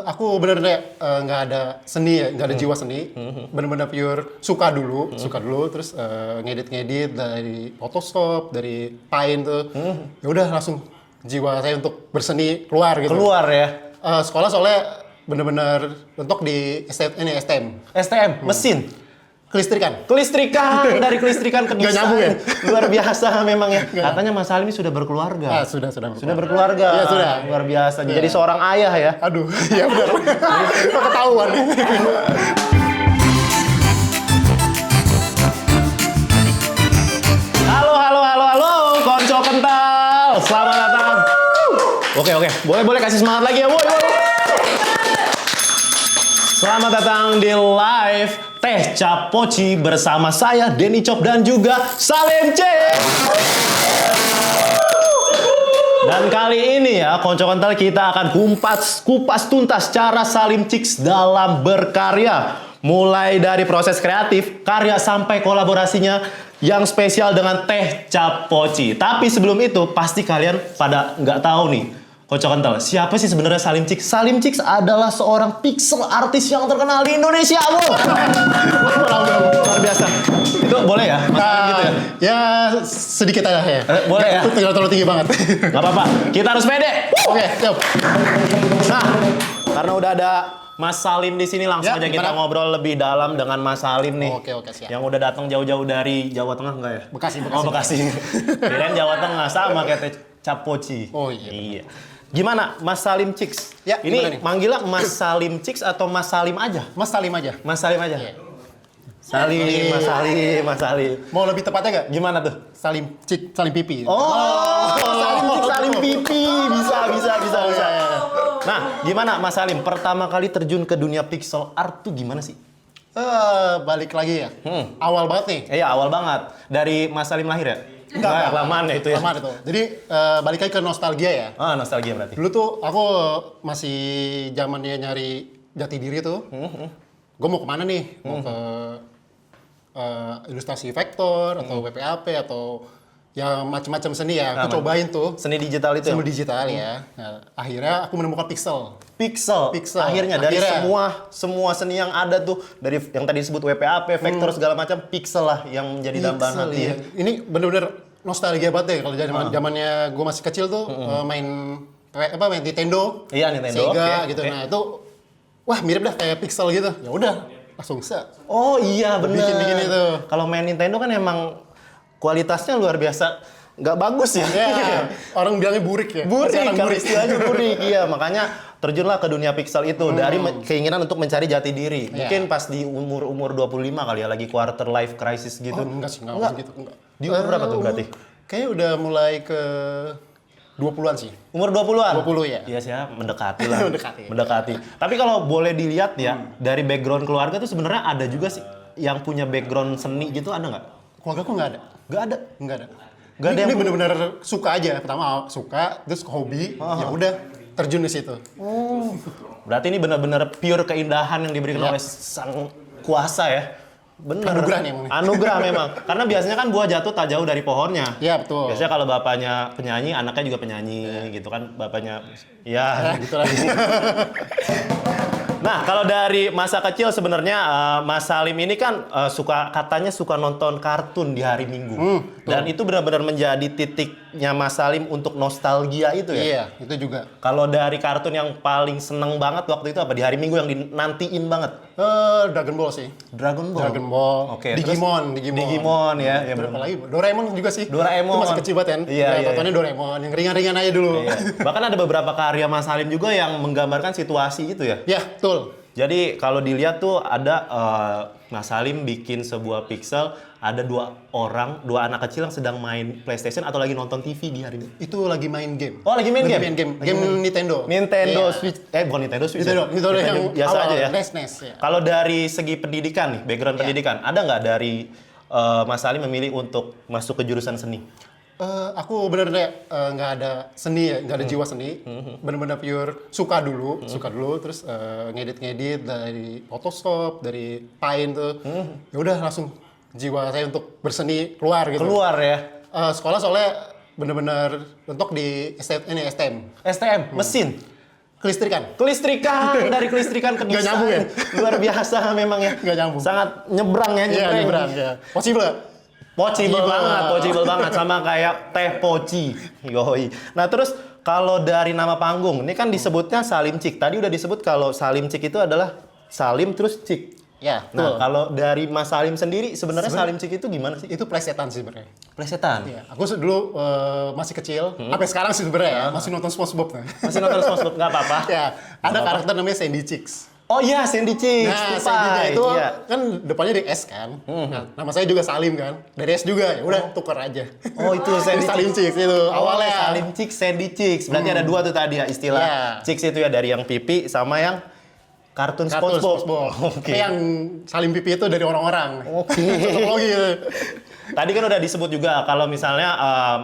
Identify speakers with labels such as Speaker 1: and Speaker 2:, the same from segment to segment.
Speaker 1: Aku bener-bener nggak ada seni ya, nggak ada jiwa seni. Bener-bener pure suka dulu, terus ngedit-ngedit dari Photoshop, dari Paint tuh. Ya udah langsung jiwa saya untuk berseni keluar gitu.
Speaker 2: Keluar ya.
Speaker 1: Sekolah soalnya bener-bener untuk di STM.
Speaker 2: STM, mesin.
Speaker 1: Kelistrikan.
Speaker 2: Dari kelistrikan ke
Speaker 1: Nggak
Speaker 2: desain.
Speaker 1: nyambung ya?
Speaker 2: Luar biasa memang ya. Katanya Mas Salim ini sudah berkeluarga.
Speaker 1: Sudah.
Speaker 2: Sudah berkeluarga.
Speaker 1: Iya, sudah.
Speaker 2: Luar biasa.
Speaker 1: Iya.
Speaker 2: Jadi seorang ayah ya.
Speaker 1: Aduh, ya benar. Kok ketahuan.
Speaker 2: Halo, konco kental. Selamat datang. Oke. Boleh kasih semangat lagi ya, boy. Selamat datang di live Teh Cap Poci bersama saya Denny Chop dan juga Salim C. Dan kali ini ya, konco kental kita akan kupas tuntas cara Salim Cix dalam berkarya. Mulai dari proses kreatif, karya sampai kolaborasinya yang spesial dengan Teh Cap Poci. Tapi sebelum itu, pasti kalian pada nggak tahu nih, konco kental, siapa sih sebenarnya Salim Cix? Salim Cix adalah seorang pixel artis yang terkenal di Indonesia, Bu. Luar biasa. Itu boleh ya? Mas Salim gitu ya?
Speaker 1: Ya sedikit aja ya.
Speaker 2: Boleh ya?
Speaker 1: Itu terlalu tinggi banget.
Speaker 2: Gak apa-apa, kita harus pede.
Speaker 1: Oke, siap.
Speaker 2: Nah, karena udah ada Mas Salim di sini, langsung
Speaker 1: Ya,
Speaker 2: aja kita
Speaker 1: gimana?
Speaker 2: ngobrol lebih dalam dengan Mas Salim nih.
Speaker 1: Oke, siap.
Speaker 2: Yang udah datang jauh-jauh dari Jawa Tengah enggak ya?
Speaker 1: Bekasi.
Speaker 2: Oh, Bekasi. Kirain Jawa Tengah sama kayak Teh Cap Poci.
Speaker 1: Oh, iya.
Speaker 2: Gimana Mas Salim Cix?
Speaker 1: Ya,
Speaker 2: ini
Speaker 1: gimana nih?
Speaker 2: manggilnya Mas Salim Cix atau Mas Salim aja?
Speaker 1: Mas Salim aja.
Speaker 2: Mas Salim aja.
Speaker 1: Iya.
Speaker 2: Salim, Mas Salim.
Speaker 1: Mau lebih tepatnya nggak?
Speaker 2: Gimana tuh?
Speaker 1: Salim pipi.
Speaker 2: Oh, Salim Cix, Salim pipi. Bisa.
Speaker 1: Iya.
Speaker 2: Nah, gimana Mas Salim? Pertama kali terjun ke dunia pixel art tuh gimana sih?
Speaker 1: Balik lagi ya. Awal banget nih.
Speaker 2: Iya, awal banget. Dari Mas Salim lahir ya?
Speaker 1: Enggak.
Speaker 2: Lamaan ya itu ya?
Speaker 1: Lamaan itu. Jadi balik lagi ke nostalgia ya.
Speaker 2: Ah, nostalgia berarti.
Speaker 1: Dulu tuh aku masih zamannya nyari jati diri tuh. Gue mau kemana nih? Mau ke ilustrasi vektor atau WPAP atau yang macam-macam seni ya. Aku cobain tuh.
Speaker 2: Seni digital itu
Speaker 1: Seni
Speaker 2: ya?
Speaker 1: digital ya. Nah, akhirnya aku menemukan pixel.
Speaker 2: Pixel. Akhirnya dari semua seni yang ada tuh, dari yang tadi disebut WPAP, vektor segala macam, pixel lah yang menjadi dambaan
Speaker 1: Pixel,
Speaker 2: hati.
Speaker 1: iya. Ini bener-bener nostalgia banget deh kalau zamannya gue masih kecil tuh main Nintendo,
Speaker 2: Iya, Nintendo.
Speaker 1: Sega
Speaker 2: Oke,
Speaker 1: gitu.
Speaker 2: oke.
Speaker 1: Nah, itu wah mirip dah kayak pixel gitu. Ya udah, langsung
Speaker 2: Oh iya bener.
Speaker 1: bikin itu.
Speaker 2: Kalau main Nintendo kan emang kualitasnya luar biasa nggak bagus ya.
Speaker 1: Ya, orang bilangnya burik ya.
Speaker 2: Burik,
Speaker 1: Sekarang
Speaker 2: kalau istilahnya burik. Iya, makanya terjunlah ke dunia pixel itu dari keinginan untuk mencari jati diri.
Speaker 1: Iya.
Speaker 2: Mungkin pas di umur 25 kali ya, lagi quarter life crisis gitu.
Speaker 1: Oh, enggak sih, enggak gitu. Enggak.
Speaker 2: Di umur berapa tuh berarti?
Speaker 1: Kayaknya udah mulai ke 20-an sih.
Speaker 2: Umur 20-an?
Speaker 1: 20 ya.
Speaker 2: Iya sih ya, mendekati lah.
Speaker 1: Mendekati.
Speaker 2: Tapi kalau boleh dilihat ya, dari background keluarga tuh sebenarnya ada juga sih yang punya background seni gitu, ada nggak?
Speaker 1: Keluarga aku nggak ada.
Speaker 2: Nggak ada?
Speaker 1: Nggak ada.
Speaker 2: Nggak ada
Speaker 1: Ini
Speaker 2: yang
Speaker 1: bener-bener suka aja. Pertama suka, terus hobi, ya udah terjun di situ.
Speaker 2: Berarti ini benar-benar pure keindahan yang diberikan
Speaker 1: Iya.
Speaker 2: oleh sang kuasa ya. Bener.
Speaker 1: Anugerah nih emang nih.
Speaker 2: Anugerah memang. Karena biasanya kan buah jatuh tak jauh dari pohonnya.
Speaker 1: Iya, betul.
Speaker 2: Biasanya kalau bapaknya penyanyi, anaknya juga penyanyi gitu kan. Bapaknya, ya.
Speaker 1: Gitu lagi.
Speaker 2: Nah, kalau dari masa kecil sebenarnya Mas Salim ini kan katanya suka nonton kartun di hari Minggu. Dan itu benar-benar menjadi titiknya Mas Salim untuk nostalgia itu ya.
Speaker 1: Iya, itu juga.
Speaker 2: Kalau dari kartun yang paling seneng banget waktu itu apa? Di hari Minggu yang dinantiin banget?
Speaker 1: Dragon Ball sih.
Speaker 2: Dragon Ball.
Speaker 1: Dragon Ball.
Speaker 2: Oke,
Speaker 1: Digimon.
Speaker 2: Digimon ya. Ya
Speaker 1: Berapa
Speaker 2: bener.
Speaker 1: lagi? Doraemon juga sih.
Speaker 2: Doraemon.
Speaker 1: Itu masih kecil banget kan?
Speaker 2: Iya.
Speaker 1: Tontonnya Doraemon. Yang ringan-ringan aja dulu.
Speaker 2: Iya. Bahkan ada beberapa karya Mas Salim juga yang menggambarkan situasi itu ya.
Speaker 1: Ya, betul.
Speaker 2: Jadi kalau dilihat tuh ada Mas Salim bikin sebuah pixel, ada dua anak kecil yang sedang main PlayStation atau lagi nonton TV di hari ini.
Speaker 1: Itu lagi main game.
Speaker 2: Oh, lagi main game?
Speaker 1: Game Nintendo.
Speaker 2: Nintendo
Speaker 1: Iya.
Speaker 2: Switch. Bukan Nintendo Switch.
Speaker 1: Nintendo
Speaker 2: ya?
Speaker 1: yang
Speaker 2: biasa
Speaker 1: awal,
Speaker 2: aja ya.
Speaker 1: NES. Ya.
Speaker 2: Kalau dari segi pendidikan nih, background
Speaker 1: Iya.
Speaker 2: pendidikan, ada nggak dari Mas Salim memilih untuk masuk ke jurusan seni?
Speaker 1: Aku bener-bener nggak ada seni ya, nggak ada jiwa seni. Bener-bener pure suka dulu, terus ngedit-ngedit dari Photoshop, dari Paint tuh. Ya udah langsung jiwa saya untuk berseni keluar gitu.
Speaker 2: Keluar ya.
Speaker 1: Sekolah soalnya bener-bener untuk di STM.
Speaker 2: STM, mesin.
Speaker 1: Kelistrikan.
Speaker 2: Kelistrikan, dari kelistrikan ke
Speaker 1: Nggak
Speaker 2: desain.
Speaker 1: nyambung ya?
Speaker 2: Luar biasa memang ya.
Speaker 1: Nggak nyambung.
Speaker 2: Sangat nyebrang ya,
Speaker 1: Iya, nyebrang ya. Possible.
Speaker 2: Possible banget sama kayak teh poci. Yoi. Nah, terus kalau dari nama panggung, ini kan disebutnya Salim Cik. Tadi udah disebut kalau Salim Cik itu adalah Salim terus Cik.
Speaker 1: Ya,
Speaker 2: Nah,
Speaker 1: betul.
Speaker 2: kalau dari Mas Salim sendiri sebenarnya Salim Cik itu gimana sih?
Speaker 1: Itu plesetan sih sebenarnya.
Speaker 2: Plesetan.
Speaker 1: Iya, aku dulu masih kecil, sampai sekarang sih sebenarnya ya, masih nonton SpongeBob.
Speaker 2: Masih nonton SpongeBob nggak apa-apa?
Speaker 1: Ya, ada karakter namanya Sandy Chicks.
Speaker 2: Oh iya, Sandy Chicks.
Speaker 1: Nah,
Speaker 2: Tupai.
Speaker 1: Sandy itu
Speaker 2: Iya.
Speaker 1: kan depannya di S kan. Nah, nama saya juga Salim kan. Dari S juga, ya udah tukar aja.
Speaker 2: Oh itu Sandy
Speaker 1: Salim Chicks itu awalnya.
Speaker 2: Salim Chicks, Sandy Chicks. Berarti ada dua tuh tadi ya istilah.
Speaker 1: Iya.
Speaker 2: Chicks itu ya dari yang pipi sama yang kartun
Speaker 1: Kartun
Speaker 2: SpongeBob.
Speaker 1: SpongeBob.
Speaker 2: Oke.
Speaker 1: Tapi yang Salim Pipi itu dari orang-orang.
Speaker 2: Oke.
Speaker 1: Cocokologi itu.
Speaker 2: Tadi kan udah disebut juga kalau misalnya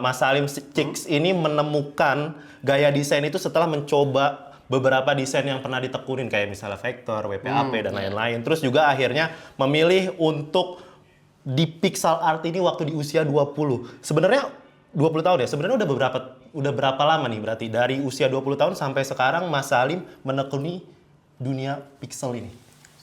Speaker 2: Mas Salim Chicks ini menemukan gaya desain itu setelah mencoba beberapa desain yang pernah ditekunin kayak misalnya vektor, WPAP dan lain-lain. Terus juga akhirnya memilih untuk di pixel art ini waktu di usia 20. Sebenarnya 20 tahun ya. Sebenarnya udah berapa lama nih berarti dari usia 20 tahun sampai sekarang Mas Salim menekuni dunia pixel ini?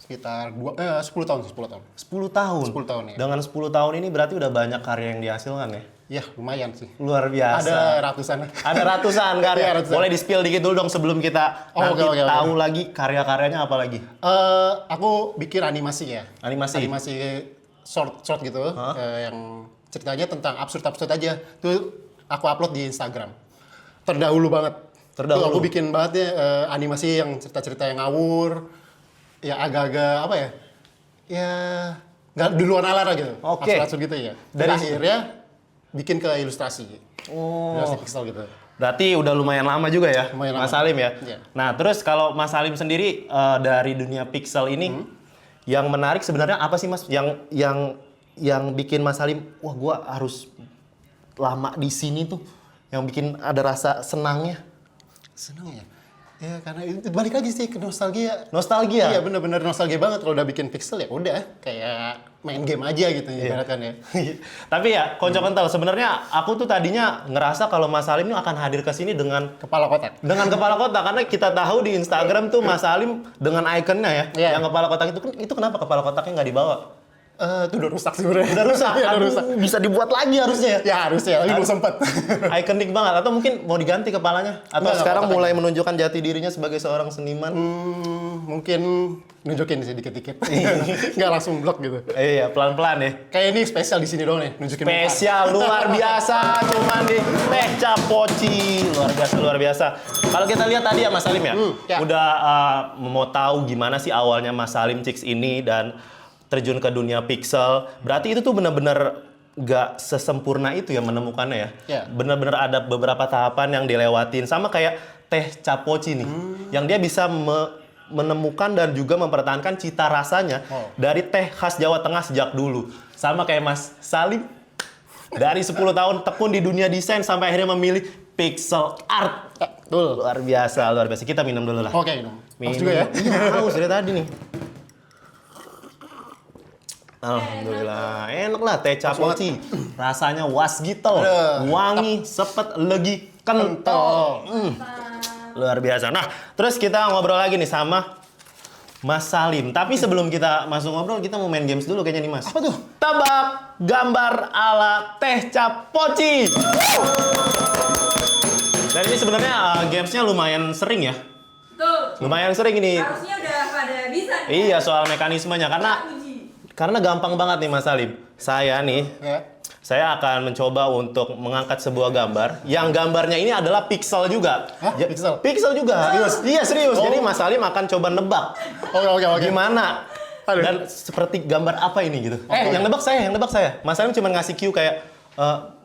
Speaker 1: Sekitar 10 tahun, 10 tahun.
Speaker 2: 10 tahun.
Speaker 1: 10 tahun ya.
Speaker 2: Dengan 10 tahun ini berarti udah banyak karya yang dihasilkan ya?
Speaker 1: Ya, lumayan sih.
Speaker 2: Luar biasa.
Speaker 1: Ada ratusan.
Speaker 2: Ada ratusan karya.
Speaker 1: Iya, ratusan.
Speaker 2: Boleh di-spill dikit dulu dong sebelum kita
Speaker 1: Oh,
Speaker 2: nanti
Speaker 1: oke.
Speaker 2: tahu lagi karya-karyanya apa lagi?
Speaker 1: Aku bikin animasi ya.
Speaker 2: Animasi?
Speaker 1: Animasi short gitu. Yang ceritanya tentang absurd-absurd aja. Tuh aku upload di Instagram. Terdahulu banget. Tuh aku bikin banget ya animasi yang cerita-cerita yang ngawur. Ya agak-agak apa ya? Ya nggak di luar nalar gitu.
Speaker 2: Oke.
Speaker 1: Absurd-absurd gitu ya.
Speaker 2: Dari
Speaker 1: Dan akhirnya bikin ke ilustrasi.
Speaker 2: Oh.
Speaker 1: Ilustrasi pixel gitu.
Speaker 2: Berarti udah lumayan lama juga ya,
Speaker 1: Lumayan
Speaker 2: Mas
Speaker 1: lama.
Speaker 2: Salim ya?
Speaker 1: Iya.
Speaker 2: Nah, terus kalau Mas Salim sendiri dari dunia pixel ini, yang menarik sebenarnya apa sih Mas? Yang bikin Mas Salim, wah gua harus lama di sini tuh, yang bikin ada rasa senangnya.
Speaker 1: Seneng ya? Ya karena itu balik lagi sih ke nostalgia.
Speaker 2: Nostalgia?
Speaker 1: Iya bener-bener nostalgia banget kalau udah bikin pixel ya udah kayak main game aja gitu ya ibaratkan ya.
Speaker 2: Tapi ya, konco kental, sebenarnya aku tuh tadinya ngerasa kalau Mas Salim ini akan hadir ke sini dengan
Speaker 1: Kepala kotak.
Speaker 2: kepala kotak, karena kita tahu di Instagram tuh Mas Salim dengan ikonnya ya,
Speaker 1: Iya.
Speaker 2: yang kepala kotak itu kenapa kepala kotaknya nggak dibawa?
Speaker 1: Itu udah rusak sebenarnya.
Speaker 2: Udah rusak,
Speaker 1: Iya, udah
Speaker 2: Aduh,
Speaker 1: rusak.
Speaker 2: bisa dibuat lagi harusnya ya.
Speaker 1: Ya harusnya, tapi belum sempet.
Speaker 2: Ikonik banget, atau mungkin mau diganti kepalanya, atau
Speaker 1: Enggak,
Speaker 2: sekarang
Speaker 1: kotak
Speaker 2: mulai menunjukkan jati dirinya sebagai seorang seniman.
Speaker 1: Mungkin nunjukin sih dikit-dikit. Nggak langsung blok gitu.
Speaker 2: Iya, pelan-pelan ya.
Speaker 1: Kayak ini spesial di sini doang nih, nunjukin muka.
Speaker 2: Spesial luar biasa, cuman di Teh Capoci. Luar biasa. Kalau kita lihat tadi ya Mas Salim ya,
Speaker 1: ya.
Speaker 2: udah mau tahu gimana sih awalnya Mas Salim Chicks ini dan terjun ke dunia pixel. Berarti itu tuh benar-benar gak sesempurna itu ya menemukannya ya.
Speaker 1: Ya.
Speaker 2: Benar-benar ada beberapa tahapan yang dilewatin. Sama kayak Teh Capoci nih, yang dia bisa menemukan dan juga mempertahankan cita rasanya dari teh khas Jawa Tengah sejak dulu. Sama kayak Mas Salim, dari 10 tahun tekun di dunia desain sampai akhirnya memilih pixel art.
Speaker 1: Betul.
Speaker 2: Luar biasa, luar biasa. Kita minum dulu lah.
Speaker 1: Oke, dong.
Speaker 2: Minum
Speaker 1: Haus juga ya.
Speaker 2: Iya, haus dari tadi nih. Alhamdulillah, enak lah teh Capoci. Rasanya wasgitel, wangi, sepet, legi, kental. Luar biasa. Nah, terus kita ngobrol lagi nih sama Mas Salim. Tapi sebelum kita masuk ngobrol, kita mau main games dulu kayaknya nih Mas.
Speaker 1: Apa tuh?
Speaker 2: Tebak gambar ala Teh Capoci. Dan ini sebenarnya gamesnya lumayan sering ya.
Speaker 3: Tuh.
Speaker 2: Lumayan sering ini.
Speaker 3: Harusnya udah pada bisa nih.
Speaker 2: Iya, soal mekanismenya karena gampang banget nih Mas Salim. Saya nih,
Speaker 1: Ya.
Speaker 2: saya akan mencoba untuk mengangkat sebuah gambar. Yang gambarnya ini adalah pixel juga.
Speaker 1: Hah? Pixel?
Speaker 2: Pixel juga.
Speaker 1: Serius?
Speaker 2: Iya serius.
Speaker 1: Oh.
Speaker 2: Jadi Mas Salim akan coba nebak.
Speaker 1: Oke.
Speaker 2: Gimana?
Speaker 1: Aduh.
Speaker 2: Dan seperti gambar apa ini gitu. Yang nebak saya. Mas Salim cuma ngasih cue kayak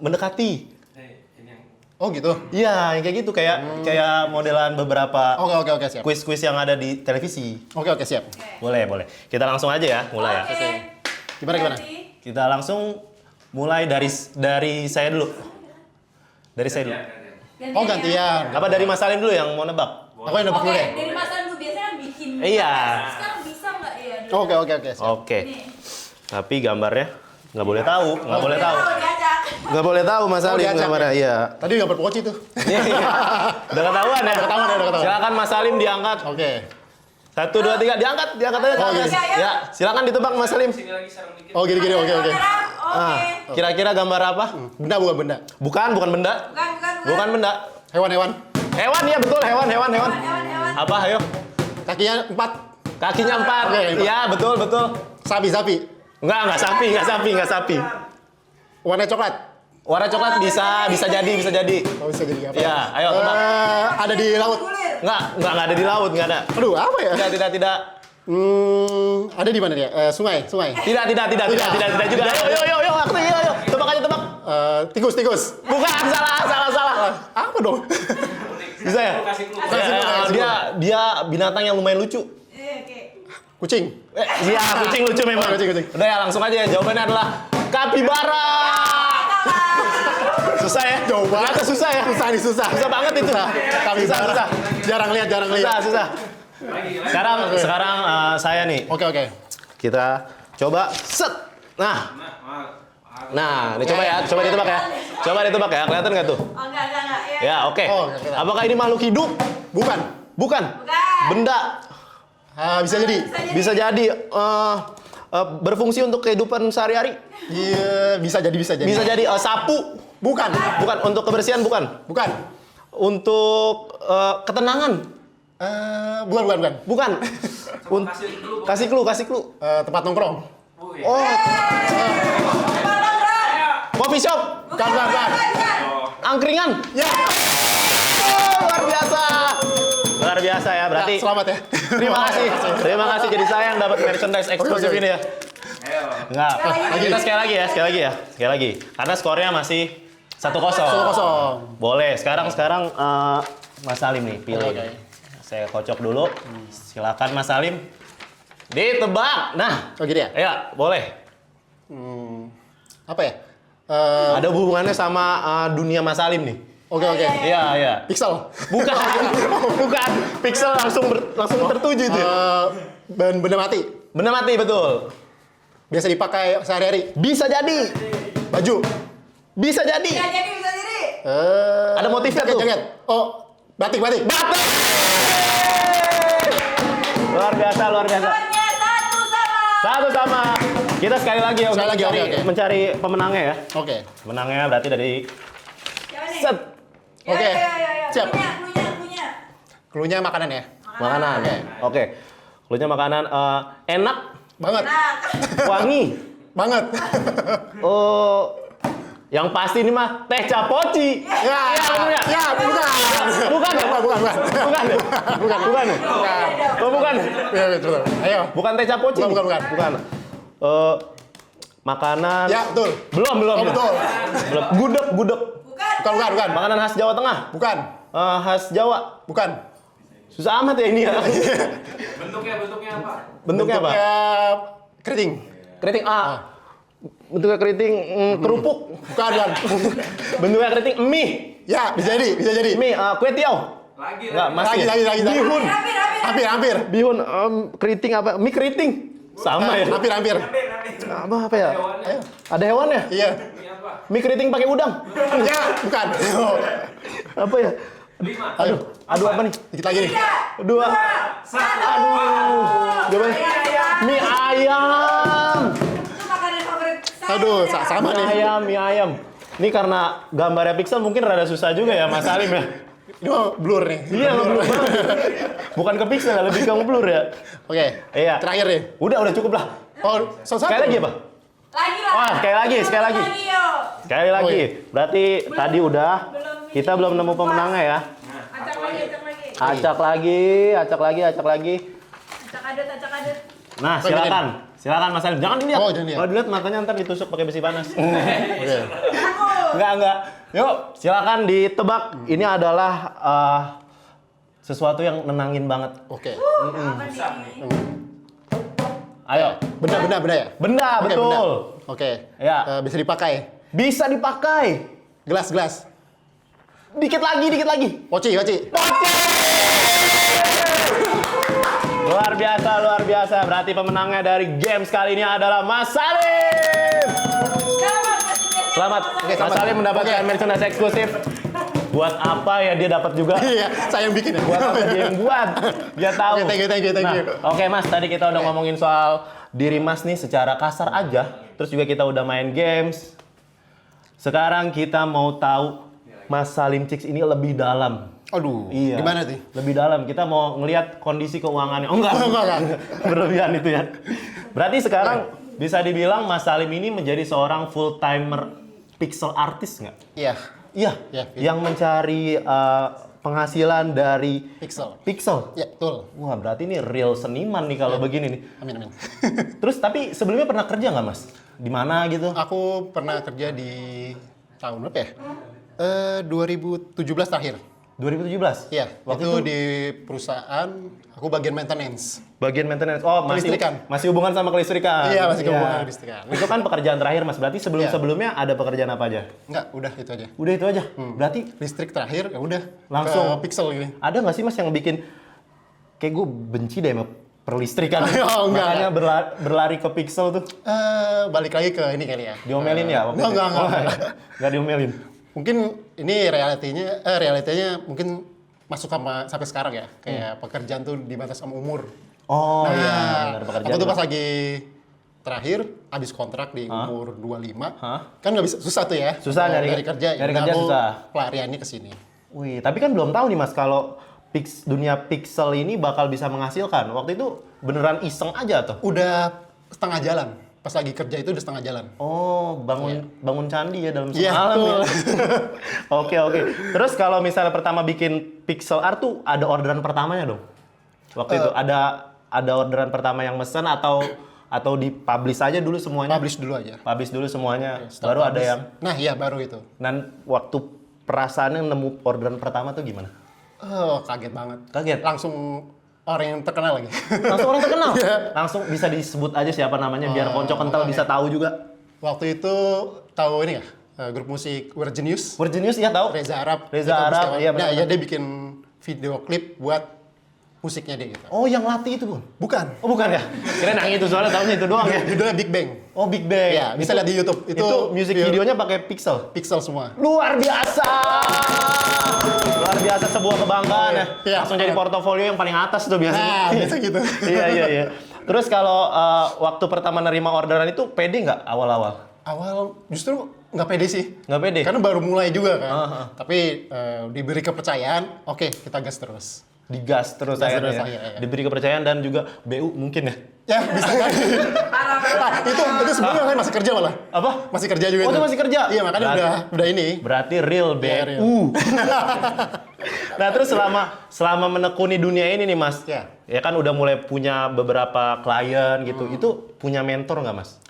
Speaker 2: mendekati.
Speaker 1: Oh gitu.
Speaker 2: Iya, yang kayak gitu kayak modelan beberapa
Speaker 1: Oke, siap.
Speaker 2: kuis-kuis yang ada di televisi.
Speaker 1: Oke, siap.
Speaker 2: Boleh. Kita langsung aja ya, mulai ya.
Speaker 3: Oke.
Speaker 1: Gimana?
Speaker 3: Berarti
Speaker 2: Kita langsung mulai dari saya dulu. Dari saya dulu.
Speaker 1: Oh, gantian.
Speaker 2: Apa dari Mas Salim dulu yang mau nebak?
Speaker 1: Aku yang dapat
Speaker 3: Oke,
Speaker 1: dulu deh.
Speaker 3: dari Mas Andu biasanya kan bikin.
Speaker 2: Iya.
Speaker 3: Sekarang bisa nggak ya?
Speaker 1: Oke, siap.
Speaker 2: Oke.
Speaker 3: Nih.
Speaker 2: Tapi gambarnya nggak boleh tahu, nggak boleh tahu.
Speaker 3: Diajak.
Speaker 2: Nggak boleh tahu Mas Salim
Speaker 1: diacak
Speaker 2: gambarnya.
Speaker 1: ya?
Speaker 2: Iya.
Speaker 1: Tadi gambar poci tuh.
Speaker 2: Iya. Udah ketahuan ya?
Speaker 1: Udah ketahuan.
Speaker 2: Silakan Mas Salim diangkat.
Speaker 1: Oke.
Speaker 2: 1, 2, 3, diangkat aja ke
Speaker 1: Oh,
Speaker 2: atas.
Speaker 3: iya.
Speaker 2: Ya, silakan ditebak Mas Salim.
Speaker 1: Oh gini, oke.
Speaker 3: Oke.
Speaker 2: Kira-kira gambar apa?
Speaker 1: Benda bukan benda.
Speaker 2: Bukan benda. Bukan benda.
Speaker 1: Hewan.
Speaker 2: Hewan ya betul, hewan.
Speaker 3: Hewan.
Speaker 2: Apa? Ayo.
Speaker 1: Kakinya 4.
Speaker 2: Kakinya 4.
Speaker 1: Oke, 4.
Speaker 2: Iya, betul.
Speaker 1: Sapi.
Speaker 2: Enggak sapi.
Speaker 1: Warna coklat.
Speaker 2: Warna coklat bisa jadi.
Speaker 1: Oh, bisa jadi apa?
Speaker 2: Iya, ayo tebak.
Speaker 1: Ada di laut.
Speaker 2: Enggak ada di laut, enggak ada.
Speaker 1: Aduh, apa ya?
Speaker 2: Tidak.
Speaker 1: Ada di mana dia? Sungai.
Speaker 2: Tidak juga. Ayo, ayo. Tebak aja, tebak.
Speaker 1: Tikus.
Speaker 2: Bukan, salah.
Speaker 1: Apa dong?
Speaker 2: Bisa ya? Dia binatang yang lumayan lucu.
Speaker 3: Oke.
Speaker 1: Kucing.
Speaker 2: Iya, kucing lucu memang.
Speaker 1: Kucing.
Speaker 2: Udah ya, langsung aja. Jawabannya adalah kapibara. Susah ya?
Speaker 1: Jauh banget.
Speaker 2: Ternyata susah ya?
Speaker 1: Susah.
Speaker 2: Susah banget itu.
Speaker 1: Kapibara.
Speaker 2: Susah.
Speaker 1: Jarang lihat.
Speaker 2: Susah. Sekarang saya nih.
Speaker 1: Oke.
Speaker 2: Kita coba set. Nah, ini coba ya. Coba ditebak ya. Kelihatan nggak tuh?
Speaker 3: Oh, enggak.
Speaker 2: Ya, oke.
Speaker 1: Oh, kelihatan.
Speaker 2: Apakah ini makhluk hidup?
Speaker 1: Bukan.
Speaker 2: Bukan. Benda.
Speaker 1: Bisa jadi.
Speaker 2: Bisa jadi berfungsi untuk kehidupan sehari-hari.
Speaker 1: Iya, bisa jadi.
Speaker 2: Bisa jadi sapu.
Speaker 1: Bukan.
Speaker 2: Bukan untuk kebersihan, bukan. Untuk ketenangan.
Speaker 1: Bukan.
Speaker 2: Bukan. Kasih clue.
Speaker 1: Tempat nongkrong.
Speaker 2: Oh, coffee shop,
Speaker 1: Bukan.
Speaker 2: angkringan.
Speaker 1: Ya.
Speaker 2: Luar biasa ya, berarti.
Speaker 1: Ya, selamat ya.
Speaker 2: Terima kasih. Jadi saya yang dapat merchandise eksklusif
Speaker 1: Oke.
Speaker 2: ini ya. Enggak. Kita sekali lagi. Karena skornya masih 1-0. Boleh. Sekarang Mas Salim nih pilih.
Speaker 1: Oke.
Speaker 2: Saya kocok dulu. Silakan Mas Salim. Ditebak. Nah.
Speaker 1: Oh gitu ya?
Speaker 2: Ya, boleh.
Speaker 1: Apa ya?
Speaker 2: Ada hubungannya sama dunia Mas Salim nih.
Speaker 1: Oke.
Speaker 2: Iya.
Speaker 1: Pixel.
Speaker 2: Bukan. Pixel langsung tertuju itu.
Speaker 1: Benda mati.
Speaker 2: Benda mati, betul.
Speaker 1: Biasa dipakai sehari-hari.
Speaker 2: Bisa jadi.
Speaker 1: Baju.
Speaker 2: Bisa jadi.
Speaker 3: Bisa jadi.
Speaker 2: Ada motifnya tuh.
Speaker 1: Jaket. Oh, batik.
Speaker 2: Batik. Luar biasa.
Speaker 3: Skornya 1 sama.
Speaker 2: 1 sama. Kita sekali lagi ya.
Speaker 1: Sekali lagi, oke.
Speaker 2: Mencari pemenangnya ya.
Speaker 1: Oke.
Speaker 2: Pemenangnya berarti dari
Speaker 3: Siapa nih?
Speaker 2: set
Speaker 1: Oke.
Speaker 3: Ya.
Speaker 1: Siap.
Speaker 3: Cluenya.
Speaker 1: Cluenya makanan ya?
Speaker 2: makanan. Oke. Cluenya makanan enak,
Speaker 1: Banget.
Speaker 2: wangi.
Speaker 1: Banget.
Speaker 2: Oh, yang pasti ini mah teh capoci.
Speaker 1: Ya,
Speaker 2: bener ya?
Speaker 1: ya, bukan.
Speaker 2: Bukan ya?
Speaker 1: Bukan.
Speaker 2: Bukan. Oh, bukan.
Speaker 1: Ya, betul. Ayo.
Speaker 2: Bukan teh capoci.
Speaker 1: Bukan.
Speaker 2: Makanan.
Speaker 1: Ya, betul.
Speaker 2: Belum.
Speaker 1: Oh, betul.
Speaker 2: Belum. Gudeg.
Speaker 1: Bukan.
Speaker 2: Makanan khas Jawa Tengah.
Speaker 1: Bukan.
Speaker 2: Khas Jawa.
Speaker 1: Bukan.
Speaker 2: Susah amat ya ini ya.
Speaker 4: Bentuknya apa?
Speaker 2: Bentuknya apa?
Speaker 1: Keriting.
Speaker 2: Keriting bentuknya keriting kerupuk.
Speaker 1: Bukan.
Speaker 2: Bentuknya keriting mie.
Speaker 1: Ya, bisa jadi.
Speaker 2: Mie kue tiaw.
Speaker 4: Lagi.
Speaker 2: Enggak, masih.
Speaker 1: Lagi.
Speaker 2: Bihun.
Speaker 1: Hampir.
Speaker 2: Bihun keriting apa? Mie keriting. Sama ya.
Speaker 1: Hampir.
Speaker 2: Apa ya?
Speaker 1: Ayo.
Speaker 2: Ada hewannya?
Speaker 1: Iya.
Speaker 4: Ini apa?
Speaker 2: Mie keriting pakai udang.
Speaker 1: Ya, bukan.
Speaker 2: Apa ya?
Speaker 4: 5.
Speaker 2: Aduh apa nih?
Speaker 1: Dikit lagi nih.
Speaker 2: 2. Aduh. Coba. Mie ayam.
Speaker 3: Itu makanan favorit saya.
Speaker 1: Aduh, sama nih.
Speaker 2: Mie ayam. Ini karena gambarnya pixel mungkin rada susah juga ya Mas Salim ya.
Speaker 1: Ini mah blur nih.
Speaker 2: Iya, blur banget. Bukan ke pixel, lebih ke blur ya.
Speaker 1: Oke.
Speaker 2: Iya.
Speaker 1: Terakhir nih.
Speaker 2: Udah cukup lah.
Speaker 1: Oh, satu.
Speaker 2: Sekali lagi apa?
Speaker 3: Lagi lah.
Speaker 2: Wah, sekali lagi.
Speaker 3: Yuk.
Speaker 2: Sekali lagi.
Speaker 1: Oh, iya.
Speaker 2: Berarti tadi udah.
Speaker 3: Belum.
Speaker 2: Kita belum nemu pemenangnya ya.
Speaker 3: Acak lagi.
Speaker 2: Acak lagi.
Speaker 3: Acak adet.
Speaker 2: Nah, silakan Mas Salim. Jangan dilihat.
Speaker 1: Oh, jangan lihat.
Speaker 2: Kalau dilihat matanya ntar ditusuk pakai besi panas.
Speaker 1: Oke.
Speaker 2: Enggak. Yuk, silakan ditebak. Ini adalah sesuatu yang nenangin banget.
Speaker 1: Oke.
Speaker 3: Apa nih?
Speaker 2: Ayo.
Speaker 1: Benda ya?
Speaker 2: Benda,
Speaker 1: Oke,
Speaker 2: betul.
Speaker 1: benda. Oke.
Speaker 2: Ya.
Speaker 1: Bisa dipakai.
Speaker 2: Bisa dipakai.
Speaker 1: Gelas.
Speaker 2: Dikit lagi.
Speaker 1: Poci.
Speaker 2: Luar biasa. Berarti pemenangnya dari games kali ini adalah Mas Salim.
Speaker 3: Selamat Mas Salim.
Speaker 2: Selamat. Mas Salim mendapatkan merchandise eksklusif. Buat apa ya dia dapat juga?
Speaker 1: Iya, saya yang bikin ya.
Speaker 2: Buat apa dia yang buat? Dia tahu.
Speaker 1: Oke, thank you.
Speaker 2: Nah, oke Mas, tadi kita udah ngomongin soal diri Mas nih secara kasar aja. Terus juga kita udah main games. Sekarang kita mau tahu Mas Salim Chicks ini lebih dalam.
Speaker 1: Aduh,
Speaker 2: Iya.
Speaker 1: gimana tuh?
Speaker 2: Lebih dalam. Kita mau ngelihat kondisi keuangannya. Oh enggak.
Speaker 1: Enggak.
Speaker 2: Berlebihan itu ya. Berarti sekarang bisa dibilang Mas Salim ini menjadi seorang full timer pixel artist nggak?
Speaker 1: Iya,
Speaker 2: Iya.
Speaker 1: Iya.
Speaker 2: Yang mencari penghasilan dari
Speaker 1: pixel.
Speaker 2: pixel.
Speaker 1: Ya, betul.
Speaker 2: Wah, berarti ini real seniman nih kalau begini nih.
Speaker 1: Amin.
Speaker 2: Terus tapi sebelumnya pernah kerja nggak Mas? Di mana gitu?
Speaker 1: Aku pernah kerja di tahun berapa ya? 2017 terakhir.
Speaker 2: 2017?
Speaker 1: Iya,
Speaker 2: Waktu
Speaker 1: itu
Speaker 2: itu
Speaker 1: di perusahaan aku bagian maintenance.
Speaker 2: bagian maintenance. Oh,
Speaker 1: Kelistrikan.
Speaker 2: masih hubungan sama kelistrikan.
Speaker 1: Iya, masih hubungan kelistrikan.
Speaker 2: Itu kan pekerjaan terakhir Mas. Berarti
Speaker 1: Iya.
Speaker 2: sebelumnya ada pekerjaan apa aja?
Speaker 1: Enggak, udah itu aja.
Speaker 2: Udah itu aja. Berarti
Speaker 1: Listrik terakhir ya udah
Speaker 2: Langsung.
Speaker 1: ke pixel gini.
Speaker 2: ada nggak sih Mas yang bikin kayak gue benci deh sama perlistrikan.
Speaker 1: Oh, enggak,
Speaker 2: Makanya berlari ke pixel tuh.
Speaker 1: Balik lagi ke ini kali ya.
Speaker 2: Diomelin ya? waktu itu?
Speaker 1: Enggak.
Speaker 2: Oh, nggak diomelin.
Speaker 1: Mungkin ini realitanya mungkin masuk sampai sekarang ya. Kayak pekerjaan tuh dibatas sama umur.
Speaker 2: Oh
Speaker 1: Nah,
Speaker 2: iya, benar pekerjaan.
Speaker 1: aku tuh
Speaker 2: juga.
Speaker 1: pas lagi terakhir habis kontrak di umur 25.
Speaker 2: Hah?
Speaker 1: Kan nggak bisa, susah tuh ya.
Speaker 2: Susah
Speaker 1: Kalau
Speaker 2: nyari
Speaker 1: kerja.
Speaker 2: nyari
Speaker 1: ya
Speaker 2: kerja
Speaker 1: aku
Speaker 2: susah.
Speaker 1: pelariannya ke sini.
Speaker 2: Wih, tapi kan belum tahu nih Mas kalau dunia pixel ini bakal bisa menghasilkan. Waktu itu beneran iseng aja tuh.
Speaker 1: Udah setengah jalan. Pas lagi kerja itu udah setengah jalan.
Speaker 2: Oh, bangun candi ya dalam
Speaker 1: Iya,
Speaker 2: semalam ya.
Speaker 1: betul.
Speaker 2: Oke. Terus kalau misalnya pertama bikin pixel art tuh ada orderan pertamanya dong? Waktu itu ada orderan pertama yang mesen atau di-publish aja dulu semuanya?
Speaker 1: Publish dulu aja.
Speaker 2: Publish dulu semuanya.
Speaker 1: Setelah
Speaker 2: Baru ada
Speaker 1: publish-
Speaker 2: yang
Speaker 1: Nah, iya baru itu.
Speaker 2: dan waktu perasaannya nemu orderan pertama tuh gimana?
Speaker 1: Oh, kaget banget.
Speaker 2: Kaget.
Speaker 1: Langsung orang yang terkenal lagi.
Speaker 2: Langsung orang terkenal.
Speaker 1: Iya.
Speaker 2: Langsung bisa disebut aja siapa namanya biar konco kental bisa tahu juga.
Speaker 1: Waktu itu tahu ini ya, grup musik We're Genius.
Speaker 2: Virginius ya tahu?
Speaker 1: Reza Arab.
Speaker 2: Reza
Speaker 1: Itu
Speaker 2: Arab,
Speaker 1: Gustiawan.
Speaker 2: iya
Speaker 1: Nah,
Speaker 2: benar.
Speaker 1: ya dia bikin video klip buat musiknya dia gitu.
Speaker 2: Oh, yang latih itu, Bun.
Speaker 1: Bukan.
Speaker 2: Oh, bukan ya? Kirain yang itu soalnya tahunya itu doang ya.
Speaker 1: Judulnya Big Bang.
Speaker 2: Oh, Big Bang.
Speaker 1: Ya, bisa lihat di YouTube.
Speaker 2: Itu music videonya pakai pixel.
Speaker 1: Pixel semua.
Speaker 2: Luar biasa. Luar biasa, sebuah kebanggaan ya.
Speaker 1: Iya,
Speaker 2: Langsung jadi portofolio yang paling atas tuh biasanya.
Speaker 1: Nah, biasa gitu.
Speaker 2: Iya. Terus kalau waktu pertama nerima orderan itu pede nggak awal-awal?
Speaker 1: Awal justru nggak pede sih.
Speaker 2: Nggak pede?
Speaker 1: Karena baru mulai juga kan.
Speaker 2: Aha.
Speaker 1: Tapi diberi kepercayaan, oke kita gas terus.
Speaker 2: Digas terus
Speaker 1: Gas
Speaker 2: akhirnya
Speaker 1: terus,
Speaker 2: ya.
Speaker 1: iya.
Speaker 2: Diberi kepercayaan dan juga BU mungkin ya.
Speaker 1: Ya bisa kan. Nah, itu sebelumnya kan masih kerja malah.
Speaker 2: Apa?
Speaker 1: Masih kerja juga
Speaker 2: Oh,
Speaker 1: itu.
Speaker 2: itu masih kerja?
Speaker 1: Iya, makanya udah ini.
Speaker 2: Berarti real BU.
Speaker 1: Iya, real.
Speaker 2: Nah, terus selama menekuni dunia ini nih, Mas.
Speaker 1: Ya.
Speaker 2: Ya kan udah mulai punya beberapa klien gitu. Itu punya mentor nggak, Mas?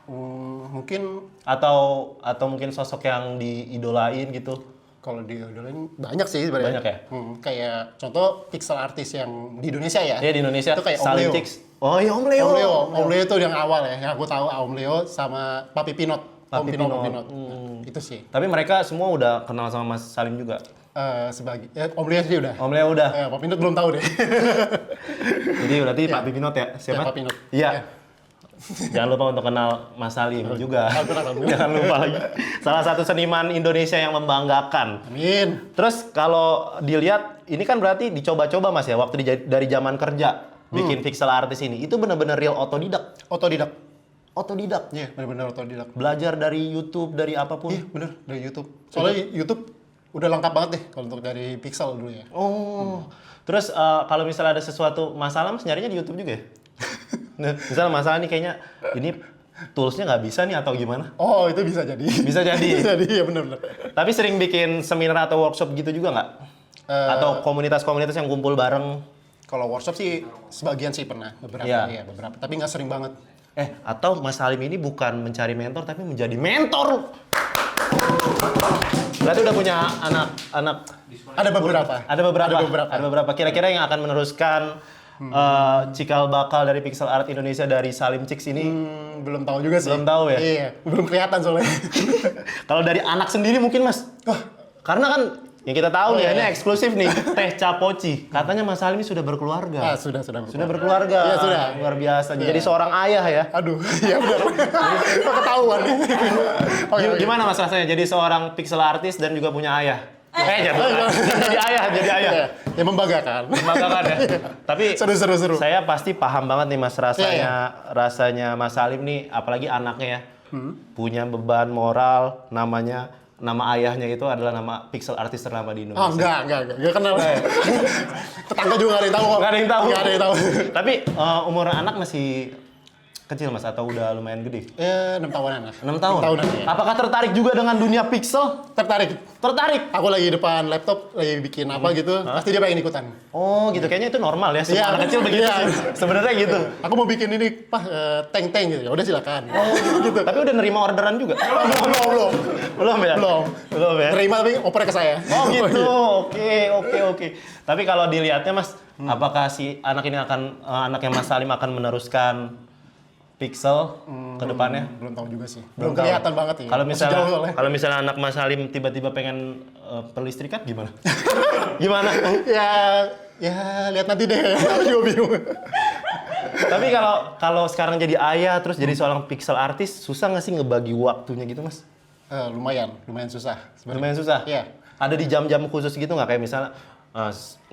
Speaker 1: Mungkin
Speaker 2: Atau mungkin sosok yang diidolain gitu?
Speaker 1: kalau di idolain banyak sih sebenarnya.
Speaker 2: Banyak ya?
Speaker 1: Kayak contoh pixel artis yang di Indonesia ya.
Speaker 2: Ya di Indonesia.
Speaker 1: Itu kayak Om
Speaker 2: Salim
Speaker 1: Leo.
Speaker 2: Chicks. Oh iya Om Leo.
Speaker 1: Om Leo itu yang awal ya. Yang aku tahu Om Leo sama Papi Pinot.
Speaker 2: Papi
Speaker 1: Om
Speaker 2: Pinot.
Speaker 1: Pinot. Nah, itu sih.
Speaker 2: Tapi mereka semua udah kenal sama Mas Salim juga.
Speaker 1: Om Leo sih udah.
Speaker 2: Om Leo udah.
Speaker 1: Papi Pinot belum tahu deh.
Speaker 2: Jadi berarti Pak Pinot ya? Siapa?
Speaker 1: Ya, Pak Pinot.
Speaker 2: Iya.
Speaker 1: Ya.
Speaker 2: Jangan lupa untuk kenal Mas Salim juga.
Speaker 1: Alhamdulillah.
Speaker 2: Jangan lupa lagi. Salah satu seniman Indonesia yang membanggakan.
Speaker 1: Amin.
Speaker 2: Terus kalau dilihat, ini kan berarti dicoba-coba Mas ya, waktu dari zaman kerja bikin pixel artist ini. Itu benar-benar real otodidak.
Speaker 1: Otodidak.
Speaker 2: Otodidak.
Speaker 1: Iya, benar-benar otodidak.
Speaker 2: Belajar dari YouTube, dari apapun.
Speaker 1: Iya, bener dari YouTube. Soalnya YouTube udah lengkap banget deh kalau untuk dari pixel dulu ya.
Speaker 2: Oh. Terus kalau misalnya ada sesuatu masalah, Mas nyarinya di YouTube juga ya? Nah, misalnya masalah nih kayaknya ini toolsnya nggak bisa nih atau gimana?
Speaker 1: Oh, itu bisa jadi.
Speaker 2: Bisa jadi.
Speaker 1: Bisa jadi, ya benar-benar.
Speaker 2: Tapi sering bikin seminar atau workshop gitu juga nggak? Atau komunitas-komunitas yang kumpul bareng?
Speaker 1: Kalau workshop sih sebagian sih pernah, beberapa
Speaker 2: Iya.
Speaker 1: ya, beberapa. Tapi nggak sering banget.
Speaker 2: Atau Mas Salim ini bukan mencari mentor tapi menjadi mentor. Berarti udah punya anak-anak.
Speaker 1: Ada beberapa.
Speaker 2: Ada beberapa.
Speaker 1: Ada beberapa.
Speaker 2: Ada beberapa. Kira-kira yang akan meneruskan cikal bakal dari pixel art Indonesia dari Salim Chicks ini.
Speaker 1: Belum tahu juga sih.
Speaker 2: Belum tahu ya?
Speaker 1: Iya, belum kelihatan soalnya.
Speaker 2: Kalau dari anak sendiri mungkin Mas.
Speaker 1: Wah,
Speaker 2: Karena kan Yang kita tahu nih,
Speaker 1: iya,
Speaker 2: ini
Speaker 1: iya.
Speaker 2: eksklusif nih, Teh Capoci. Katanya Mas Salim ini sudah berkeluarga.
Speaker 1: Sudah.
Speaker 2: Sudah berkeluarga.
Speaker 1: Iya, sudah.
Speaker 2: Luar biasa.
Speaker 1: Iya.
Speaker 2: Jadi seorang ayah ya.
Speaker 1: Aduh, iya benar. Kok ketahuan.
Speaker 2: Gimana Mas rasanya jadi seorang pixel artist dan juga punya ayah? Jadi ayah.
Speaker 1: Iya, ya membanggakan.
Speaker 2: Membanggakan ya. Tapi
Speaker 1: Seru.
Speaker 2: saya pasti paham banget nih Mas
Speaker 1: Iya,
Speaker 2: rasanya Mas Salim nih, apalagi anaknya ya. Punya beban moral, nama ayahnya itu adalah nama pixel artist ternama di Indonesia.
Speaker 1: Oh, enggak kenal. Tetangga juga nggak ada yang tahu kok.
Speaker 2: Nggak ada yang tahu.
Speaker 1: Nggak ada yang tahu.
Speaker 2: Tapi umur anak masih kecil Mas atau udah lumayan gede?
Speaker 1: Ya, 6 tahunan lah.
Speaker 2: 6 tahun.
Speaker 1: 6 tahunan ya.
Speaker 2: Apakah tertarik juga dengan dunia pixel?
Speaker 1: Tertarik.
Speaker 2: Tertarik.
Speaker 1: Aku lagi depan laptop, lagi bikin apa gitu, pasti dia pengen ikutan.
Speaker 2: Oh gitu, kayaknya itu normal ya, semua
Speaker 1: Iya.
Speaker 2: anak kecil begitu
Speaker 1: Iya.
Speaker 2: sih. Sebenarnya gitu.
Speaker 1: Aku mau bikin ini, tank gitu. Ya udah silakan. Gitu.
Speaker 2: Tapi udah nerima orderan juga?
Speaker 1: Belum.
Speaker 2: Belum ya? Belum ya?
Speaker 1: Terima tapi oper ke saya.
Speaker 2: Oh gitu, oke. Tapi kalau dilihatnya Mas, apakah si anak ini anaknya Mas Salim akan meneruskan Pixel ke depannya?
Speaker 1: Belum tahu juga sih.
Speaker 2: Belum
Speaker 1: Belum
Speaker 2: tahu.
Speaker 1: kelihatan banget ya.
Speaker 2: Kalau
Speaker 1: Masih
Speaker 2: misalnya
Speaker 1: jauh soalnya.
Speaker 2: kalau misalnya anak Mas Salim tiba-tiba pengen perlistrikan gimana? Gimana?
Speaker 1: Ya lihat nanti deh. Aku juga bingung.
Speaker 2: Tapi kalau sekarang jadi ayah terus jadi seorang pixel artist, susah nggak sih ngebagi waktunya gitu Mas?
Speaker 1: Lumayan susah sebenarnya.
Speaker 2: Lumayan susah.
Speaker 1: Iya.
Speaker 2: Ada di jam-jam khusus gitu nggak, kayak misalnya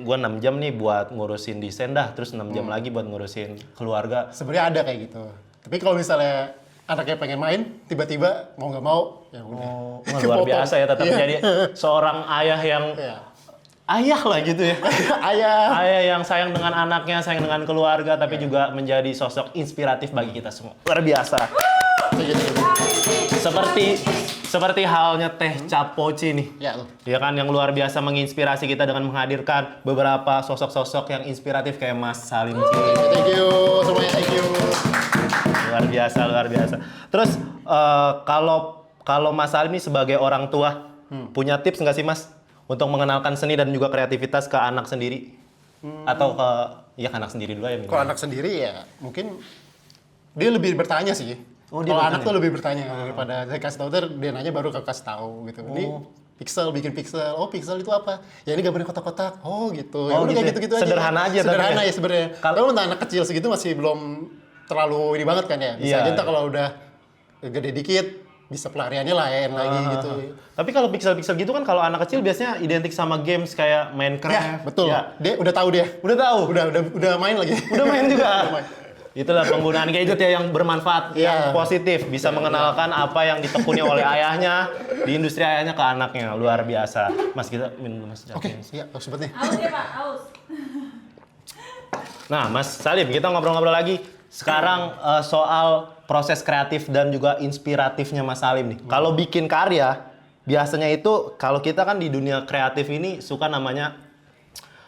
Speaker 2: gua 6 jam nih buat ngurusin desain dah, terus 6 jam lagi buat ngurusin keluarga.
Speaker 1: Sebenarnya ada kayak gitu. Tapi kalau misalnya anaknya pengen main, tiba-tiba mau nggak mau, ya udah.
Speaker 2: Oh, luar
Speaker 1: Kepotong.
Speaker 2: biasa ya, tetap
Speaker 1: Iya.
Speaker 2: menjadi seorang ayah yang
Speaker 1: Iya.
Speaker 2: ayah lah gitu ya.
Speaker 1: Ayah.
Speaker 2: Ayah yang sayang dengan anaknya, sayang dengan keluarga, tapi juga menjadi sosok inspiratif bagi kita semua. Luar biasa.
Speaker 1: Kayak gitu.
Speaker 2: Seperti halnya Teh Capoci nih.
Speaker 1: Ya tuh.
Speaker 2: Ya kan, yang luar biasa menginspirasi kita dengan menghadirkan beberapa sosok-sosok yang inspiratif kayak Mas Salim Cik.
Speaker 1: Thank you semuanya, thank you.
Speaker 2: Luar biasa. Terus kalau Mas Salim ini sebagai orang tua, punya tips nggak sih Mas untuk mengenalkan seni dan juga kreativitas ke anak sendiri? Atau ke anak sendiri dulu ya minimal.
Speaker 1: Kalau anak sendiri ya mungkin dia lebih bertanya sih.
Speaker 2: Oh, dia
Speaker 1: Kalau
Speaker 2: bertanya.
Speaker 1: anak tuh lebih bertanya daripada saya kasih tahu, dia nanya baru aku kasih tahu gitu. Ini pixel, bikin pixel. Oh, pixel itu apa? Ya ini gambarnya kotak-kotak. Oh, gitu. Ya
Speaker 2: Oh,
Speaker 1: udah
Speaker 2: gitu
Speaker 1: kayak
Speaker 2: ya.
Speaker 1: gitu-gitu aja.
Speaker 2: Sederhana aja tapi
Speaker 1: Sederhana
Speaker 2: ya.
Speaker 1: ya sebenarnya. Kalau untuk anak kecil segitu masih belum terlalu ini banget kan ya. Bisa
Speaker 2: Iya,
Speaker 1: aja ntar
Speaker 2: iya.
Speaker 1: kalau udah gede dikit bisa pelariannya lain lagi gitu.
Speaker 2: Tapi kalau pixel-pixel gitu kan kalau anak kecil biasanya identik sama games kayak Minecraft.
Speaker 1: Ya, betul.
Speaker 2: Ya.
Speaker 1: Dia udah tahu dia.
Speaker 2: Udah tahu.
Speaker 1: Udah main lagi.
Speaker 2: Udah main juga.
Speaker 1: Udah main.
Speaker 2: Itulah penggunaan gadget ya yang bermanfaat,
Speaker 1: Iya.
Speaker 2: yang positif, bisa mengenalkan apa yang ditekuni oleh ayahnya di industri ayahnya ke anaknya. Luar biasa. Mas, kita minum Mas.
Speaker 1: Oke, iya, sempet nih.
Speaker 3: Aus ya Pak, aus.
Speaker 2: Nah, Mas Salim, kita ngobrol-ngobrol lagi sekarang soal proses kreatif dan juga inspiratifnya Mas Salim nih. Kalau bikin karya, biasanya itu kalau kita kan di dunia kreatif ini suka namanya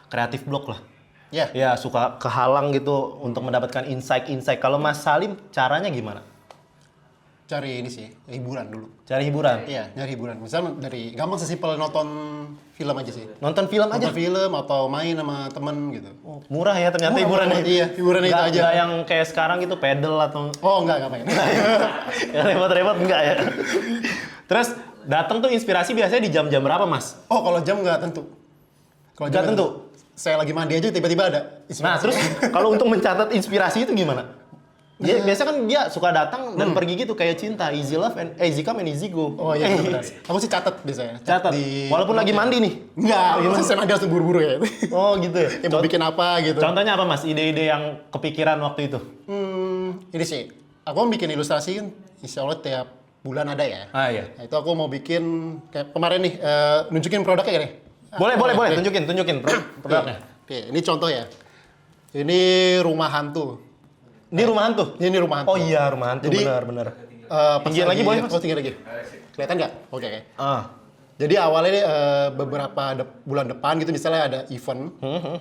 Speaker 2: kreatif block lah.
Speaker 1: Ya.
Speaker 2: Ya, suka kehalang gitu untuk mendapatkan insight-insight. Kalau Mas Salim, caranya gimana?
Speaker 1: Cari ini sih, hiburan dulu.
Speaker 2: Cari hiburan?
Speaker 1: Iya, nyari hiburan. Misalnya dari gampang sesimpel nonton film aja sih.
Speaker 2: Nonton film aja?
Speaker 1: Nonton film atau main sama temen gitu.
Speaker 2: Oh, murah ya ternyata
Speaker 1: Murah,
Speaker 2: hiburannya.
Speaker 1: murah, iya, hiburannya itu aja.
Speaker 2: Nggak yang kayak sekarang gitu, pedal atau...
Speaker 1: Oh, enggak main.
Speaker 2: yang repot-repot enggak ya? Terus, datang tuh inspirasi biasanya di jam-jam berapa, Mas?
Speaker 1: Oh, kalau jam nggak tentu. Kalau
Speaker 2: Nggak
Speaker 1: jam
Speaker 2: tentu?
Speaker 1: Saya lagi mandi aja tiba-tiba ada.
Speaker 2: Nah, terus kalau untuk mencatat inspirasi itu gimana? Dia, biasanya kan dia suka datang dan pergi gitu kayak cinta, easy love and easy come and easy go.
Speaker 1: Oh iya, benar. Aku sih catat biasanya.
Speaker 2: Catat. Walaupun lagi mandi nih.
Speaker 1: Enggak, saya mandi langsung buru-buru ya.
Speaker 2: Oh, gitu ya.
Speaker 1: Ya mau bikin apa gitu.
Speaker 2: Contohnya apa, Mas? Ide-ide yang kepikiran waktu itu?
Speaker 1: Ini sih, aku mau bikin ilustrasi kan insya Allah tiap bulan ada ya.
Speaker 2: Ah, iya.
Speaker 1: Nah, itu aku mau bikin kayak kemarin nih, nunjukin produknya ya nih.
Speaker 2: Boleh.
Speaker 1: Oke.
Speaker 2: Tunjukin produknya.
Speaker 1: Oke, ini contoh ya. Ini rumah hantu.
Speaker 2: Ini rumah hantu?
Speaker 1: Ini rumah hantu.
Speaker 2: Oh iya, rumah hantu.
Speaker 1: Jadi,
Speaker 2: benar.
Speaker 1: Pas
Speaker 2: Tinggiin lagi boleh, Mas?
Speaker 1: Oh, tinggi lagi. Kelihatan nggak? Oke.
Speaker 2: Ah.
Speaker 1: Jadi awalnya nih, beberapa bulan depan gitu misalnya ada event,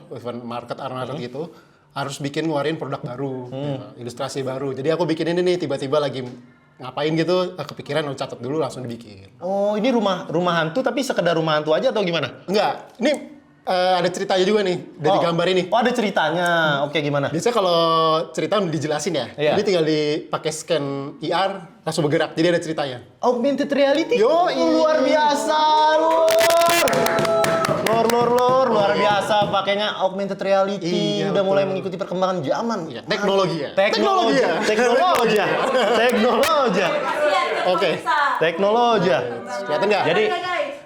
Speaker 1: event market gitu, harus bikin ngeluarin produk baru, ilustrasi baru. Jadi aku bikin ini nih tiba-tiba lagi ngapain gitu, kepikiran aku catat dulu langsung dibikin.
Speaker 2: Oh, ini rumah hantu tapi sekedar rumah hantu aja atau gimana?
Speaker 1: Enggak, ini ada ceritanya juga nih dari gambar ini.
Speaker 2: Oh, ada ceritanya. Oke, gimana?
Speaker 1: Biasanya kalau cerita dijelasin ya,
Speaker 2: Iya.
Speaker 1: jadi tinggal dipakai scan IR langsung bergerak, jadi ada ceritanya.
Speaker 2: Augmented reality?
Speaker 1: Yoi.
Speaker 2: Luar biasa, Lur. Lur, luar biasa pakainya augmented reality,
Speaker 1: Iya,
Speaker 2: udah mulai
Speaker 1: betul.
Speaker 2: mengikuti perkembangan zaman.
Speaker 1: Iya, teknologi ya.
Speaker 2: Teknologi.
Speaker 1: Oke.
Speaker 2: Teknologi.
Speaker 1: Kelihatan nggak?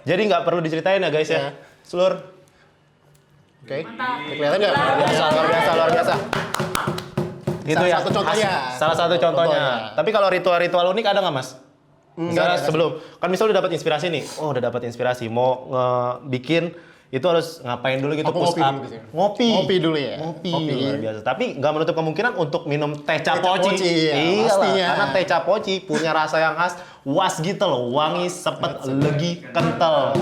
Speaker 2: Jadi nggak perlu diceritain ya guys ya.
Speaker 1: Ya.
Speaker 2: Seluruh
Speaker 1: Oke. Kelihatan nggak?
Speaker 2: luar biasa. Gitu
Speaker 1: Salah
Speaker 2: ya.
Speaker 1: satu contohnya.
Speaker 2: Salah satu contohnya.
Speaker 1: Contohnya.
Speaker 2: Tapi kalau ritual-ritual unik ada nggak mas? Misalnya
Speaker 1: Nggak ada.
Speaker 2: sebelum, kan misalnya udah dapat inspirasi nih. Oh udah dapat inspirasi, mau bikin itu harus ngapain dulu gitu,
Speaker 1: Aku
Speaker 2: push
Speaker 1: ngopi
Speaker 2: up.
Speaker 1: dulu gitu ya.
Speaker 2: Ngopi.
Speaker 1: Ngopi dulu ya.
Speaker 2: Ngopi.
Speaker 1: Ngopi.
Speaker 2: Luar biasa. Tapi nggak menutup kemungkinan untuk minum teh capoci.
Speaker 1: capoci, iya,
Speaker 2: Iyalah,
Speaker 1: pastinya.
Speaker 2: karena teh capoci punya rasa yang khas, was gitu loh, wangi, sepet, legi, kental.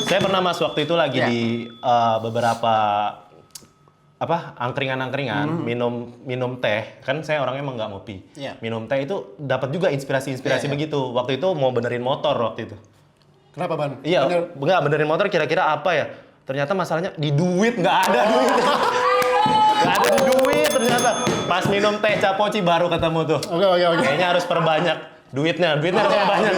Speaker 2: Saya pernah mas waktu itu lagi
Speaker 1: Ya.
Speaker 2: di beberapa angkringan minum teh, kan saya orangnya emang nggak ngopi.
Speaker 1: Iya.
Speaker 2: Minum teh itu dapat juga inspirasi
Speaker 1: Iya.
Speaker 2: begitu. Waktu itu mau benerin motor waktu itu.
Speaker 1: Kenapa, Ban?
Speaker 2: Iya,
Speaker 1: Bener.
Speaker 2: nggak benerin motor kira-kira apa ya? Ternyata masalahnya di duit nggak ada duit. Nggak ada di duit ternyata. Pas minum teh capoci baru ketemu tuh.
Speaker 1: Oke.
Speaker 2: Kayaknya harus perbanyak duitnya harus perbanyak.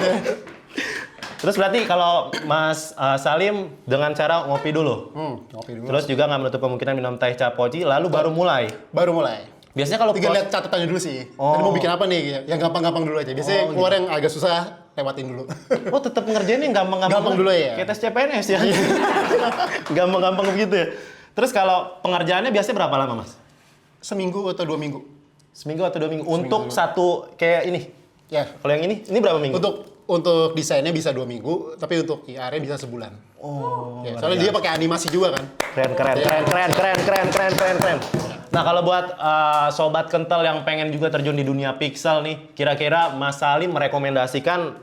Speaker 2: Terus berarti kalau Mas Salim dengan cara ngopi dulu.
Speaker 1: Ngopi dulu.
Speaker 2: Terus juga nggak menutup kemungkinan minum teh capoci, lalu baru mulai.
Speaker 1: Baru mulai.
Speaker 2: Biasanya kalau
Speaker 1: Tinggal lihat catatannya dulu sih.
Speaker 2: Oh.
Speaker 1: Tadi mau bikin apa nih? Yang gampang-gampang dulu aja. Biasanya keluar yang agak susah, lewatin dulu.
Speaker 2: oh tetap ngerjain yang gampang-gampang
Speaker 1: Gampang dulu ya?
Speaker 2: Kayak tes CPNS ya. Gampang-gampang begitu ya. Terus kalau pengerjaannya biasanya berapa lama Mas?
Speaker 1: Seminggu atau 2 minggu.
Speaker 2: Seminggu atau 2 minggu? Untuk satu kayak ini.
Speaker 1: Ya.
Speaker 2: Kalau yang ini berapa minggu?
Speaker 1: Untuk desainnya bisa 2 minggu, tapi untuk IR-nya bisa sebulan.
Speaker 2: Oh,
Speaker 1: Ya, soalnya dia pakai animasi juga kan.
Speaker 2: Keren. Nah kalau buat sobat kental yang pengen juga terjun di dunia pixel nih, kira-kira Mas Salim merekomendasikan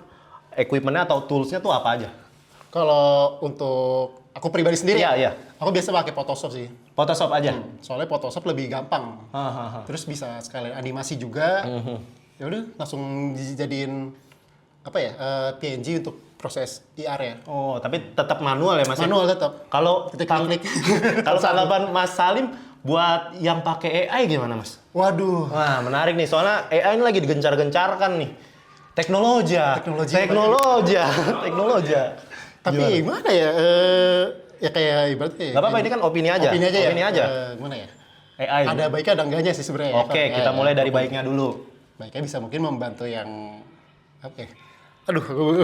Speaker 2: equipment-nya atau tools-nya tuh apa aja?
Speaker 1: Kalau untuk aku pribadi sendiri,
Speaker 2: Iya.
Speaker 1: aku biasa pakai Photoshop sih.
Speaker 2: Photoshop aja?
Speaker 1: Soalnya Photoshop lebih gampang. Terus bisa sekalian animasi juga. Ya udah langsung dijadiin PNG untuk proses IR ya.
Speaker 2: Oh, tapi tetap manual ya Mas? ya?
Speaker 1: Manual tetap.
Speaker 2: Kalau
Speaker 1: Klik-klik.
Speaker 2: kalau tanggapan Mas Salim buat yang pakai AI gimana Mas?
Speaker 1: Waduh.
Speaker 2: Wah menarik nih, soalnya AI ini lagi digencar-gencarkan nih. Teknologi.
Speaker 1: Tapi gimana ya? Ya kayak ibaratnya.
Speaker 2: Gak apa-apa, ini kan opini aja.
Speaker 1: Opini aja ya.
Speaker 2: Opini aja.
Speaker 1: Gimana ya?
Speaker 2: AI.
Speaker 1: Ada baiknya ada enggaknya sih sebenarnya.
Speaker 2: Oke, kita mulai dari baiknya dulu.
Speaker 1: Baiknya bisa mungkin membantu yang oke. Aduh,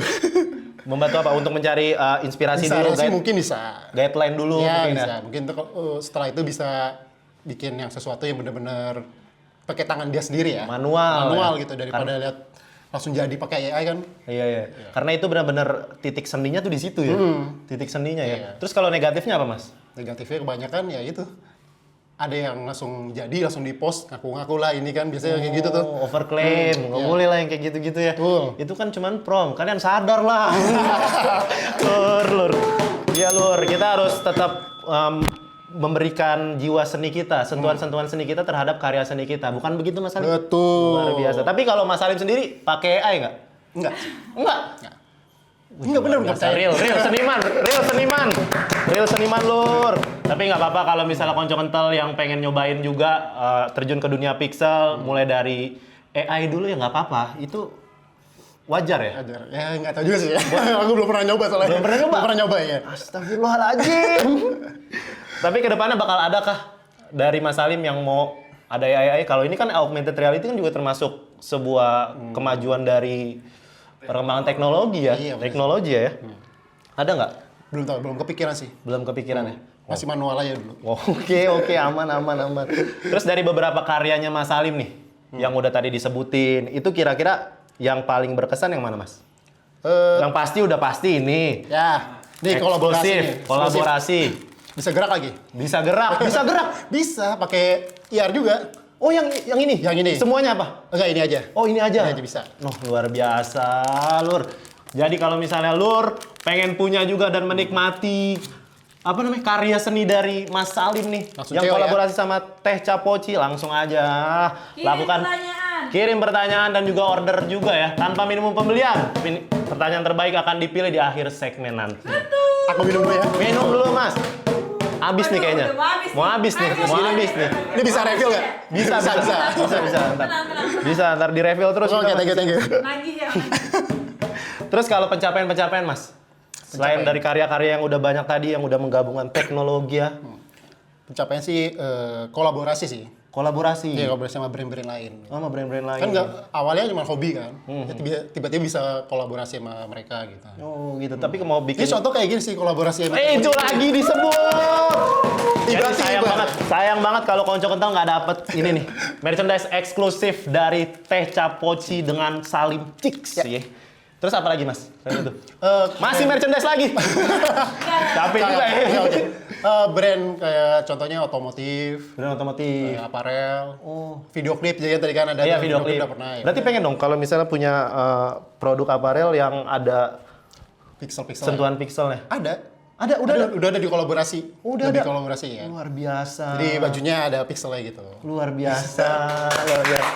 Speaker 2: Membantu apa? Untuk mencari inspirasi
Speaker 1: bisa
Speaker 2: dulu,
Speaker 1: sih mungkin bisa.
Speaker 2: guideline dulu
Speaker 1: Ya,
Speaker 2: mungkin
Speaker 1: bisa.
Speaker 2: ya.
Speaker 1: Mungkin setelah itu bisa bikin yang sesuatu yang benar-benar pakai tangan dia sendiri ya.
Speaker 2: Manual
Speaker 1: Gitu daripada lihat langsung jadi pakai AI kan.
Speaker 2: Iya. Karena itu benar-benar titik sendinya tuh di situ ya. Titik sendinya ya.
Speaker 1: Iya.
Speaker 2: Terus kalau negatifnya apa, Mas?
Speaker 1: Negatifnya kebanyakan ya itu. Ada yang langsung jadi, langsung di-post, ngaku-ngaku lah ini kan biasanya kayak gitu tuh.
Speaker 2: Oh, overclaim. Nggak
Speaker 1: iya.
Speaker 2: boleh lah yang kayak gitu-gitu ya.
Speaker 1: Betul.
Speaker 2: Itu kan cuman prom. Kalian sadar lah. Lur. Iya, Lur. Kita harus tetap memberikan jiwa seni kita, sentuhan-sentuhan seni kita terhadap karya seni kita. Bukan begitu, Mas Salim?
Speaker 1: Betul.
Speaker 2: Luar biasa. Tapi kalau Mas Salim sendiri pakai AI nggak?
Speaker 1: Enggak.
Speaker 2: Enggak.
Speaker 1: Enggak benar enggak
Speaker 2: Biasa, real seniman Lur. Tapi nggak apa-apa kalau misalnya konco kental yang pengen nyobain juga terjun ke dunia pixel, mulai dari AI dulu ya nggak apa-apa. Itu wajar ya.
Speaker 1: Ajar. Ya enggak tahu juga sih. Aku belum pernah nyoba soalnya.
Speaker 2: Belum pernah nyoba?
Speaker 1: Belum pernah nyoba ya.
Speaker 2: Astagfirullahaladzim. Tapi kedepannya bakal adakah dari Mas Salim yang mau ada AI? Kalau ini kan augmented reality kan juga termasuk sebuah kemajuan dari perkembangan teknologi ya.
Speaker 1: Iya, bener.
Speaker 2: Teknologi ya. Ada nggak?
Speaker 1: Belum tahu, belum kepikiran sih.
Speaker 2: Belum kepikiran ya?
Speaker 1: Masih manual aja dulu.
Speaker 2: Oke, aman. Terus dari beberapa karyanya Mas Salim nih, yang udah tadi disebutin, itu kira-kira yang paling berkesan yang mana, Mas? Yang pasti udah pasti ini.
Speaker 1: Ya, nih kolaborasi
Speaker 2: Eksklusif,
Speaker 1: nih.
Speaker 2: kolaborasi.
Speaker 1: Bisa gerak lagi?
Speaker 2: Bisa gerak.
Speaker 1: Bisa, pakai IR juga.
Speaker 2: Oh, yang ini?
Speaker 1: Yang ini.
Speaker 2: Semuanya apa?
Speaker 1: Enggak, ini aja.
Speaker 2: Oh, ini aja.
Speaker 1: Ini aja bisa.
Speaker 2: Luar biasa, Lur. Jadi kalau misalnya Lur pengen punya juga dan menikmati karya seni dari Mas Salim nih,
Speaker 1: Langsung
Speaker 2: yang
Speaker 1: CEO,
Speaker 2: kolaborasi sama Teh Capoci, langsung aja lakukan. Kirim pertanyaan dan juga order juga ya, tanpa minimum pembelian. Pertanyaan terbaik akan dipilih di akhir segmen nanti.
Speaker 1: Aku minum dulu ya.
Speaker 2: Minum dulu, Mas. Habis nih kayaknya.
Speaker 3: udah
Speaker 2: Mau habis nih.
Speaker 1: Ini bisa refill nggak?
Speaker 2: Bisa. Ntar. Bisa, ntar di refill terus.
Speaker 1: Oke,
Speaker 2: kita, Mas.
Speaker 1: thank you.
Speaker 3: Nagih ya.
Speaker 2: Terus kalau pencapaian Mas? Selain dari karya-karya yang udah banyak tadi, yang udah menggabungkan teknologi ya,
Speaker 1: Pencapaian sih kolaborasi sih.
Speaker 2: kolaborasi.
Speaker 1: Iya, kolaborasi sama brand-brand lain.
Speaker 2: Sama brand-brand lain.
Speaker 1: Kan nggak awalnya cuma hobi kan. Ya, tiba-tiba bisa kolaborasi sama mereka gitu.
Speaker 2: Oh gitu, tapi mau bikin...
Speaker 1: Ini contoh kayak gini sih kolaborasi sama
Speaker 2: itu lagi disebut! Jadi
Speaker 1: Tiba-tiba.
Speaker 2: sayang banget kalau Konco Kental nggak dapet ini nih, merchandise eksklusif dari Teh Capoci dengan Salim Chicks. Ya. Terus apa lagi mas? Selain itu? Masih merchandise lagi? Capek juga ya.
Speaker 1: Brand kayak contohnya otomotif,
Speaker 2: Brand otomotif.
Speaker 1: kayak aparel, video klip jadi tadi kan ada
Speaker 2: Iya,
Speaker 1: tuh,
Speaker 2: video klip.
Speaker 1: udah pernah ya.
Speaker 2: Berarti pengen dong kalau misalnya punya produk aparel yang ada
Speaker 1: Pixel-pixel.
Speaker 2: sentuhan pixelnya.
Speaker 1: Ada,
Speaker 2: udah ada.
Speaker 1: udah ada di kolaborasi.
Speaker 2: Udah
Speaker 1: Lebih
Speaker 2: ada.
Speaker 1: kolaborasi ya.
Speaker 2: Luar biasa.
Speaker 1: Jadi bajunya ada pixelnya gitu.
Speaker 2: Luar biasa. Luar biasa.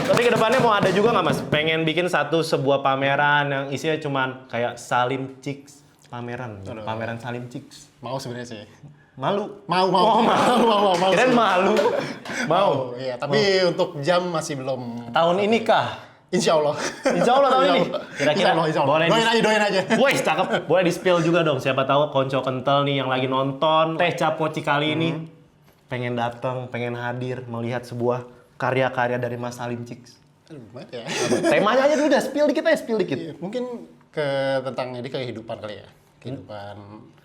Speaker 2: Tapi kedepannya mau ada juga nggak mas? Pengen bikin sebuah pameran yang isinya cuman kayak Salim Chicks pameran,
Speaker 1: Aduh.
Speaker 2: pameran Salim Chicks.
Speaker 1: Mau sebenarnya sih.
Speaker 2: Malu?
Speaker 1: Mau.
Speaker 2: Oh, mau. Kirain
Speaker 1: sih.
Speaker 2: malu. Mau.
Speaker 1: Iya, tapi untuk jam masih belum.
Speaker 2: Tahun ini kah?
Speaker 1: Insya Allah.
Speaker 2: Insya Allah tahun ini. Kira-kira
Speaker 1: Insya Allah.
Speaker 2: boleh
Speaker 1: Doain aja.
Speaker 2: Woi, cakep. Boleh di-spill juga dong. Siapa tahu Konco Kental nih yang lagi nonton Teh Capoci kali ini pengen datang, pengen hadir melihat sebuah karya-karya dari Mas Salim Chicks.
Speaker 1: Aduh, gimana ya?
Speaker 2: Temanya aja dulu dah, spill dikit aja, spill dikit.
Speaker 1: Iya, mungkin tentang ini kehidupan kali ya. Kehidupan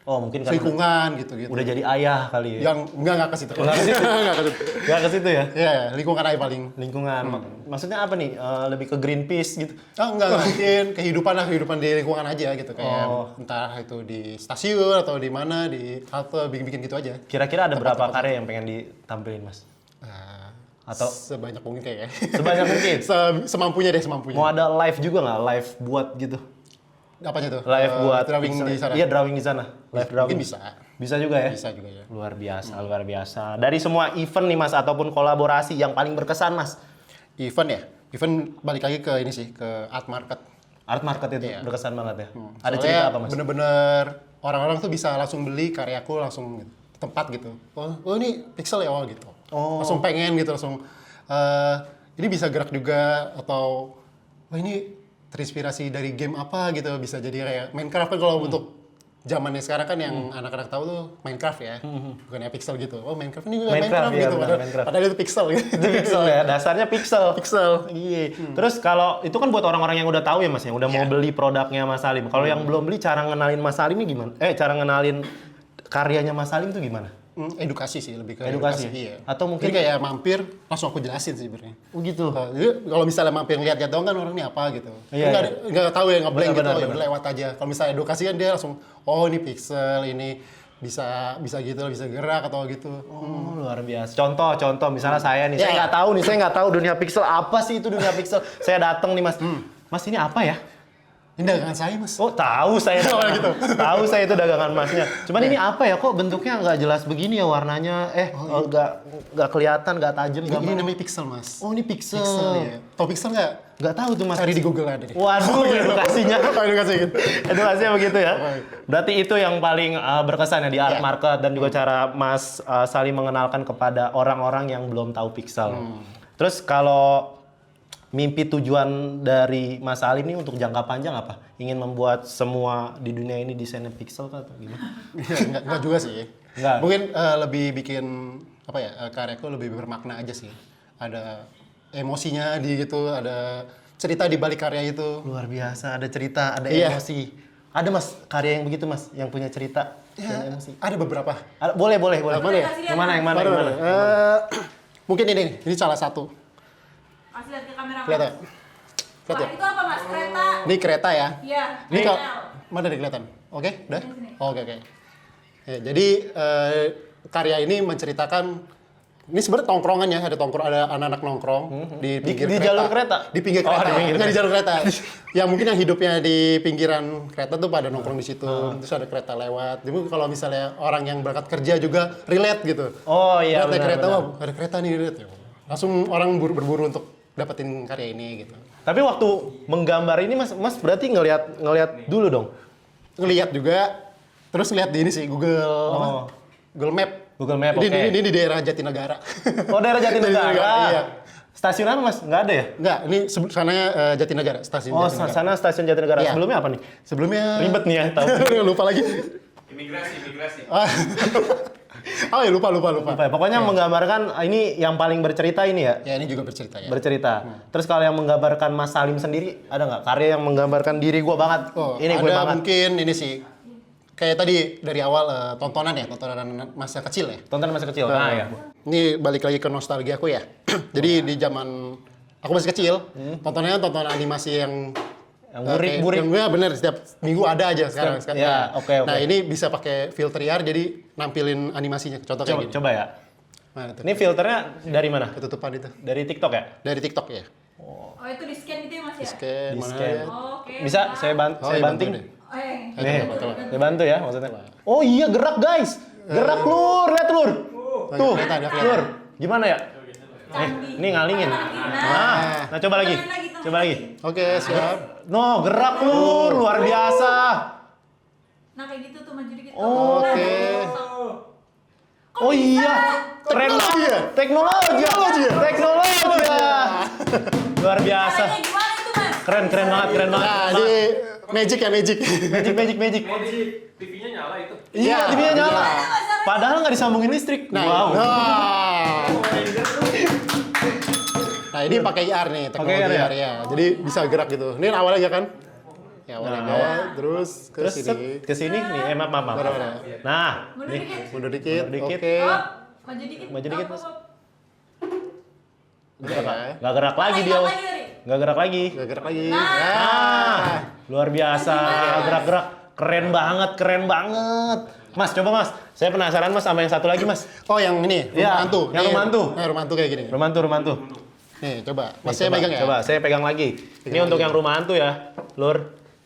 Speaker 2: Oh, mungkin karena
Speaker 1: lingkungan gitu-gitu.
Speaker 2: udah jadi ayah kali ya.
Speaker 1: Yang enggak ke situ.
Speaker 2: Nggak ke situ?
Speaker 1: Nggak ke situ.
Speaker 2: Gak ke situ ya?
Speaker 1: Iya, lingkungan aja paling.
Speaker 2: Lingkungan. Maksudnya apa nih? Lebih ke Greenpeace gitu.
Speaker 1: Enggak, mungkin kehidupan di lingkungan aja gitu kayak entah itu di stasiun atau di mana di halte bikin-bikin gitu aja.
Speaker 2: Kira-kira ada berapa karya yang pengen ditampilin, Mas? Atau
Speaker 1: Sebanyak mungkin kayaknya.
Speaker 2: sebanyak mungkin?
Speaker 1: Semampunya deh, semampunya.
Speaker 2: Mau ada live juga nggak? Live buat gitu?
Speaker 1: Apanya tuh?
Speaker 2: Live buat
Speaker 1: drawing
Speaker 2: pixel.
Speaker 1: di sana.
Speaker 2: Iya, drawing di sana. Live drawing.
Speaker 1: Mungkin bisa.
Speaker 2: Bisa juga ya?
Speaker 1: Bisa juga ya.
Speaker 2: Luar biasa, luar biasa. Dari semua event nih, Mas, ataupun kolaborasi yang paling berkesan, Mas?
Speaker 1: Event ya? Event balik lagi ke ini sih, ke art market.
Speaker 2: Art market itu
Speaker 1: Iya.
Speaker 2: berkesan banget ya? Ada
Speaker 1: Soalnya
Speaker 2: cerita apa, Mas?
Speaker 1: bener-bener orang-orang tuh bisa langsung beli karyaku langsung gitu, tempat gitu. Oh ini pixel ya, gitu. Langsung pengen gitu, langsung ini bisa gerak juga atau wah ini terinspirasi dari game apa gitu, bisa jadi kayak Minecraft kan kalau untuk zamannya sekarang kan yang anak-anak tahu tuh Minecraft ya, bukannya pixel gitu. Oh Minecraft ini
Speaker 2: Minecraft, iya,
Speaker 1: gitu,
Speaker 2: benar, Minecraft.
Speaker 1: padahal itu pixel gitu.
Speaker 2: Itu pixel ya, dasarnya pixel.
Speaker 1: Pixel.
Speaker 2: Iya. Terus kalau itu kan buat orang-orang yang udah tahu ya Mas, yang udah mau beli produknya Mas Salim. Kalau yang belum beli, cara ngenalin Mas Salim ini gimana? Cara ngenalin karyanya Mas Salim itu gimana?
Speaker 1: Edukasi sih, lebih ke
Speaker 2: Edukasi?
Speaker 1: iya.
Speaker 2: Atau mungkin-
Speaker 1: Jadi kayak mampir langsung aku jelasin sih sebenarnya.
Speaker 2: Oh gitu.
Speaker 1: Jadi kalau misalnya mampir lihat-lihat doang kan orang ini apa gitu.
Speaker 2: Iya,
Speaker 1: Nggak tahu ya, ngeblank gitu,
Speaker 2: Benar,
Speaker 1: ya
Speaker 2: benar.
Speaker 1: udah lewat aja. Kalau misalnya edukasi kan dia langsung, oh ini pixel, ini bisa gitu, bisa gerak atau gitu.
Speaker 2: Oh, luar biasa. Contoh misalnya saya nih, saya
Speaker 1: Ya.
Speaker 2: nggak tahu dunia pixel apa sih itu dunia pixel. Saya datang nih Mas. Mas ini apa ya?
Speaker 1: Ini dagangan saya mas.
Speaker 2: Oh tahu saya gitu. Tahu saya itu dagangan Masnya. Cuman ini apa ya? Kok bentuknya nggak jelas begini ya warnanya? Nggak kelihatan, nggak tajam.
Speaker 1: Ini namanya pixel mas.
Speaker 2: Oh ini pixel.
Speaker 1: Pixel ya. Tahu pixel nggak?
Speaker 2: Nggak tahu tuh Mas.
Speaker 1: Cari di Google ada deh.
Speaker 2: Waduh, edukasinya.
Speaker 1: Edukasi gitu.
Speaker 2: Edukasinya begitu ya.
Speaker 1: Oke.
Speaker 2: Berarti itu yang paling berkesan ya di art
Speaker 1: Ya.
Speaker 2: market dan juga cara Mas Salim mengenalkan kepada orang-orang yang belum tahu pixel. Terus kalau mimpi tujuan dari Mas Salim ini untuk jangka panjang apa? Ingin membuat semua di dunia ini desainnya pixel kah atau gimana?
Speaker 1: Iya, nggak juga sih.
Speaker 2: Nggak.
Speaker 1: Mungkin lebih bikin apa ya, karyaku lebih bermakna aja sih. Ada emosinya di gitu, ada cerita di balik karya itu.
Speaker 2: Luar biasa, ada cerita, ada
Speaker 1: Iya.
Speaker 2: emosi. Ada Mas karya yang begitu Mas, yang punya cerita,
Speaker 1: Ya,
Speaker 2: dan emosi.
Speaker 1: ada beberapa.
Speaker 2: Boleh.
Speaker 1: Mana ya?
Speaker 2: Yang mana?
Speaker 1: Baru, mungkin ini salah satu.
Speaker 3: Kasih lihat ke kamera.
Speaker 1: Lihat ya? Lihat
Speaker 3: Wah,
Speaker 1: ya?
Speaker 3: itu apa mas? Kereta.
Speaker 1: Ini kereta ya.
Speaker 3: Iya.
Speaker 1: Ini kalau
Speaker 3: Rel.
Speaker 1: mana nih kelihatan? Oke, udah?
Speaker 3: Di sini.
Speaker 1: Oke. Ya, jadi karya ini menceritakan ini sebenarnya tongkrongan ya, ada anak-anak nongkrong di pinggir
Speaker 2: di
Speaker 1: kereta.
Speaker 2: jalur kereta?
Speaker 1: Di pinggir
Speaker 2: Oh,
Speaker 1: kereta.
Speaker 2: di pinggir
Speaker 1: Nggak di jalur kereta. Yang mungkin yang hidupnya di pinggiran kereta tuh pada nongkrong di situ. Terus ada kereta lewat. Jadi kalau misalnya orang yang berangkat kerja juga relate gitu.
Speaker 2: Oh iya,
Speaker 1: Lihat ada
Speaker 2: benar,
Speaker 1: kereta,
Speaker 2: benar.
Speaker 1: wah ada kereta nih, lihat. Langsung orang berburu untuk dapetin karya ini gitu.
Speaker 2: Tapi waktu menggambar ini Mas berarti ngelihat dulu dong.
Speaker 1: Ngelihat juga, terus lihat di ini sih Google apa? Google Map.
Speaker 2: Google Map,
Speaker 1: Ini,
Speaker 2: oke.
Speaker 1: ini di daerah Jatinegara.
Speaker 2: Oh daerah Jatinegara.
Speaker 1: Iya.
Speaker 2: Stasiun apa Mas? Nggak ada ya?
Speaker 1: Enggak, ini sananya Jatinegara, stasiun
Speaker 2: Oh,
Speaker 1: Jatinegara.
Speaker 2: sana stasiun Jatinegara.
Speaker 1: Iya.
Speaker 2: Sebelumnya apa nih?
Speaker 1: Sebelumnya
Speaker 2: Ribet nih ya, tahu.
Speaker 1: lupa lagi.
Speaker 4: Imigrasi.
Speaker 1: Ah. Oh ya lupa.
Speaker 2: Apa ya? Pokoknya menggambarkan ini yang paling bercerita ini ya.
Speaker 1: Ya ini juga bercerita ya.
Speaker 2: Bercerita. Terus kalau yang menggambarkan Mas Salim sendiri, ada nggak karya yang menggambarkan diri gue banget?
Speaker 1: Oh,
Speaker 2: Ini gue
Speaker 1: ada
Speaker 2: banget.
Speaker 1: mungkin ini sih. Kayak tadi dari awal tontonan masa kecil ya.
Speaker 2: Tonton masa kecil. Nah, ya.
Speaker 1: Ini balik lagi ke nostalgia aku ya. Jadi di zaman aku masih kecil, tontonannya tontonan animasi yang
Speaker 2: Yang burik.
Speaker 1: Ya bener, setiap minggu ada aja sekarang.
Speaker 2: Ya, oke.
Speaker 1: Nah ini bisa pakai filter IR jadi nampilin animasinya. Contoh kayak gini.
Speaker 2: Coba ya.
Speaker 1: Nah, itu.
Speaker 2: Ini filternya dari mana?
Speaker 1: Ketutupan itu.
Speaker 2: Dari TikTok ya?
Speaker 1: Dari TikTok ya.
Speaker 3: Oh itu di scan gitu ya Mas ya?
Speaker 1: Scan,
Speaker 2: Di
Speaker 1: mana
Speaker 2: scan.
Speaker 1: ya?
Speaker 3: Oh, oke.
Speaker 2: Bisa
Speaker 3: mantap.
Speaker 2: saya
Speaker 1: Oh,
Speaker 2: saya
Speaker 1: iya,
Speaker 2: banting?
Speaker 1: bantu deh.
Speaker 2: Nih,
Speaker 1: Coba.
Speaker 2: saya bantu ya maksudnya. Oh iya gerak guys. Gerak lur, lihat lur. Tuh,
Speaker 1: kelihatan, udah kelihatan.
Speaker 2: lur. Gimana ya?
Speaker 3: Canggih.
Speaker 2: Ini ngalingin. Nah, coba lagi. Coba lagi.
Speaker 1: Oke, siap.
Speaker 2: No, gerak lur, luar biasa.
Speaker 3: Nah kayak gitu tuh maju dikit.
Speaker 1: Oke.
Speaker 2: Oh iya, keren
Speaker 1: Teknologi ya?
Speaker 2: Teknologi ya. Luar biasa.
Speaker 3: Caranya gimana itu Mas?
Speaker 2: Keren banget.
Speaker 1: Nah, ini magic ya, magic.
Speaker 2: Magic.
Speaker 4: TV-nya nyala itu.
Speaker 2: Iya, TV-nya nyala.
Speaker 1: iya.
Speaker 2: Padahal nggak disambungin listrik.
Speaker 1: Nah,
Speaker 2: Wow.
Speaker 1: Nah, ini pakai IR nih, teknologi
Speaker 2: Pakai IR
Speaker 1: IR ya. Jadi bisa gerak gitu. Ini awalnya kan? Ya, awalnya
Speaker 2: Nah,
Speaker 1: bawah, terus ke
Speaker 2: Terus set,
Speaker 1: sini.
Speaker 2: ke sini nih, maaf.
Speaker 1: Mana?
Speaker 2: Nah,
Speaker 3: Mundur
Speaker 2: nih.
Speaker 3: dikit.
Speaker 1: Mundur dikit.
Speaker 2: Mundur dikit.
Speaker 1: Oke.
Speaker 3: Oh, maju dikit.
Speaker 2: Maju dikit, Mas.
Speaker 1: Udah ya.
Speaker 2: Nggak gerak lagi dia.
Speaker 3: Lagi, Ri.
Speaker 2: Nggak gerak lagi.
Speaker 1: Gak gerak lagi.
Speaker 2: Ah, luar biasa. Gerak-gerak. Keren banget. Mas, coba Mas. Saya penasaran Mas sama yang satu lagi Mas.
Speaker 1: Oh, yang ini,
Speaker 2: Iya,
Speaker 1: rumah hantu.
Speaker 2: yang
Speaker 1: Nih,
Speaker 2: rumah hantu.
Speaker 1: Nah, rumah hantu kayak gini.
Speaker 2: Rumah hantu.
Speaker 1: Nih, coba.
Speaker 2: Nih,
Speaker 1: Mas saya
Speaker 2: coba,
Speaker 1: pegang ya.
Speaker 2: Coba, saya pegang lagi. Ini
Speaker 1: Pegang
Speaker 2: untuk
Speaker 1: lagi.
Speaker 2: yang rumah hantu ya, Lur.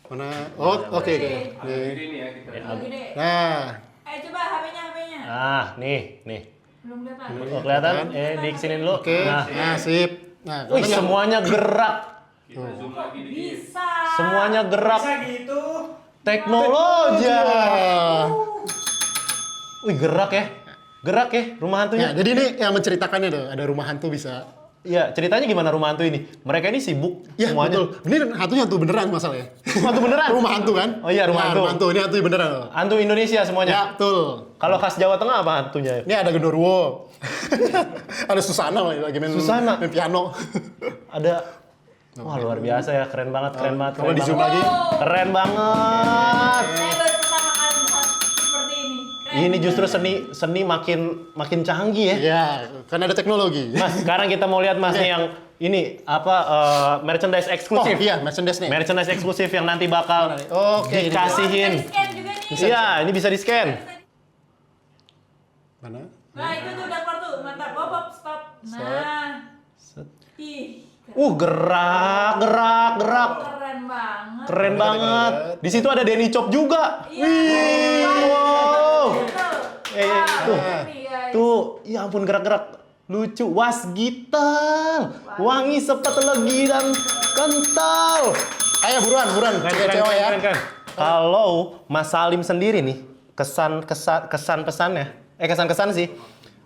Speaker 1: Mana? Oh, oke. Nih.
Speaker 4: Jadi ini ya kita.
Speaker 3: Lagi deh.
Speaker 1: Nah,
Speaker 3: Coba HP-nya.
Speaker 2: Nah, nih.
Speaker 3: Belum kelihatan.
Speaker 2: Oh, kelihatan? Di sini dulu.
Speaker 1: oke.
Speaker 2: Nah,
Speaker 1: Nah, sip. Nah,
Speaker 2: wih,
Speaker 1: kelihatan nggak?
Speaker 2: semuanya gerak.
Speaker 4: Kita zoom lagi dikit.
Speaker 3: Bisa.
Speaker 2: Semuanya gerak.
Speaker 4: gitu.
Speaker 2: Teknologi.
Speaker 1: Ah.
Speaker 2: Wih, gerak ya. Rumah
Speaker 1: Nah,
Speaker 2: hantunya.
Speaker 1: jadi ini yang menceritakannya tuh, ada rumah hantu bisa.
Speaker 2: Iya, ceritanya gimana rumah hantu ini? Mereka ini sibuk
Speaker 1: Ya,
Speaker 2: semuanya.
Speaker 1: betul. Ini hantunya hantu beneran masalahnya.
Speaker 2: Hantu beneran?
Speaker 1: Rumah hantu kan?
Speaker 2: Oh iya, rumah
Speaker 1: Nah,
Speaker 2: hantu.
Speaker 1: Rumah hantu, ini hantu beneran. loh.
Speaker 2: Hantu Indonesia
Speaker 1: Ya,
Speaker 2: semuanya.
Speaker 1: betul.
Speaker 2: Kalau khas Jawa Tengah apa hantunya?
Speaker 1: Ini ada genderuwo. Ada Susana lagi main,
Speaker 2: Susana?
Speaker 1: main piano.
Speaker 2: Ada. Wah, luar biasa ya. Keren banget.
Speaker 1: Coba di zoom lagi.
Speaker 2: Keren banget.
Speaker 3: Saya baru pertama kali melihat seperti ini. Keren.
Speaker 2: Ini justru seni makin canggih ya.
Speaker 1: Iya, kan ada teknologi.
Speaker 2: Mas, sekarang kita mau lihat Mas nih yang ini apa merchandise
Speaker 1: Oh
Speaker 2: eksklusif.
Speaker 1: iya, merchandise nih.
Speaker 2: Merchandise eksklusif yang nanti bakal
Speaker 1: Oke, ini.
Speaker 2: dikasihin.
Speaker 3: Bisa di-scan juga nih.
Speaker 2: Iya, ini bisa di-scan.
Speaker 1: Mana?
Speaker 3: Nah itu tuh udah keluar tuh. Mantap. Bob, stop. Nah. Ih.
Speaker 2: Gerak.
Speaker 3: Keren banget.
Speaker 2: Keren banget. Di situ ada Denny Chop juga.
Speaker 3: Iya.
Speaker 2: Wow. Tuh.
Speaker 3: Tuh.
Speaker 2: Tuh, ya ampun gerak-gerak. Lucu. Wasgital. Wangi sepet legi dan kental.
Speaker 1: Ayo buruan. Cewek ya.
Speaker 2: Keren. Kalau Mas Salim sendiri nih, kesan pesannya, kesan sih,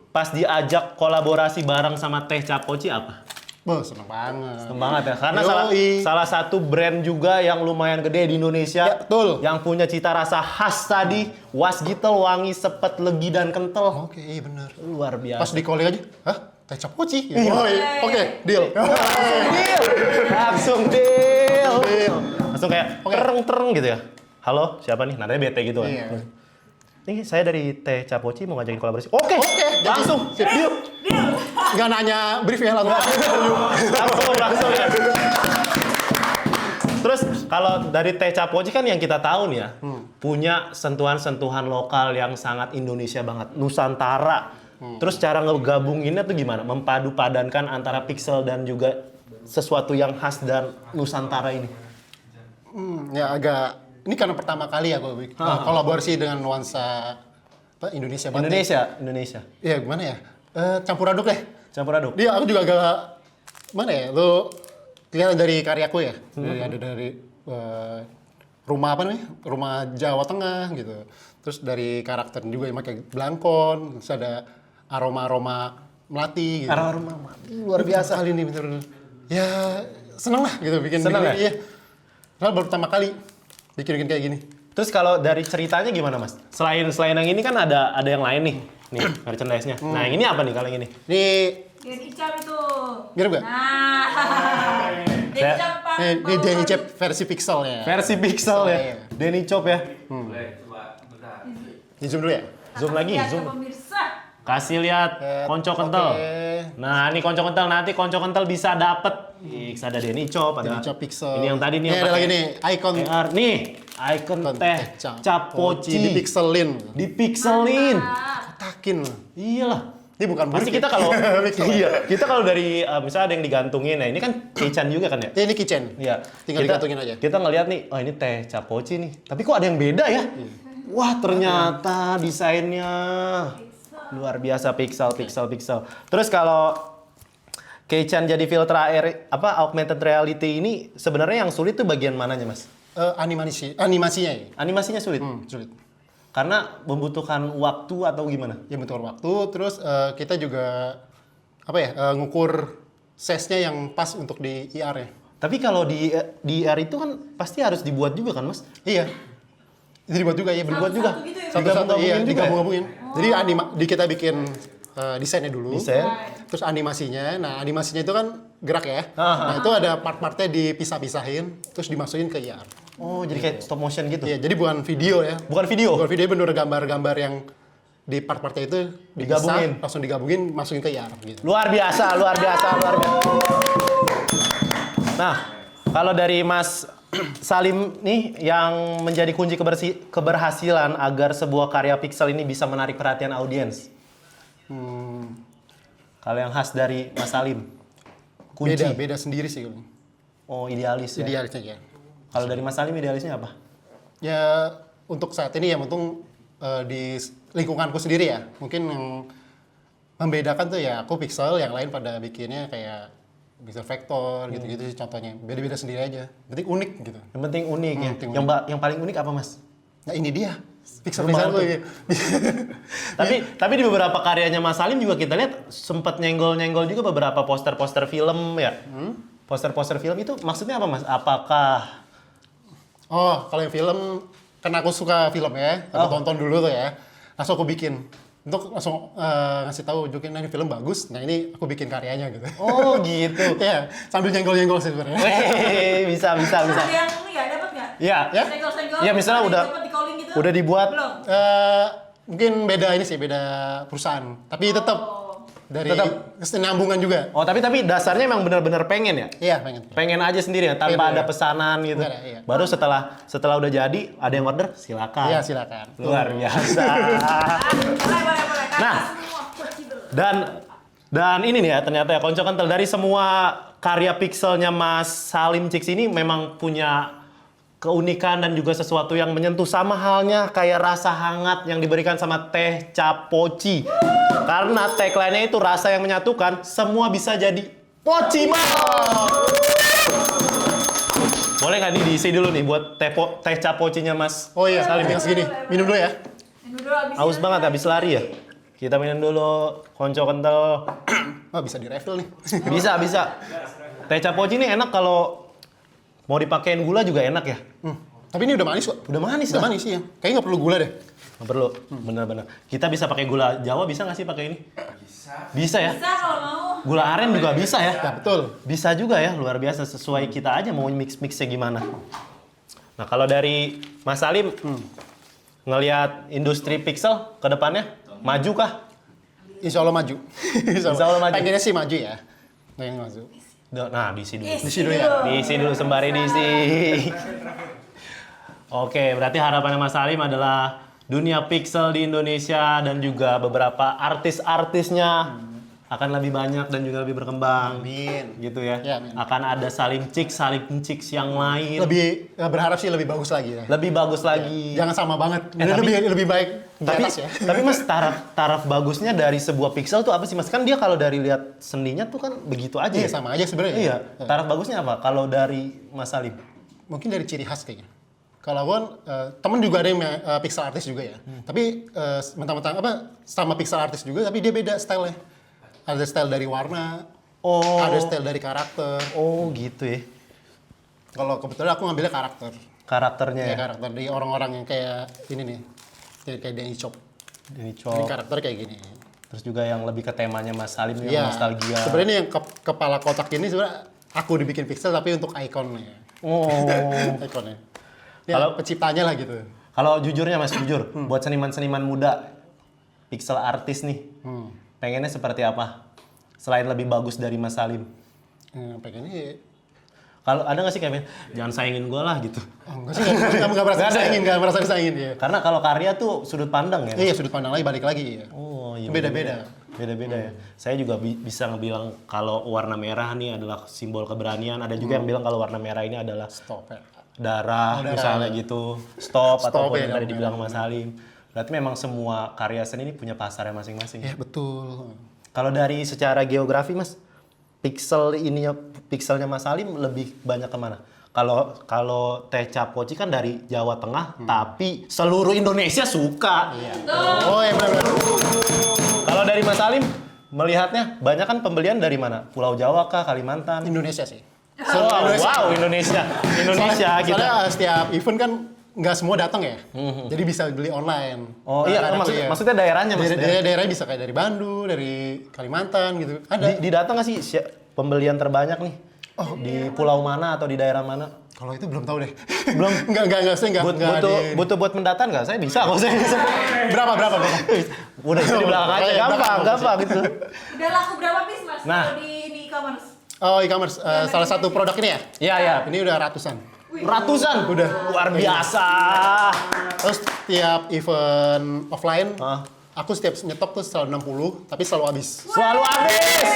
Speaker 2: pas diajak kolaborasi bareng sama Teh Capoci apa?
Speaker 1: Seneng banget.
Speaker 2: Seneng banget ya, karena
Speaker 1: Yoi.
Speaker 2: salah satu brand juga yang lumayan gede di Indonesia,
Speaker 1: Ya, betul.
Speaker 2: yang punya cita rasa khas tadi, Wasgitel, wangi, sepet, legi, dan kental.
Speaker 1: Oke, iya bener.
Speaker 2: Luar biasa.
Speaker 1: Pas di calling aja, hah? Teh Capoci? Oke, deal.
Speaker 2: Langsung deal.
Speaker 1: Deal.
Speaker 2: Langsung kayak
Speaker 1: Oke.
Speaker 2: tereng gitu ya. Halo, siapa nih? Nadanya bete gitu kan.
Speaker 1: Iya.
Speaker 2: Ini saya dari Teh Capoci mau ngajakin kolaborasi. Oke,
Speaker 1: jadi-
Speaker 2: langsung.
Speaker 1: Sip, deal. Nggak nanya brief ya, langsung.
Speaker 2: langsung ya. Terus kalau dari Teh Capoci kan yang kita tahu nih ya, punya sentuhan-sentuhan lokal yang sangat Indonesia banget, Nusantara. Terus cara ngegabunginnya tuh gimana? Mempadu padankan antara pixel dan juga sesuatu yang khas dan Nusantara ini.
Speaker 1: Ya agak, ini karena pertama kali aku kolaborasi dengan nuansa apa, Indonesia banget.
Speaker 2: Indonesia.
Speaker 1: Iya, gimana ya? Campur aduk deh.
Speaker 2: Campur aduk.
Speaker 1: Dia aku juga agak mana ya? Lu kelihatan dari karyaku ya. Dari rumah apa namanya? Rumah Jawa Tengah gitu. Terus dari karakter juga yang pakai belangkon, terus ada aroma-aroma Melati gitu.
Speaker 2: Aroma Melati luar biasa.
Speaker 1: Kali ini bener-bener. Ya seneng lah gitu bikin.
Speaker 2: Seneng ya?
Speaker 1: Iya. Karena baru pertama kali bikin kayak gini.
Speaker 2: Terus kalau dari ceritanya gimana Mas? Selain yang ini kan ada yang lain nih. Nih, merchandise-nya. Nah, ini apa nih kalau yang ini?
Speaker 1: Ini
Speaker 3: Dia Icap itu.
Speaker 1: mirip gak?
Speaker 3: Nah. Dia
Speaker 2: Saya-
Speaker 3: Icap Pak.
Speaker 1: Ini Danny Chap versi pixel ya.
Speaker 2: Versi pixel ya.
Speaker 1: Iya.
Speaker 2: Denny Chop ya.
Speaker 4: Boleh, coba bentar.
Speaker 1: Di zoom dulu ya.
Speaker 2: Zoom lagi,
Speaker 3: Lihat ke
Speaker 2: zoom.
Speaker 3: pemirsa.
Speaker 2: Kasih lihat konco kental.
Speaker 1: Oke.
Speaker 2: Nah, ini konco kental nanti konco kental bisa dapet. Ada Denny Chop, ada.
Speaker 1: Danny Chap pixel.
Speaker 2: Ini yang tadi nih.
Speaker 1: Ini
Speaker 2: yang
Speaker 1: ada
Speaker 2: pakai
Speaker 1: lagi nih icon
Speaker 2: AR nih, icon teh capoci
Speaker 1: dipixelin.
Speaker 2: dipixelin.
Speaker 1: Kotakin.
Speaker 2: Iyalah.
Speaker 1: Ini bukan
Speaker 2: Pasti
Speaker 1: burik
Speaker 2: kita
Speaker 1: ya.
Speaker 2: kalau
Speaker 1: Pixel.
Speaker 2: iya, kita kalau dari misalnya ada yang digantungin, nah ini kan keychain juga kan ya?
Speaker 1: Ya, ini kitchen.
Speaker 2: Iya.
Speaker 1: Tinggal digantungin aja.
Speaker 2: Kita ngelihat nih, oh ini teh capoci nih. Tapi kok ada yang beda ya? Wah, ternyata desainnya luar biasa pixel. Terus kalau keychain jadi filter AR augmented reality ini sebenarnya yang sulit tuh bagian mananya, Mas?
Speaker 1: Animasinya ya.
Speaker 2: Animasinya sulit.
Speaker 1: Sulit.
Speaker 2: Karena membutuhkan waktu atau gimana?
Speaker 1: Ya bentuk waktu, terus kita juga ngukur size-nya yang pas untuk di IR ya.
Speaker 2: Tapi kalau di IR itu kan pasti harus dibuat juga kan, Mas?
Speaker 1: Iya. Itu dibuat juga ya,
Speaker 3: Satu-satu
Speaker 1: juga.
Speaker 3: gitu ya?
Speaker 1: Satu-satu iya,
Speaker 2: Digabung-gabungin juga ya?
Speaker 1: digabung-gabungin. Jadi kita bikin desainnya dulu.
Speaker 2: Desain.
Speaker 1: Terus animasinya. Nah, animasinya itu kan gerak ya.
Speaker 2: Aha.
Speaker 1: Nah, itu ada part-partnya dipisah-pisahin, terus dimasukin ke IR.
Speaker 2: Oh, jadi kayak stop motion gitu.
Speaker 1: Iya, jadi bukan video ya.
Speaker 2: Bukan video.
Speaker 1: Bukan video, bener gambar-gambar yang di part-partnya itu
Speaker 2: Digabungin.
Speaker 1: dipisah, langsung digabungin, masukin ke IR gitu.
Speaker 2: Luar biasa. Nah, kalau dari Mas Salim nih yang menjadi kunci keberhasilan agar sebuah karya pixel ini bisa menarik perhatian audiens. Kalau yang khas dari Mas Salim, kunci.
Speaker 1: Beda sendiri sih.
Speaker 2: Oh, idealis ya.
Speaker 1: Idealisnya ya.
Speaker 2: Kalau dari Mas Salim idealisnya apa?
Speaker 1: Ya untuk saat ini ya untung di lingkunganku sendiri ya. Mungkin yang membedakan tuh ya aku pixel, yang lain pada bikinnya kayak pixel vektor gitu-gitu sih contohnya. Beda-beda sendiri aja. Penting unik gitu.
Speaker 2: Yang penting unik ya.
Speaker 1: penting
Speaker 2: Yang paling unik apa, Mas?
Speaker 1: Nah ini dia. Pixel
Speaker 2: Lumayan
Speaker 1: tuh.
Speaker 2: tuh. Tapi di beberapa karyanya Mas Salim juga kita lihat sempat nyenggol-nyenggol juga beberapa poster-poster film ya. Poster-poster film itu maksudnya apa, Mas? Apakah
Speaker 1: Oh, kalau yang film, karena aku suka film ya, aku tonton dulu tuh ya. Langsung aku bikin. Untuk langsung ngasih tahu Jokin, nah ini film bagus, nah ini aku bikin karyanya gitu.
Speaker 2: Oh, gitu.
Speaker 1: Iya, sambil nyenggol-nyenggol sih sebenarnya.
Speaker 2: Weh, bisa.
Speaker 3: Terus ada yang ini nggak dapat nggak?
Speaker 2: Ya.
Speaker 1: Ya?
Speaker 3: Senggol-senggol.
Speaker 2: Ya, misalnya
Speaker 3: ada yang
Speaker 2: udah-
Speaker 3: dapat di calling gitu.
Speaker 2: Udah dibuat.
Speaker 3: Belum.
Speaker 1: Mungkin beda ini sih, beda perusahaan. Tapi tetap dari kesinambungan juga.
Speaker 2: Oh, tapi dasarnya emang benar-benar pengen ya?
Speaker 1: Iya, pengen.
Speaker 2: Pengen aja sendiri ya, tanpa
Speaker 1: Pengen,
Speaker 2: ada
Speaker 1: iya.
Speaker 2: pesanan gitu.
Speaker 1: Enggak ada, iya.
Speaker 2: Baru setelah udah jadi, ada yang order, silakan.
Speaker 1: Iya, silakan.
Speaker 2: Luar biasa.
Speaker 3: Boleh.
Speaker 2: Nah.
Speaker 3: Semua possible.
Speaker 2: Dan ini nih ya, ternyata ya konco kental dari semua karya pixelnya Mas Salim Cix ini memang punya keunikan dan juga sesuatu yang menyentuh, sama halnya kayak rasa hangat yang diberikan sama teh capoci. Karena tagline-nya itu rasa yang menyatukan, semua bisa jadi poci mah. Boleh nggak nih diisi dulu nih buat teh capocinya Mas
Speaker 1: Oh iya,
Speaker 2: Salim
Speaker 1: yang
Speaker 2: ya?
Speaker 1: segini. Minum dulu ya.
Speaker 3: Minum dulu abis
Speaker 2: Haus
Speaker 3: ini.
Speaker 2: banget habis lari ya. Kita minum dulu konco kental.
Speaker 1: Oh, bisa di refill nih.
Speaker 2: Bisa. Teh capoci ini enak kalau mau dipakein gula juga enak ya.
Speaker 1: Tapi ini udah manis kok.
Speaker 2: Udah manis
Speaker 1: Udah
Speaker 2: lah.
Speaker 1: manis sih ya. Kayaknya nggak perlu gula deh.
Speaker 2: Nggak perlu, bener-bener. Kita bisa pakai gula Jawa, bisa nggak sih pakai ini? Bisa ya.
Speaker 3: Bisa kalau mau.
Speaker 2: Gula aren juga bisa ya.
Speaker 1: Ya, betul.
Speaker 2: Bisa juga ya, luar biasa. Sesuai kita aja mau mix-mixnya gimana. Nah kalau dari Mas Salim, ngelihat industri pixel ke depannya, maju kah?
Speaker 1: Insya Allah maju.
Speaker 2: Insya Allah maju.
Speaker 1: Pengennya sih maju ya. Nggak yang maju.
Speaker 2: Nah, diisi dulu.
Speaker 3: Isi
Speaker 1: dulu ya.
Speaker 2: Diisi dulu sembari diisi. Oke, berarti harapannya Mas Salim adalah dunia pixel di Indonesia dan juga beberapa artis-artisnya akan lebih banyak dan juga lebih berkembang.
Speaker 1: Amin.
Speaker 2: Gitu ya.
Speaker 1: Ya, amin.
Speaker 2: Akan ada Salim Cix yang lain.
Speaker 1: Berharap sih lebih bagus lagi ya.
Speaker 2: Lebih bagus lagi.
Speaker 1: Jangan sama banget.
Speaker 2: tapi-
Speaker 1: lebih baik di
Speaker 2: Tapi,
Speaker 1: atas ya.
Speaker 2: tapi Mas, taraf bagusnya dari sebuah pixel tuh apa sih Mas? Kan dia kalau dari lihat seninya tuh kan begitu aja.
Speaker 1: Iya,
Speaker 2: ya?
Speaker 1: sama aja sebenarnya.
Speaker 2: Iya. Taraf bagusnya apa kalau dari Mas Salim?
Speaker 1: Mungkin dari ciri khas kayaknya. Kalau gue temen juga ada yang pixel artist juga ya. Tapi mentang-mentang sama pixel artist juga, tapi dia beda stylenya. Ada style dari warna,
Speaker 2: Oh.
Speaker 1: ada style dari karakter.
Speaker 2: Oh, gitu ya.
Speaker 1: Kalau kebetulan aku ngambilnya karakter.
Speaker 2: Karakternya
Speaker 1: Ya
Speaker 2: ya.
Speaker 1: karakter dari orang-orang yang kayak ini nih. Kayak Danny Chop.
Speaker 2: Ini
Speaker 1: Ini
Speaker 2: cowok.
Speaker 1: karakter kayak gini.
Speaker 2: Terus juga yang lebih ke temanya Mas Salim yang
Speaker 1: Iya.
Speaker 2: nostalgia.
Speaker 1: Sebenarnya ini yang kepala kotak ini sebenarnya aku dibikin pixel tapi untuk ikonnya.
Speaker 2: Oh.
Speaker 1: Ikonnya. Ya,
Speaker 2: Kalau-
Speaker 1: penciptanya lah gitu.
Speaker 2: Kalau jujurnya Mas, jujur, buat seniman-seniman muda, pixel artis nih, pengennya seperti apa? Selain lebih bagus dari Mas Salim.
Speaker 1: Pengennya
Speaker 2: Kalau ada nggak sih kayak, jangan saingin gue lah gitu.
Speaker 1: enggak sih, nggak merasa disaingin, nggak merasa disaingin ya.
Speaker 2: Karena kalau karya tuh sudut pandang ya.
Speaker 1: Iya, sudut pandang lagi balik lagi ya.
Speaker 2: Oh iya.
Speaker 1: Beda-beda.
Speaker 2: Beda-beda ya. Saya juga bisa ngebilang kalau warna merah nih adalah simbol keberanian. Ada juga yang bilang kalau warna merah ini adalah
Speaker 1: Stop ya.
Speaker 2: darah,
Speaker 1: Oh, darah.
Speaker 2: misalnya gitu. Stop,
Speaker 1: Stop
Speaker 2: ataupun
Speaker 1: ya,
Speaker 2: yang tadi
Speaker 1: darah.
Speaker 2: dibilang Mas Salim. Berarti memang semua karya seni ini punya pasarnya masing-masing.
Speaker 1: Iya, betul.
Speaker 2: Kalau dari secara geografi Mas, pixelnya Mas Salim lebih banyak kemana? Kalau Teca Poci kan dari Jawa Tengah, tapi seluruh Indonesia suka.
Speaker 1: Oh, iya benar.
Speaker 2: Kalau dari Mas Salim melihatnya banyak kan pembelian dari mana? Pulau Jawa kah, Kalimantan?
Speaker 1: Indonesia sih.
Speaker 2: Wow, Indonesia kita.
Speaker 1: Soalnya setiap event kan nggak semua datang ya. Jadi bisa beli online.
Speaker 2: Oh iya,
Speaker 1: Kadang-kadang
Speaker 2: maksudnya daerahnya Mas.
Speaker 1: Daerah bisa kayak dari Bandung, dari Kalimantan gitu. Ada.
Speaker 2: Di data nggak sih pembelian terbanyak nih? Di pulau mana atau di daerah mana?
Speaker 1: Kalau itu belum tahu deh.
Speaker 2: Belum.
Speaker 1: Enggak saya enggak.
Speaker 2: Butuh buat mendatar nggak? Saya bisa kok, saya bisa.
Speaker 1: Berapa?
Speaker 2: Udah itu di belakang aja,
Speaker 1: Oh, iya,
Speaker 2: gampang gitu.
Speaker 3: Udah laku berapa piece mas?
Speaker 2: Nah.
Speaker 3: Kalau di e-commerce?
Speaker 1: Oh, e-commerce. Salah satu produk ini ya?
Speaker 2: Iya, iya.
Speaker 1: Ini udah ratusan.
Speaker 2: Ratusan.
Speaker 1: Udah.
Speaker 2: Luar biasa.
Speaker 1: Terus tiap event offline,
Speaker 2: Hah?
Speaker 1: aku setiap nyetok tuh selalu 60, tapi selalu habis.
Speaker 2: Selalu habis.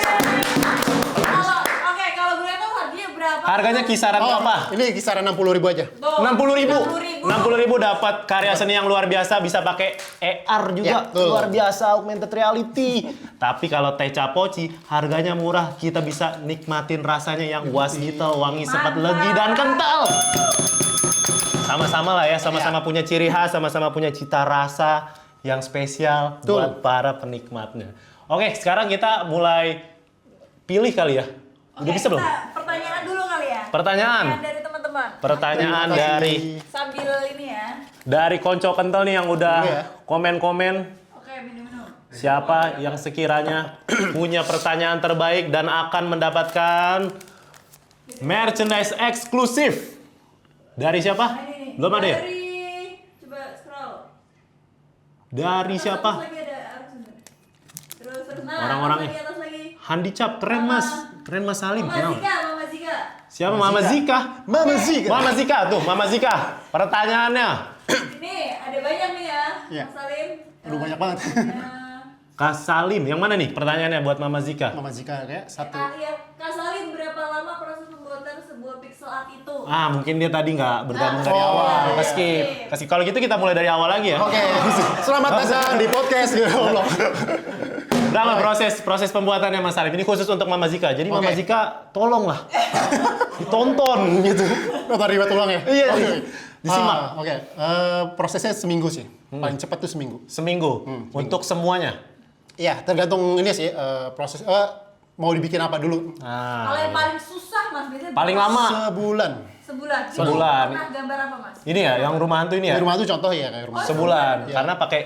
Speaker 3: Kalau gue tuh harganya berapa?
Speaker 2: Harganya kisaran berapa?
Speaker 1: Ini kisaran 60.000 aja.
Speaker 3: Tuh,
Speaker 2: 60.000.
Speaker 3: 60.000.
Speaker 2: 60.000 dapat karya seni yang luar biasa, bisa pakai AR juga.
Speaker 1: Ya, betul.
Speaker 2: Luar biasa, augmented reality. Tapi kalau Teca Poci harganya murah, kita bisa nikmatin rasanya yang wasgitel, wangi sepet legi dan kental. Sama-sama lah ya, sama-sama punya ciri khas, sama-sama punya cita rasa yang spesial
Speaker 1: Betul.
Speaker 2: buat para penikmatnya. Oke, sekarang kita mulai pilih kali ya. Udah bisa belum?
Speaker 3: Kita pertanyaan dulu kali ya.
Speaker 2: Pertanyaan.
Speaker 3: Dari teman-teman.
Speaker 2: Pertanyaan
Speaker 1: Terima kasih.
Speaker 2: dari
Speaker 3: Sambil ini ya.
Speaker 2: dari konco kental nih yang udah
Speaker 1: Iya.
Speaker 2: komen-komen.
Speaker 3: Oke, minum-minum.
Speaker 2: Siapa yang sekiranya punya pertanyaan terbaik dan akan mendapatkan merchandise eksklusif. Dari siapa?
Speaker 3: Nah, ini nih.
Speaker 2: Belum ada ya?
Speaker 3: Dari coba scroll.
Speaker 2: Dari
Speaker 3: Terus
Speaker 2: siapa?
Speaker 3: lagi ada arus sebentar. Terus nah,
Speaker 2: Orang-orangnya.
Speaker 3: atas lagi.
Speaker 2: Handicap, keren Mas. Keren Mas Salim.
Speaker 3: Mama
Speaker 2: Kenal?
Speaker 3: Zika, Mama Zika.
Speaker 2: Siapa Mama Zika?
Speaker 1: Mama Zika.
Speaker 2: Mama Zika tuh, Mama Zika. Pertanyaannya.
Speaker 3: Ini ada banyak nih ya,
Speaker 1: Iya.
Speaker 3: Mas Salim.
Speaker 1: Aduh, banyak banget.
Speaker 2: Kak Salim, yang mana nih pertanyaannya buat Mama Zika?
Speaker 1: Mama Zika kayak satu.
Speaker 3: Ya, Kak Salim, berapa lama proses pembuatan sebuah pixel art itu?
Speaker 2: Ah, mungkin dia tadi nggak bergabung dari
Speaker 1: Oh,
Speaker 2: awal.
Speaker 1: iya.
Speaker 2: Skip. Kalau gitu kita mulai dari awal lagi ya.
Speaker 1: Oke, selamat datang di podcast gitu.
Speaker 2: Berapa proses pembuatannya Mas Salim? Ini khusus untuk Mama Zika. Jadi Mama
Speaker 1: Oke.
Speaker 2: Zika tolonglah ditonton gitu.
Speaker 1: Terlibat ulang ya?
Speaker 2: Iya,
Speaker 1: Oke.
Speaker 2: disimak.
Speaker 1: Oke. Prosesnya seminggu sih. Paling cepat tuh seminggu.
Speaker 2: Seminggu untuk semuanya.
Speaker 1: Iya, tergantung ini sih proses mau dibikin apa dulu.
Speaker 2: Nah,
Speaker 3: Kalau yang paling susah Mas, biasanya
Speaker 2: paling
Speaker 3: berapa?
Speaker 2: lama
Speaker 1: Sebulan.
Speaker 3: Sebulan.
Speaker 2: Sebulan.
Speaker 3: Pernah gambar apa Mas?
Speaker 2: ini ya yang rumah hantu ini ya.
Speaker 1: Di rumah tuh contoh ya kayak rumah.
Speaker 2: Sebulan
Speaker 1: Iya.
Speaker 2: karena pakai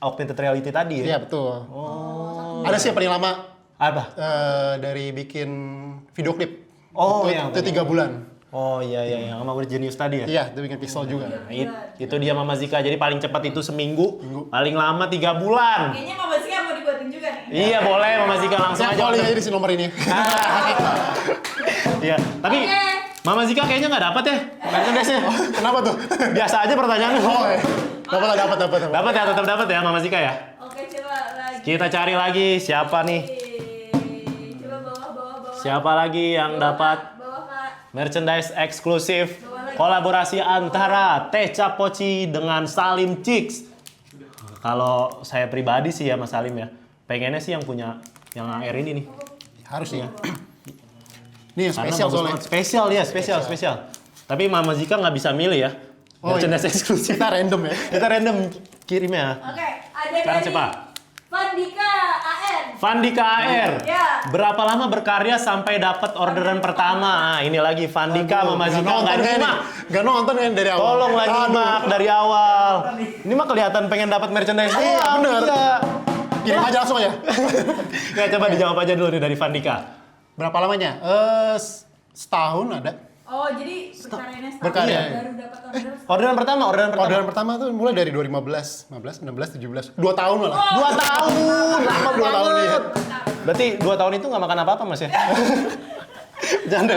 Speaker 2: augmented reality tadi ya.
Speaker 1: Iya, betul. Ada sih yang paling lama
Speaker 2: Apa?
Speaker 1: dari bikin video klip.
Speaker 2: Oh,
Speaker 1: itu,
Speaker 2: yang
Speaker 1: itu 3 bulan.
Speaker 2: Oh iya yang sama Weird Genius tadi ya.
Speaker 1: Iya, itu bikin pixel juga.
Speaker 2: Nah, itu dia Mama Zika. Jadi paling cepat itu seminggu, paling lama 3 bulan.
Speaker 3: Kayaknya Mama Zika mau dibuatin juga nih.
Speaker 2: Iya boleh Mama Zika langsung
Speaker 1: Saya
Speaker 2: aja.
Speaker 1: calling aja di sini nomor ini.
Speaker 2: Iya, tapi
Speaker 3: Oke.
Speaker 2: Mama Zika kayaknya nggak dapat ya merchandise-nya.
Speaker 1: Kenapa tuh?
Speaker 2: Biasa aja pertanyaannya.
Speaker 1: Oh, ya. Dapat.
Speaker 2: Dapat ya, tetap dapat ya Mama Zika ya.
Speaker 3: Oke, coba lagi.
Speaker 2: Kita cari lagi siapa nih?
Speaker 3: Coba bawah.
Speaker 2: Siapa lagi yang dapat
Speaker 3: Bawah Kak.
Speaker 2: merchandise eksklusif kolaborasi antara Teca Poci dengan Salim Chicks? Kalau saya pribadi sih ya Mas Salim ya, pengennya sih yang punya yang AR ini nih.
Speaker 1: Harus ya. Ini yang
Speaker 2: Karena
Speaker 1: spesial
Speaker 2: bagus
Speaker 1: soalnya.
Speaker 2: banget. Spesial. Tapi Mama Zika nggak bisa milih ya.
Speaker 1: Oh,
Speaker 2: Merchandise
Speaker 1: iya.
Speaker 2: eksklusif.
Speaker 1: Kita random ya.
Speaker 2: Kita random kirimnya.
Speaker 3: Oke, ada
Speaker 2: Sekarang
Speaker 3: dari
Speaker 2: siapa?
Speaker 3: Vandika AN.
Speaker 2: Vandika AR.
Speaker 3: Ya.
Speaker 2: Berapa lama berkarya sampai dapat orderan pertama? Nah, ini lagi Vandika Mama Zika nggak nyimak.
Speaker 1: Gak nonton kan dari awal.
Speaker 2: Tolong lagi nyimak dari awal. Ini mah kelihatan pengen dapat merchandise.
Speaker 1: Iya, bener.
Speaker 2: Iya.
Speaker 1: Kirim aja langsung ya.
Speaker 2: Nggak, coba dijawab aja dulu nih dari Vandika.
Speaker 1: Berapa lamanya? Setahun ada.
Speaker 3: Oh, jadi berkaryanya setahun
Speaker 1: Berkarya.
Speaker 3: baru dapat order.
Speaker 2: Orderan pertama.
Speaker 1: Orderan pertama tuh mulai dari 2015, 15, 16, 17. 2 tahun malah.
Speaker 2: 2 tahun. Lama
Speaker 1: 2 tahun
Speaker 2: banget.
Speaker 1: iya.
Speaker 2: Berarti 2 tahun itu nggak makan apa-apa Mas ya? Bercanda.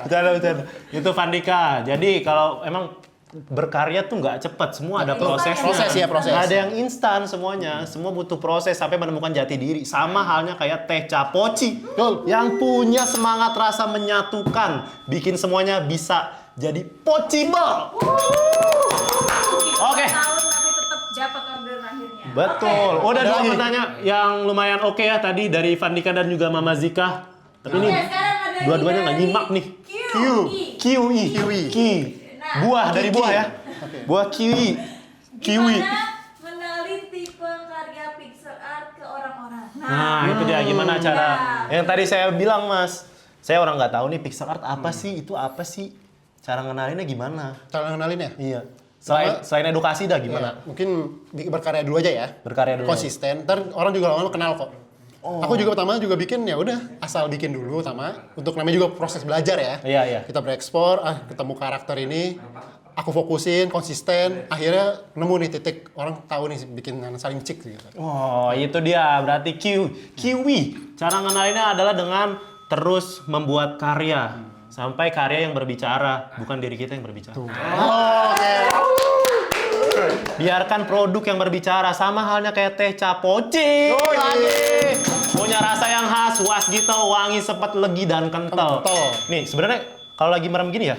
Speaker 2: Bercanda. Itu Vandika. Jadi kalau emang berkarya tuh nggak cepet, semua ada prosesnya.
Speaker 1: Proses ya, proses.
Speaker 2: Nggak ada yang instan semuanya, semua butuh proses sampai menemukan jati diri. Sama halnya kayak Teh Capoci, yang punya semangat rasa menyatukan, bikin semuanya bisa jadi possible. Oke.
Speaker 3: Tahun tapi tetap dapat order akhirnya.
Speaker 2: Betul.
Speaker 3: Oke.
Speaker 2: Udah
Speaker 1: Ada
Speaker 2: dua
Speaker 1: lagi.
Speaker 2: pertanyaan yang lumayan oke ya tadi dari Vandika dan juga Mama Zika. Tapi ini
Speaker 3: Oke, sekarang ada
Speaker 2: dua-duanya nggak
Speaker 3: dari
Speaker 2: nyimak nih.
Speaker 3: QI.
Speaker 2: Kiwi.
Speaker 1: Kiwi.
Speaker 2: Ki.
Speaker 3: Nah,
Speaker 2: Buah dari buah ya. Buah kiwi. Kiwi.
Speaker 3: Gimana mengenali tipe karya pixel art ke orang-orang?
Speaker 2: Nah, itu dia gimana cara.
Speaker 3: Ya.
Speaker 2: Yang tadi saya bilang, Mas. Saya orang nggak tahu nih pixel art apa sih? Itu apa sih? Cara ngenalinnya gimana?
Speaker 1: Cara ngenalin ya?
Speaker 2: Iya. Selain edukasi dah gimana?
Speaker 1: Ya, mungkin berkarya dulu aja ya.
Speaker 2: Berkarya dulu.
Speaker 1: Konsisten. Ntar orang juga lama-lama kenal kok. Aku juga pertama juga bikin ya udah asal bikin dulu pertama. Untuk namanya juga proses belajar ya.
Speaker 2: Iya, iya.
Speaker 1: Kita berekspor, ketemu karakter ini, aku fokusin, konsisten, akhirnya nemu nih titik orang tahu nih bikin saling cik gitu.
Speaker 2: Oh, itu dia. Berarti kiwi. Cara ngenalinnya adalah dengan terus membuat karya. Sampai karya yang berbicara, bukan diri kita yang berbicara. Biarkan produk yang berbicara, sama halnya kayak Teh Capoci. Lagi. Punya rasa yang khas, was gitu, wangi, sepet, legi, dan kental. Nih, sebenarnya kalau lagi merem gini ya,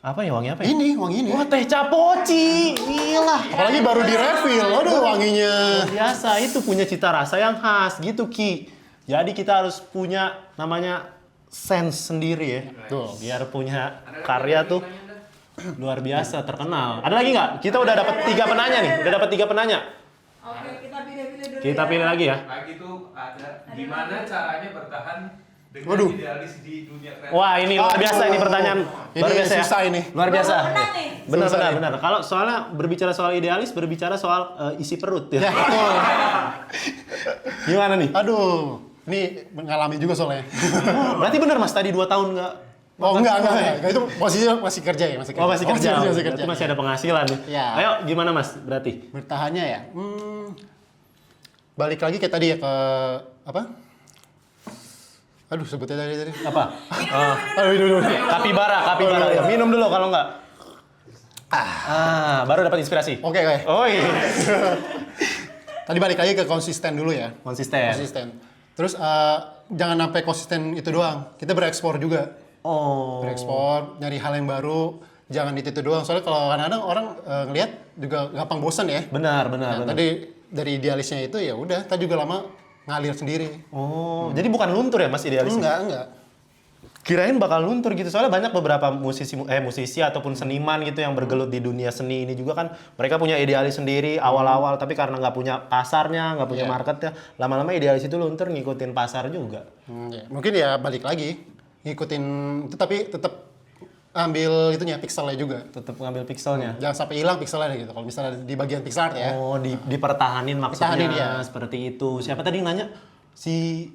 Speaker 2: apa ya wangi apa ya?
Speaker 1: Ini wangi ini.
Speaker 2: Wah, Teh Capoci. Gila.
Speaker 1: Apalagi baru di refill, aduh wanginya.
Speaker 2: Biasa, itu punya cita rasa yang khas gitu, Ki. Jadi kita harus punya namanya sense sendiri ya.
Speaker 1: Tuh.
Speaker 2: Biar punya karya tuh luar biasa, terkenal. Ada lagi nggak? Kita udah dapat 3 penanya nih. Udah dapat 3 penanya.
Speaker 3: Oke, kita pilih-pilih dulu.
Speaker 2: Kita
Speaker 3: ya.
Speaker 2: pilih lagi ya.
Speaker 4: Lagi tuh ada gimana caranya bertahan dengan
Speaker 1: Waduh.
Speaker 4: idealis di dunia kreatif.
Speaker 2: Wah, ini luar biasa ini pertanyaan.
Speaker 1: Ini
Speaker 2: Luar biasa ya.
Speaker 1: susah ini.
Speaker 2: Luar biasa.
Speaker 3: Belum pernah nih.
Speaker 2: Benar,
Speaker 1: Susah
Speaker 2: benar,
Speaker 1: nih.
Speaker 2: benar. Kalau soalnya berbicara soal idealis, berbicara soal isi perut ya.
Speaker 1: Ya, betul.
Speaker 2: Gimana nih?
Speaker 1: Aduh, ini mengalami juga soalnya.
Speaker 2: Berarti benar Mas tadi 2 tahun nggak?
Speaker 1: Oh enggak. Itu posisinya masih kerja ya, masih kerja.
Speaker 2: Oh, masih kerja.
Speaker 1: Masih kerja.
Speaker 2: Berarti masih ada penghasilan nih.
Speaker 1: Iya.
Speaker 2: Ayo, gimana Mas? Berarti?
Speaker 1: Bertahannya ya. Balik lagi kayak tadi ya ke apa? Aduh, sebutnya tadi.
Speaker 2: Apa?
Speaker 1: Aduh, dulu.
Speaker 2: Kapibara. Ya, minum dulu kalau nggak. Baru dapat inspirasi.
Speaker 1: Oke.
Speaker 2: Oh iya.
Speaker 1: Tadi balik lagi ke konsisten dulu ya.
Speaker 2: Konsisten.
Speaker 1: Terus jangan sampai konsisten itu doang. Kita berekspor juga.
Speaker 2: Oh.
Speaker 1: Berekspor, nyari hal yang baru. Jangan itu doang. Soalnya kalau kadang-kadang orang ngelihat juga gampang bosan ya.
Speaker 2: Benar.
Speaker 1: Tadi dari idealisnya itu ya udah, kita juga lama ngalir sendiri.
Speaker 2: Oh, jadi bukan luntur ya Mas idealisnya?
Speaker 1: Enggak.
Speaker 2: Kirain bakal luntur gitu. Soalnya banyak beberapa musisi ataupun seniman gitu yang bergelut di dunia seni ini juga kan mereka punya idealis sendiri awal-awal tapi karena nggak punya pasarnya, nggak punya marketnya, lama-lama idealis itu luntur ngikutin pasar juga.
Speaker 1: Ya. Mungkin ya balik lagi ngikutin itu tapi tetap ambil itunya pixelnya juga.
Speaker 2: Tetap ngambil pixelnya.
Speaker 1: Jangan sampai hilang pixelnya gitu. Kalau misalnya di bagian pixel art ya.
Speaker 2: Oh, dipertahanin maksudnya.
Speaker 1: Pertahanin, ya.
Speaker 2: Seperti itu. Siapa tadi yang nanya? Si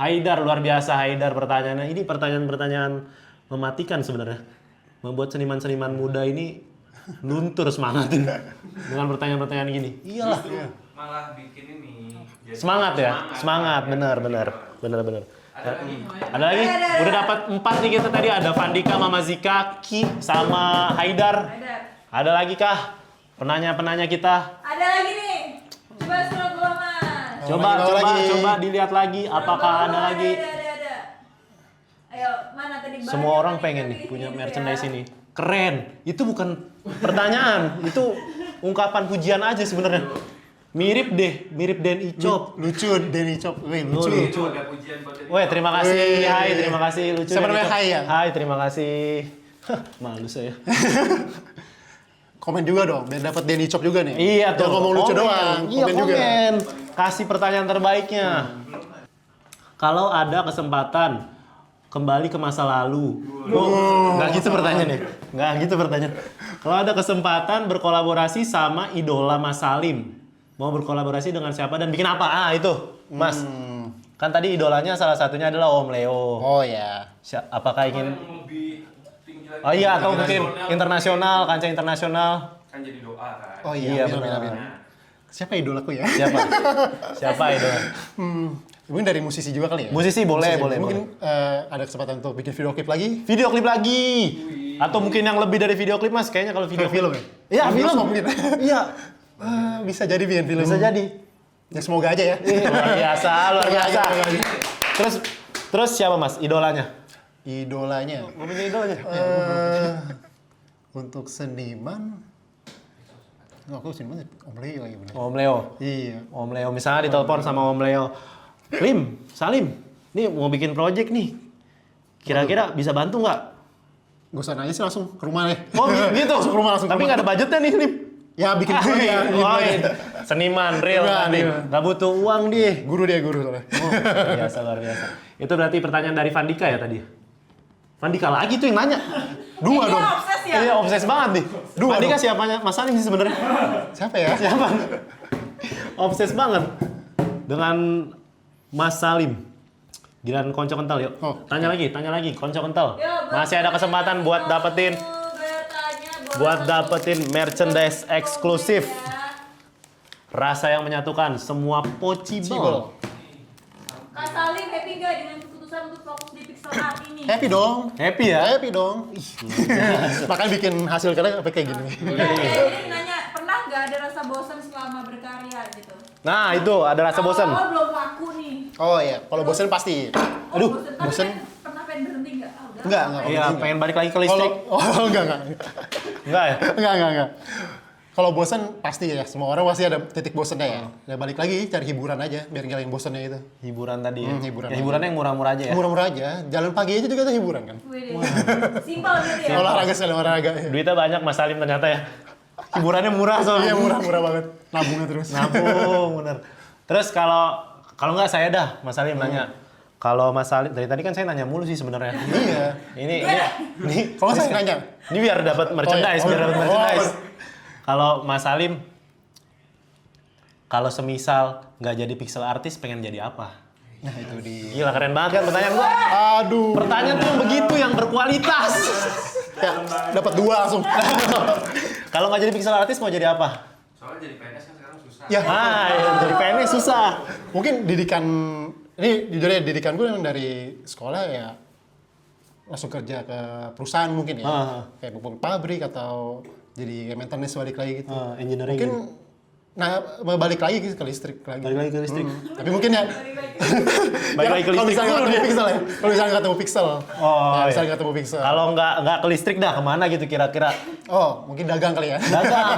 Speaker 2: Haidar, luar biasa Haidar pertanyaannya. Ini pertanyaan-pertanyaan mematikan sebenarnya. Membuat seniman-seniman muda ini luntur semangatnya dengan pertanyaan-pertanyaan gini. Iyalah.
Speaker 4: Malah bikin ini. jadi
Speaker 2: Semangat ya? Semangat, benar.
Speaker 4: Ada lagi namanya?
Speaker 2: Ada lagi? Udah dapat 4 nih kita tadi. Ada Vandika, Mama Zika, Ki, sama Haidar. Ada lagi kah? Penanya-penanya kita.
Speaker 3: Ada lagi nih. Coba scroll bawah Mas.
Speaker 2: Coba dilihat lagi. Apakah ada lagi?
Speaker 3: Ada. Ayo, mana tadi?
Speaker 2: Semua orang pengen nih punya merchandise ini. Keren. Itu bukan pertanyaan. Itu ungkapan pujian aja sebenarnya. Mirip Den Icop.
Speaker 1: Lucu Denny Chop. Lucu.
Speaker 2: Lucu.
Speaker 4: Ada pujian buat ini.
Speaker 2: Weh, terima kasih.
Speaker 1: Wih.
Speaker 2: Hai, terima kasih lucu.
Speaker 1: Siapa
Speaker 2: Den
Speaker 1: namanya?
Speaker 2: Icop.
Speaker 1: Hai ya?
Speaker 2: Hai, terima kasih. Malu saya.
Speaker 1: komen juga dong, biar dapat Denny Chop juga nih.
Speaker 2: Iya tuh.
Speaker 1: Jangan ngomong lucu
Speaker 2: Komen.
Speaker 1: doang,
Speaker 2: Iya,
Speaker 1: komen juga.
Speaker 2: Kasih pertanyaan terbaiknya. Kalau ada kesempatan kembali ke masa lalu. Nggak gitu pertanyaannya. Nggak gitu pertanyaan. Kalau ada kesempatan berkolaborasi sama idola Mas Salim. Mau berkolaborasi dengan siapa dan bikin apa? Ah, itu, Mas. Kan tadi idolanya salah satunya adalah Om Leo.
Speaker 1: Oh ya.
Speaker 2: Apakah ingin...
Speaker 4: Yang lebih tinggi lagi.
Speaker 2: Oh iya, atau mungkin internasional, kancah internasional.
Speaker 4: Kan jadi doa kan.
Speaker 1: Oh
Speaker 2: Iya,
Speaker 1: iya,
Speaker 2: benar.
Speaker 1: benar. Siapa idolaku ya?
Speaker 2: Siapa? Siapa idola?
Speaker 1: Mungkin dari musisi juga kali ya?
Speaker 2: Musisi boleh, boleh,
Speaker 1: Mungkin ada kesempatan untuk bikin video klip lagi.
Speaker 2: Video klip lagi. Atau mungkin yang lebih dari video klip, Mas. Kayaknya kalau video
Speaker 1: Film ya?
Speaker 2: Iya,
Speaker 1: Film
Speaker 2: film.
Speaker 1: mungkin.
Speaker 2: Iya,
Speaker 1: Bisa jadi bikin film.
Speaker 2: bisa jadi.
Speaker 1: Ya semoga aja ya.
Speaker 2: Luar biasa, luar biasa. Terus siapa, Mas, idolanya?
Speaker 1: Idolanya.
Speaker 2: Mau punya idolanya?
Speaker 1: Untuk seniman, aku seniman Om Leo lagi bener.
Speaker 2: Om Leo.
Speaker 1: Iya.
Speaker 2: Om Leo, misalnya ditelepon sama Om Leo. Lim, Salim, nih mau bikin project nih. Kira-kira bisa bantu nggak?
Speaker 1: Gak usah nanya sih, langsung ke rumah deh.
Speaker 2: Oh gitu?
Speaker 1: Langsung ke rumah, langsung ke
Speaker 2: Tapi
Speaker 1: rumah.
Speaker 2: nggak ada budgetnya nih, Lim.
Speaker 1: Ya bikin dulu ya.
Speaker 2: Oh, iya. Seniman, real
Speaker 1: Seniman,
Speaker 2: tadi.
Speaker 1: iya.
Speaker 2: Nggak butuh uang dia.
Speaker 1: Guru dia, guru soalnya.
Speaker 2: Oh, luar biasa, luar biasa. Itu berarti pertanyaan dari Vandika ya tadi? Vandika lagi tuh yang nanya.
Speaker 1: Dua
Speaker 3: Dia
Speaker 1: dong.
Speaker 3: obses ya?
Speaker 2: Iya, obses banget nih.
Speaker 1: Dua
Speaker 2: Vandika
Speaker 1: dong.
Speaker 2: siapanya? Mas Salim sih sebenarnya.
Speaker 1: Siapa ya?
Speaker 2: Siapa? Obses banget dengan Mas Salim. Giliran konco kental yuk.
Speaker 1: Oh.
Speaker 2: Tanya lagi, konco kental.
Speaker 3: Yuk,
Speaker 2: Masih ada kesempatan buat dapetin merchandise eksklusif. Rasa yang menyatukan semua Pocibel.
Speaker 1: Cibel.
Speaker 3: Kak Salim happy nggak dengan keputusan untuk fokus di pixel art ini?
Speaker 1: Happy dong.
Speaker 2: Happy ya?
Speaker 1: Happy dong. Makanya bikin hasil karya apa kayak gini.
Speaker 3: Jadi nanya, pernah nggak ada rasa bosan selama berkarya gitu?
Speaker 2: Nah, itu ada rasa bosan.
Speaker 3: Awal belum laku nih.
Speaker 1: Oh iya, kalau bosen pasti.
Speaker 2: Aduh,
Speaker 3: Tapi
Speaker 1: bosen.
Speaker 3: pernah pengen berhenti nggak? Ah, udah.
Speaker 1: Enggak.
Speaker 2: Iya, pengen balik lagi ke
Speaker 1: Kalau
Speaker 2: listrik.
Speaker 1: enggak.
Speaker 2: Enggak ya?
Speaker 1: Enggak. Kalau bosen pasti ya, semua orang pasti ada titik bosennya ya. Ya balik lagi cari hiburan aja biar ngilangin bosennya itu.
Speaker 2: Hiburan tadi ya?
Speaker 1: Hiburan
Speaker 2: Ya, hiburannya yang murah-murah aja ya?
Speaker 1: Murah-murah aja, jalan pagi aja juga tuh hiburan kan.
Speaker 3: Wih, simpel gitu ya.
Speaker 1: Olahraga sekali olahraga.
Speaker 2: Duitnya banyak Mas Salim ternyata ya. Hiburannya murah soalnya.
Speaker 1: Iya murah banget. Nabungnya terus.
Speaker 2: Nabung, bener. Terus kalau nggak saya dah, Mas Salim nanya. Kalau Mas Salim, dari tadi kan saya nanya mulu sih sebenarnya.
Speaker 1: Iya.
Speaker 2: Ini
Speaker 1: Kalau saya nanya,
Speaker 2: ini biar dapat merchandise, biar dapat merchandise.
Speaker 1: Oh.
Speaker 2: Kalau Mas Salim, kalau semisal nggak jadi pixel artist, pengen jadi apa?
Speaker 1: nah itu di.
Speaker 2: Gila, keren banget kan pertanyaan gua.
Speaker 1: Aduh.
Speaker 2: Pertanyaan tuh yang begitu, yang berkualitas.
Speaker 1: Ya, dapat 2 langsung.
Speaker 2: Kalau nggak jadi pixel artist, mau jadi apa?
Speaker 4: Soalnya jadi PNS kan sekarang susah.
Speaker 1: Ya.
Speaker 2: Ya, jadi PNS susah.
Speaker 1: Mungkin didikan ini jujur ya didikan gue yang dari sekolah ya langsung kerja ke perusahaan mungkin ya. Kayak bukan pabrik atau jadi maintenance balik lagi gitu.
Speaker 2: Engineering.
Speaker 1: Mungkin nah balik lagi ke listrik lagi.
Speaker 2: Balik lagi ke listrik.
Speaker 1: Tapi mungkin ya
Speaker 2: Balik lagi ke
Speaker 1: kalau
Speaker 2: listrik
Speaker 1: misalnya
Speaker 2: dulu
Speaker 1: ketemu
Speaker 2: dia.
Speaker 1: pixel ya. Kalau misalnya ketemu pixel.
Speaker 2: Oh,
Speaker 1: Ya, misalnya
Speaker 2: iya.
Speaker 1: ketemu pixel.
Speaker 2: Kalau nggak ke listrik dah, kemana gitu kira-kira?
Speaker 1: Oh, mungkin dagang kali ya.
Speaker 2: Dagang.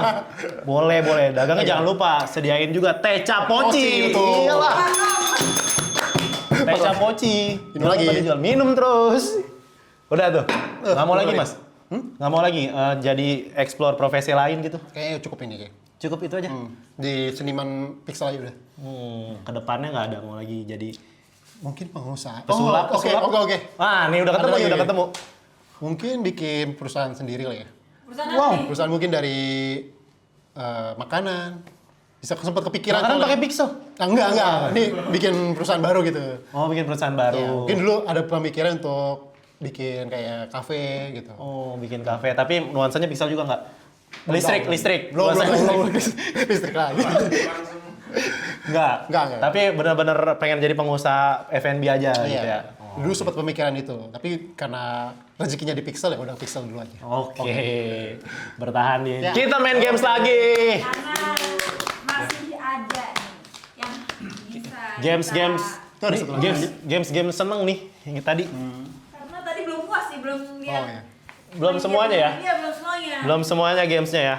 Speaker 2: Boleh. Dagangnya jangan lupa, sediain juga teh capoci.
Speaker 1: Poci, betul.
Speaker 2: Iyalah. Teh capoci.
Speaker 1: Minum lagi.
Speaker 2: Dijual. Minum terus. Udah tuh. Nggak mau lagi, Mas? Nggak mau lagi jadi explore profesi lain gitu?
Speaker 1: Kayaknya cukup ini kayak.
Speaker 2: Cukup itu aja?
Speaker 1: Di seniman pixel aja udah.
Speaker 2: Kedepannya nggak ada mau lagi jadi
Speaker 1: Mungkin pengusaha.
Speaker 2: pesulap.
Speaker 1: Oh, oke.
Speaker 2: Ah, nih udah
Speaker 1: Ada
Speaker 2: ketemu,
Speaker 1: lagi
Speaker 2: udah
Speaker 1: ya?
Speaker 2: ketemu.
Speaker 1: Mungkin bikin perusahaan sendiri lah ya.
Speaker 3: Perusahaan
Speaker 2: Wow.
Speaker 3: apa nih?
Speaker 1: Perusahaan mungkin dari makanan. Bisa sempat kepikiran.
Speaker 2: Makanan
Speaker 1: soalnya.
Speaker 2: pakai pixel?
Speaker 1: Ah, enggak. Ini bikin perusahaan baru gitu.
Speaker 2: Oh, bikin perusahaan
Speaker 1: Ya,
Speaker 2: baru.
Speaker 1: mungkin dulu ada pemikiran untuk bikin kayak kafe gitu.
Speaker 2: Oh, bikin kafe. Tapi nuansanya pixel juga nggak? Listrik.
Speaker 1: Belum,
Speaker 2: Nuansanya
Speaker 1: listrik lagi.
Speaker 2: Enggak.
Speaker 1: Enggak.
Speaker 2: Tapi benar-benar pengen jadi pengusaha F&B aja gitu
Speaker 1: Iya.
Speaker 2: ya.
Speaker 1: Dulu sempat pemikiran itu, tapi karena rezekinya di pixel ya udah pixel dulu aja.
Speaker 2: Oke. Bertahan nih.
Speaker 1: Ya.
Speaker 2: Kita main games lagi.
Speaker 3: Karena masih ada nih yang bisa
Speaker 2: Games.
Speaker 1: Tuh ada satu lagi.
Speaker 2: Games seneng nih yang tadi.
Speaker 3: Karena tadi belum puas sih, belum lihat.
Speaker 1: Oh iya.
Speaker 2: Belum semuanya ya?
Speaker 3: Iya, belum semuanya.
Speaker 2: Belum semuanya gamesnya ya.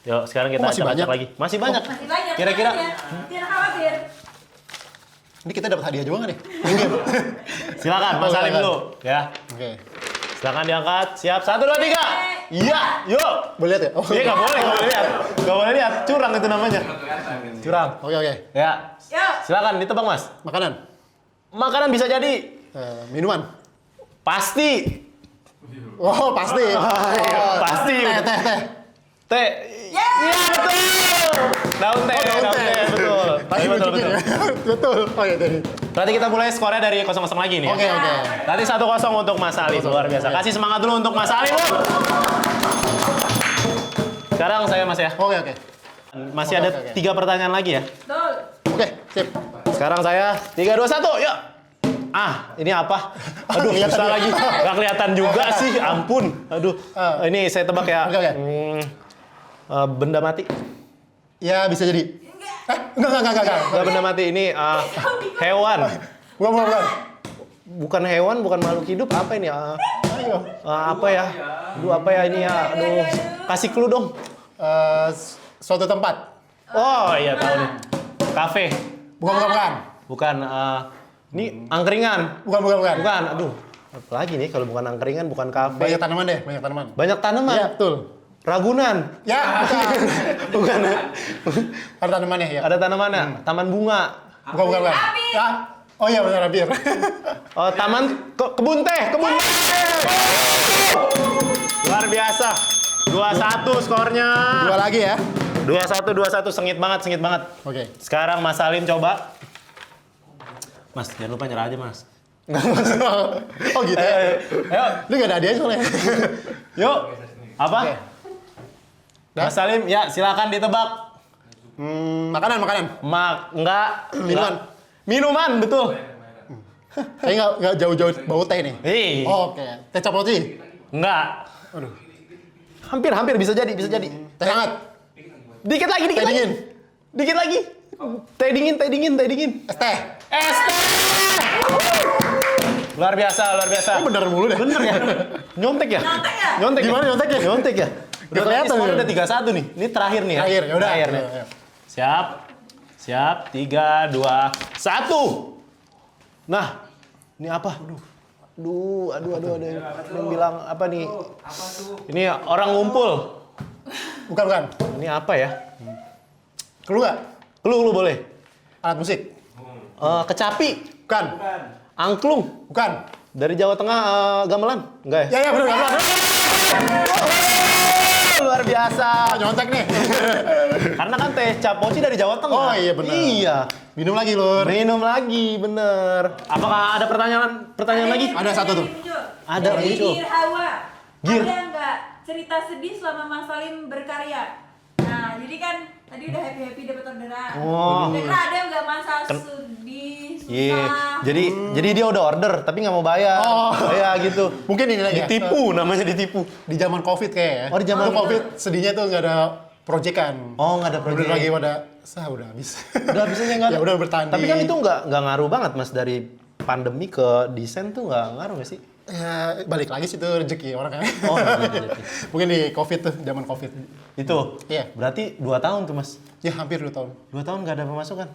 Speaker 2: Yuk, sekarang kita
Speaker 1: Oh, masih
Speaker 2: acak-acak
Speaker 1: banyak?
Speaker 2: lagi. Masih banyak.
Speaker 3: Masih banyak.
Speaker 2: Kira-kira
Speaker 3: tenang aja. Tidak khawatir.
Speaker 1: Ini kita dapat hadiah juga nggak nih? Main game.
Speaker 2: silakan Mas
Speaker 1: Oh,
Speaker 2: Salim
Speaker 1: silakan.
Speaker 2: dulu ya.
Speaker 1: Oke.
Speaker 2: Silakan diangkat. Siap. 1 2 3. Iya, yuk.
Speaker 1: Boleh lihat ya? Oh.
Speaker 2: Iya nggak boleh lihat. Nggak boleh lihat. Curang itu namanya. Curang.
Speaker 1: Oke.
Speaker 2: Ya.
Speaker 3: Yuk.
Speaker 2: Silakan ditebak Mas.
Speaker 1: Makanan.
Speaker 2: Makanan bisa jadi.
Speaker 1: Minuman.
Speaker 2: Pasti.
Speaker 1: Oh, pasti.
Speaker 2: Pasti.
Speaker 1: Teh.
Speaker 2: Teh.
Speaker 3: Yeay.
Speaker 2: Iya betul. Daun teh.
Speaker 1: Daun teh.
Speaker 2: Betul.
Speaker 1: Tadi
Speaker 2: Betul.
Speaker 1: betul. Betul. Oh iya tadi.
Speaker 2: Berarti kita mulai skornya dari 0-0 lagi nih.
Speaker 1: Oke.
Speaker 2: Tadi 1-0 untuk Mas Salim, luar biasa. Kasih semangat dulu untuk Mas Salim. Sekarang saya Mas ya.
Speaker 1: Oke.
Speaker 2: Masih ada 3 pertanyaan lagi ya.
Speaker 3: Betul.
Speaker 1: Oke, sip.
Speaker 2: Sekarang saya 3, 2, 1, yuk. Ini apa? Aduh,
Speaker 1: Kelihatan
Speaker 2: susah
Speaker 1: ya?
Speaker 2: lagi. Gak kelihatan juga sih, ampun. Aduh, ini saya tebak ya.
Speaker 1: Oke.
Speaker 2: Benda mati.
Speaker 1: Ya, bisa jadi. Enggak.
Speaker 2: Enggak benda mati, ini hewan.
Speaker 1: Bukan.
Speaker 2: Bukan hewan, bukan makhluk hidup. Apa ini?
Speaker 1: Ayo.
Speaker 2: Apa ya? Aduh, apa ya ini ya? Aduh, kasih clue dong.
Speaker 1: Suatu tempat.
Speaker 2: Oh iya tahu nih. Kafe.
Speaker 1: Bukan.
Speaker 2: Bukan. Ini angkringan.
Speaker 1: Bukan.
Speaker 2: Bukan. Aduh. Apa lagi nih kalau bukan angkringan, bukan kafe.
Speaker 1: Banyak tanaman deh, banyak tanaman.
Speaker 2: Banyak tanaman.
Speaker 1: Iya, betul.
Speaker 2: Ragunan.
Speaker 1: Ya, bukan.
Speaker 2: Bukan.
Speaker 1: Ada tanamannya ya?
Speaker 2: Ada tanamannya. Taman bunga.
Speaker 1: Bukan.
Speaker 3: Api.
Speaker 1: Ya. Oh iya benar bir.
Speaker 2: Oh, kebun teh. Luar biasa. 2-1 skornya.
Speaker 1: 2 lagi ya.
Speaker 2: 2-1 sengit banget.
Speaker 1: Oke.
Speaker 2: Sekarang Mas Salim coba. Mas, jangan lupa nyerah aja, Mas.
Speaker 1: Oh gitu ya.
Speaker 2: Ayo,
Speaker 1: Ini gak ada hadiahnya soalnya.
Speaker 2: yuk. Apa?
Speaker 1: Oke.
Speaker 2: Mas Salim, ya silakan ditebak.
Speaker 1: Makanan.
Speaker 2: Enggak. Minuman, betul.
Speaker 1: Kayaknya nggak jauh-jauh bau teh nih.
Speaker 2: Oh.
Speaker 1: Oke. Teh cap roti.
Speaker 2: Enggak.
Speaker 1: Aduh.
Speaker 2: Hampir bisa jadi.
Speaker 1: Teh hangat.
Speaker 2: Dikit lagi.
Speaker 1: Teh dingin.
Speaker 2: Dikit lagi. Teh dingin.
Speaker 1: Es teh.
Speaker 2: Es teh. Luar biasa.
Speaker 1: Ini bener mulu deh.
Speaker 2: Bener ya? Nyontek ya?
Speaker 3: Nyontek ya?
Speaker 1: Gimana nyonteknya?
Speaker 2: Nyontek ya?
Speaker 1: Nggak kelihatan
Speaker 2: Skornya
Speaker 1: ya?
Speaker 2: udah 3-1 nih. Ini terakhir nih ya?
Speaker 1: Terakhir, yaudah.
Speaker 2: Terakhir nih.
Speaker 1: Ayo.
Speaker 2: Siap. 3, 2, 1. Nah, ini apa? Aduh, ada yang bilang apa nih?
Speaker 4: Apa tuh?
Speaker 2: Ini orang ngumpul.
Speaker 1: Bukan.
Speaker 2: Ini apa ya?
Speaker 1: Clue nggak?
Speaker 2: Lu boleh.
Speaker 1: Alat musik.
Speaker 2: Kecapi,
Speaker 1: Bukan.
Speaker 2: angklung.
Speaker 1: Bukan.
Speaker 2: Dari Jawa Tengah, gamelan. Enggak ya?
Speaker 1: Ya bener.
Speaker 2: Luar biasa.
Speaker 1: Nyontek nih.
Speaker 2: Karena kan teh capoci dari Jawa Tengah.
Speaker 1: Oh, iya, bener.
Speaker 2: Iya.
Speaker 1: Minum lagi Lur.
Speaker 2: Minum lagi, bener. Apakah ada pertanyaan lagi?
Speaker 1: Ada satu tuh.
Speaker 2: Ada
Speaker 3: Dari
Speaker 2: muncul.
Speaker 3: Gir Hawa.
Speaker 2: Gir.
Speaker 3: Ada nggak cerita sedih selama Mas Salim berkarya? Nah, jadi kan tadi udah happy dapat orderan.
Speaker 2: Oh.
Speaker 3: Kira-kira ada nggak masa sedih, susah?
Speaker 2: Iya. Jadi dia udah order tapi nggak mau bayar.
Speaker 1: Oh.
Speaker 2: Ya gitu.
Speaker 1: Mungkin ini lagi ya.
Speaker 2: Ditipu, namanya ditipu.
Speaker 1: Di zaman Covid kayak ya.
Speaker 2: Oh, di zaman
Speaker 1: Itu Covid sedihnya tuh nggak ada proyekan.
Speaker 2: Oh, nggak ada
Speaker 1: Udah
Speaker 2: project.
Speaker 1: lagi pada udah habis.
Speaker 2: Udah bisanya nggak ada.
Speaker 1: Ya udah bertanding.
Speaker 2: Tapi kan itu nggak ngaruh banget Mas dari pandemi ke desain tuh nggak ngaruh nggak sih?
Speaker 1: Ya, balik lagi sih itu rezeki orang kan.
Speaker 2: Oh, rezeki.
Speaker 1: Mungkin di Covid tuh, zaman Covid.
Speaker 2: Itu.
Speaker 1: Iya.
Speaker 2: Berarti 2 tahun tuh Mas.
Speaker 1: Ya hampir 2 tahun.
Speaker 2: 2 tahun nggak ada pemasukan.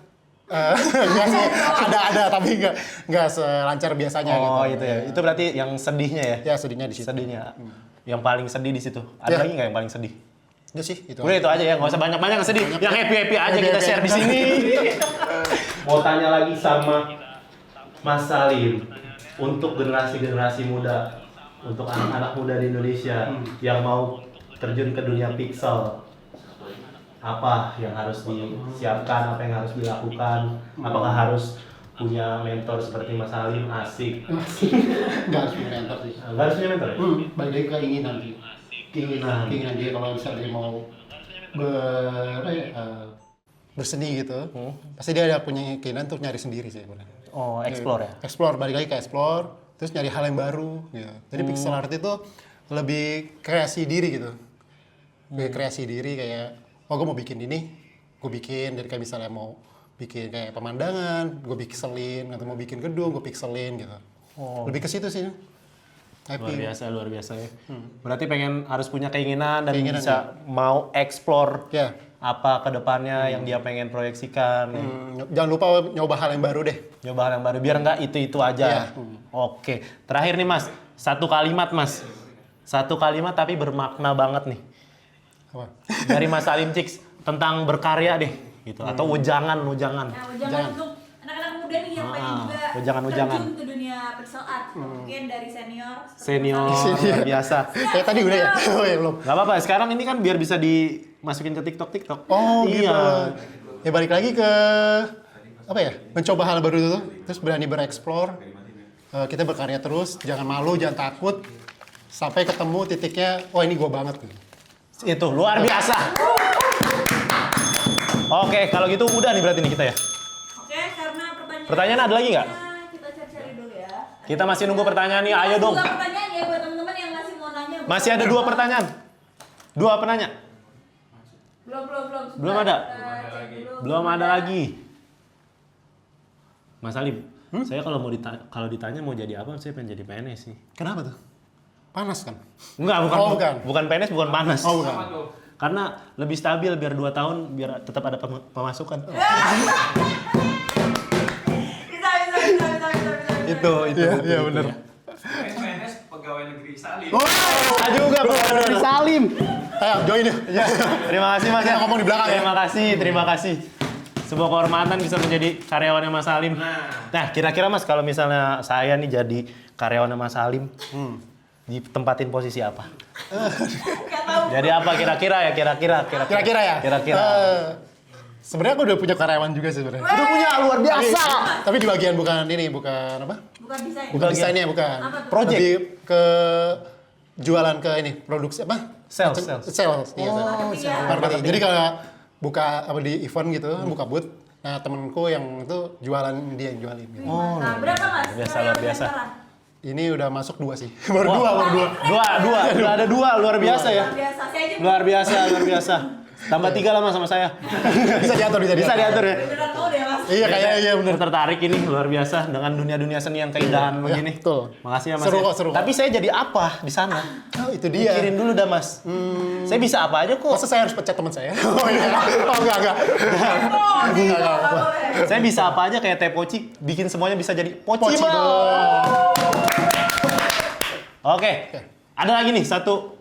Speaker 1: Enggak sih, ada tapi enggak selancar biasanya
Speaker 2: Oh,
Speaker 1: gitu.
Speaker 2: itu ya. Itu berarti yang sedihnya ya?
Speaker 1: Ya sedihnya di situ.
Speaker 2: Sedihnya. Yang paling sedih di situ. Ada
Speaker 1: Ya.
Speaker 2: lagi nggak yang paling sedih?
Speaker 1: Itu sih itu.
Speaker 2: Udah itu aja ya, nggak usah banyak-banyak yang sedih. Yang happy-happy aja kita
Speaker 1: Happy-happy.
Speaker 2: share di sini. Mau tanya lagi sama Mas Salim untuk generasi-generasi muda, untuk anak-anak muda di Indonesia yang mau terjun ke dunia pixel. Apa yang harus disiapkan, apa yang harus dilakukan? Apakah harus punya mentor seperti Mas Salim? Asik.
Speaker 1: Enggak harus punya mentor sih.
Speaker 2: Nggak harus punya mentor ya?
Speaker 1: Balik lagi ke keinginan sih. Keinginan dia kalau misalnya dia mau berseni gitu, pasti dia ada punya keinginan untuk nyari sendiri sih sebenarnya.
Speaker 2: Oh, explore ya?
Speaker 1: Explore, balik lagi ke explore, terus nyari hal yang baru gitu. Jadi pixel art itu lebih kreasi diri gitu. Lebih kreasi diri kayak, oh gue mau bikin ini, gue bikin. Jadi kayak misalnya mau bikin kayak pemandangan, gue pixelin, atau mau bikin gedung, gue pixelin gitu. Lebih ke situ sih. Happy.
Speaker 2: Luar biasa ya. Berarti pengen harus punya keinginan dan
Speaker 1: Keinginan,
Speaker 2: bisa mau explore
Speaker 1: Ya.
Speaker 2: apa kedepannya yang dia pengen proyeksikan.
Speaker 1: Jangan lupa nyoba hal yang baru deh.
Speaker 2: Nyoba hal yang baru biar nggak itu aja.
Speaker 1: Iya.
Speaker 2: Oke, terakhir nih Mas, 1 kalimat Mas Satu kalimat tapi bermakna banget nih.
Speaker 1: Apa?
Speaker 2: Dari Mas Salim Cix tentang berkarya deh gitu atau ujangan.
Speaker 3: Nah, jangan untuk anak-anak muda nih yang pengen juga
Speaker 2: ujangan.
Speaker 3: terjun ke dunia pixel art. Mungkin dari senior. seperti
Speaker 2: Senior
Speaker 3: Mas Salim.
Speaker 2: luar biasa.
Speaker 1: Kayak tadi udah ya? Oh ya belum.
Speaker 2: Gak apa-apa, sekarang ini kan biar bisa dimasukin ke TikTok.
Speaker 1: Oh gitu.
Speaker 2: Iya.
Speaker 1: Ya balik lagi ke apa ya? Mencoba hal baru itu, terus berani bereksplor. Kita berkarya terus, jangan malu, jangan takut. Sampai ketemu titiknya, oh ini gue banget nih.
Speaker 2: Itu luar biasa. Oke, kalau gitu udah nih berarti nih kita ya.
Speaker 3: Oke, karena
Speaker 2: Pertanyaan ada lagi nggak?
Speaker 3: Kita cari dulu ya.
Speaker 2: Kita masih nunggu pertanyaan nih, ayo dong.
Speaker 3: Dua pertanyaan ya buat teman-teman yang masih mau nanya.
Speaker 2: Masih ada 2 pertanyaan. 2 penanya.
Speaker 3: Belum.
Speaker 2: Belum ada?
Speaker 3: Cek dulu.
Speaker 2: Belum ada lagi. Mas Salim, saya kalau ditanya mau jadi apa, saya pengen jadi PNS sih.
Speaker 1: Kenapa tuh? Panas kan?
Speaker 2: Enggak,
Speaker 1: Oh, bukan.
Speaker 2: bukan PNS, bukan panas.
Speaker 1: Oh bukan.
Speaker 4: Apa tuh?
Speaker 2: Karena lebih stabil biar 2 tahun biar tetap ada pemasukan.
Speaker 3: Bisa.
Speaker 2: Itu.
Speaker 1: Iya benar.
Speaker 4: PNS pegawai negeri Salim.
Speaker 1: Oh,
Speaker 2: juga Pak Salim.
Speaker 1: ayo join ya.
Speaker 2: Terima kasih Mas.
Speaker 1: Kita ngomong di belakang ya.
Speaker 2: Terima kasih. Sebuah kehormatan bisa menjadi karyawannya Mas Salim. Nah, kira-kira Mas kalau misalnya saya nih jadi karyawannya Mas Salim, ditempatin posisi apa?
Speaker 3: Gak tahu.
Speaker 2: Jadi apa kira-kira ya? Kira-kira ya? Kira-kira.
Speaker 1: Sebenarnya aku udah punya karyawan juga sih sebenarnya.
Speaker 2: Udah punya luar biasa.
Speaker 1: Tapi di bagian bukan apa?
Speaker 3: Bukan bisa ya?
Speaker 1: Bukan desainnya bukan.
Speaker 3: Apa tuh?
Speaker 2: Project.
Speaker 1: Lebih ke jualan ke ini, produksi apa?
Speaker 2: Sales.
Speaker 1: Sales. Iya,
Speaker 3: Marketing ya.
Speaker 1: marketing. Jadi kalau buka apa di event gitu, buka booth. Nah, temenku yang itu jualan, dia yang jualin gitu.
Speaker 3: Nah, berapa Mas?
Speaker 2: biasa, luar biasa.
Speaker 3: Restoran?
Speaker 1: Ini udah masuk 2 sih. Baru 2.
Speaker 2: Dua. Udah ada 2, luar biasa ya.
Speaker 3: Luar biasa. Saya aja
Speaker 2: Luar biasa. Tambah 3 lah Mas sama saya.
Speaker 1: Bisa diatur.
Speaker 2: Bisa diatur ya.
Speaker 3: beneran mau deh Mas.
Speaker 1: Iya, kayaknya iya bener.
Speaker 2: Tertarik ini luar biasa dengan dunia seni yang keindahan begini.
Speaker 1: betul.
Speaker 2: Makasih ya Mas.
Speaker 1: Seru
Speaker 2: ya.
Speaker 1: kok, seru kok.
Speaker 2: Tapi saya jadi apa di sana?
Speaker 1: Oh, itu dia.
Speaker 2: Pikirin dulu dah Mas. Saya bisa apa aja kok.
Speaker 1: Masa saya harus pecat teman saya? Oh iya. Oh enggak.
Speaker 3: Oh, gitu. Nggak boleh.
Speaker 2: Saya bisa apa aja kayak Teh Poci, bikin semuanya bisa jadi Poci.
Speaker 1: Poci,
Speaker 2: Bang.
Speaker 1: Bang.
Speaker 2: Oke. Ada lagi nih satu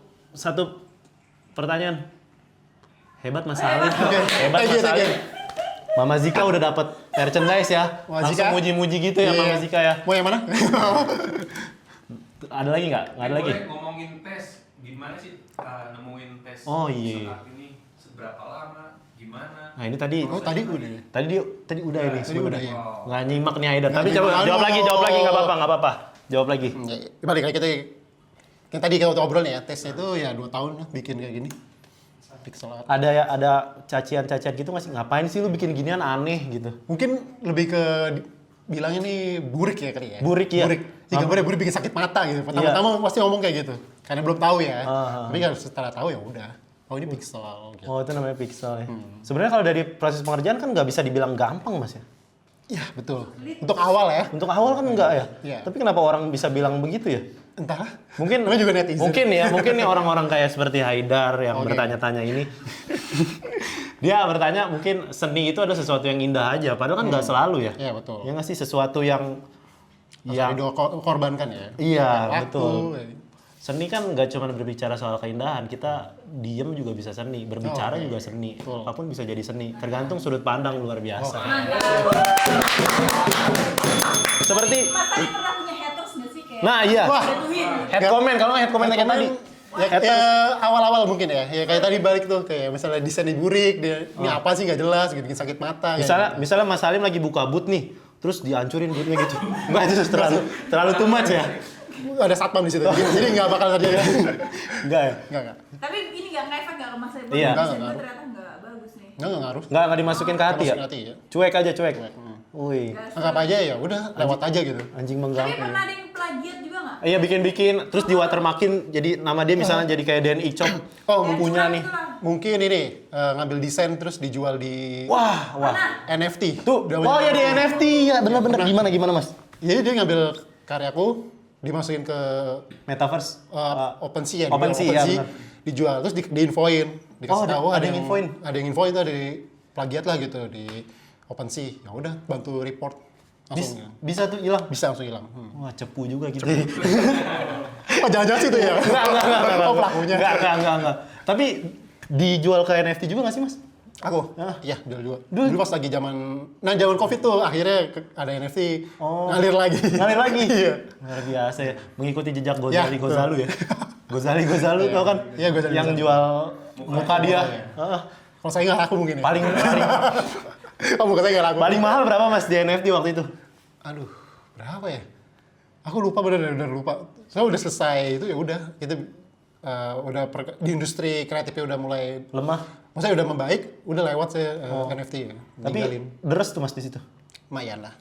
Speaker 2: pertanyaan. Hebat Mas Salim. Hebat
Speaker 1: Thank
Speaker 2: Mas
Speaker 1: you.
Speaker 2: Salim. Mama Zika udah dapat merchandise ya.
Speaker 1: Mama
Speaker 2: Langsung
Speaker 1: Zika?
Speaker 2: muji-muji gitu ya Mama
Speaker 1: Iya.
Speaker 2: Zika ya.
Speaker 1: Mau yang mana?
Speaker 2: Ada lagi nggak? Nggak ada lagi.
Speaker 4: Boleh ngomongin tes, gimana sih nemuin tes
Speaker 2: Oh, iya.
Speaker 4: saat ini, seberapa lama, gimana?
Speaker 2: Nah ini tadi.
Speaker 1: Oh, tadi udah.
Speaker 2: Tadi udah ini
Speaker 1: Tadi
Speaker 2: sebenarnya.
Speaker 1: udah ya.
Speaker 2: Nggak nyimak nih Aida.
Speaker 1: Nggak
Speaker 2: Tapi coba
Speaker 1: nyimak.
Speaker 2: jawab lagi nggak apa-apa. Jawab lagi.
Speaker 1: Balik lagi kita yang tadi kita ngobrol nih ya, tesnya itu ya 2 tahun lah bikin kayak gini. Pixel art.
Speaker 2: Ada cacian-cacian gitu nggak sih? Ngapain sih lu bikin ginian aneh gitu?
Speaker 1: Mungkin lebih ke bilangnya nih burik ya kali ya.
Speaker 2: Burik ya?
Speaker 1: Burik. Ya gambarnya burik bikin sakit mata gitu. Pertama-tama pasti ngomong kayak gitu. Karena belum tahu ya. Tapi kalau setelah tahu ya udah. Oh ini pixel gitu.
Speaker 2: Oh itu namanya pixel ya. Sebenarnya kalau dari proses pengerjaan kan nggak bisa dibilang gampang Mas ya?
Speaker 1: Iya, betul. Untuk awal ya.
Speaker 2: Untuk awal kan enggak ya?
Speaker 1: Iya.
Speaker 2: Tapi kenapa orang bisa bilang begitu ya?
Speaker 1: Entahlah.
Speaker 2: Mungkin
Speaker 1: Namanya juga netizen.
Speaker 2: Mungkin nih orang-orang kayak seperti Haidar yang
Speaker 1: Oke.
Speaker 2: bertanya-tanya ini. Dia bertanya mungkin seni itu ada sesuatu yang indah aja, padahal kan nggak selalu ya.
Speaker 1: Iya, betul.
Speaker 2: Ya nggak sih sesuatu yang
Speaker 1: Yang korbankan ya.
Speaker 2: iya
Speaker 1: Waktu,
Speaker 2: betul.
Speaker 1: ya.
Speaker 2: Seni kan nggak cuma berbicara soal keindahan, kita diem juga bisa seni, berbicara
Speaker 1: Oke.
Speaker 2: juga seni,
Speaker 1: Betul.
Speaker 2: apapun bisa jadi seni, tergantung sudut pandang luar biasa. Seperti,
Speaker 3: Mas tadi pernah punya haters nggak sih kayak?
Speaker 2: nah iya,
Speaker 1: Wah.
Speaker 3: Jatuhin.
Speaker 2: head comment, kalau nggak head comment kayak tadi.
Speaker 1: Ya awal-awal mungkin ya. Ya kayak tadi balik tuh kayak misalnya desain di burik, dia ini apa sih nggak jelas, gitu, bikin sakit mata.
Speaker 2: Misalnya Mas Salim lagi buka booth nih, terus dihancurin bootnya gitu. Enggak itu terlalu too much ya.
Speaker 1: Ada satpam di situ. Jadi nggak bakal terjadi.
Speaker 2: Enggak ya.
Speaker 1: Enggak.
Speaker 3: Tapi ini nggak ngefek nggak ke Mas Salim?
Speaker 2: Iya.
Speaker 3: Desain
Speaker 1: Nggak,
Speaker 3: gua
Speaker 1: nggak.
Speaker 3: ternyata nggak bagus nih.
Speaker 1: Enggak ngaruh.
Speaker 2: Enggak dimasukin ke hati ya.
Speaker 1: Masukin hati ya.
Speaker 2: Cuek aja, cuek. Wih,
Speaker 1: Anggap aja ya udah lewat aja gitu.
Speaker 2: anjing
Speaker 3: Tapi
Speaker 2: mengganggu.
Speaker 3: pernah ada yang plagiat juga nggak?
Speaker 2: Iya bikin-bikin, terus di watermarkin jadi nama dia misalnya jadi kayak Dan Icok.
Speaker 1: Oh,
Speaker 3: Yang
Speaker 2: punya
Speaker 3: curang
Speaker 2: nih.
Speaker 3: itu lah.
Speaker 1: Mungkin ini ngambil desain terus dijual di
Speaker 2: Wah.
Speaker 1: NFT.
Speaker 2: Tuh,
Speaker 1: Udah
Speaker 2: oh
Speaker 1: banyak.
Speaker 2: ya di NFT ya, bener-bener. Gimana Mas?
Speaker 1: Jadi dia ngambil karyaku dimasukin ke
Speaker 2: Metaverse.
Speaker 1: OpenSea ya.
Speaker 2: OpenSea,
Speaker 1: dijual
Speaker 2: ya,
Speaker 1: OpenSea,
Speaker 2: benar.
Speaker 1: dijual terus diinfoin, dikasih tahu
Speaker 2: ada yang infoin.
Speaker 1: Ada yang infoin tuh dari plagiat lah gitu di OpenSea. Ya udah bantu report langsung.
Speaker 2: Bisa tuh hilang.
Speaker 1: Bisa langsung hilang.
Speaker 2: Wah, cepu juga gitu.
Speaker 1: Oh, jangan-jangan situ ya?
Speaker 2: Enggak.
Speaker 1: Oh, pelakunya.
Speaker 2: Enggak. Tapi dijual ke NFT juga nggak sih, Mas?
Speaker 1: Aku? Iya, dulu pas lagi zaman Covid tuh akhirnya ada NFT, ngalir lagi.
Speaker 2: Ngalir lagi?
Speaker 1: Iya.
Speaker 2: Luar biasa ya. Mengikuti jejak
Speaker 1: Ya,
Speaker 2: Gozalu ya. Gozali tau kan?
Speaker 1: Iya, Gozali.
Speaker 2: Yang jual muka dia. Heeh.
Speaker 1: Kalau saya nggak laku mungkin ya.
Speaker 2: Paling
Speaker 1: Oh, muka saya nggak laku.
Speaker 2: paling mahal berapa, Mas, di NFT waktu itu?
Speaker 1: Aduh, berapa ya? Aku lupa, bener-bener lupa. Saya udah selesai itu ya udah kita di industri kreatifnya udah mulai,
Speaker 2: Lemah.
Speaker 1: maksudnya udah membaik, udah lewat saya NFT ya.
Speaker 2: Tapi deres tuh, Mas, di situ.
Speaker 1: lumayan lah.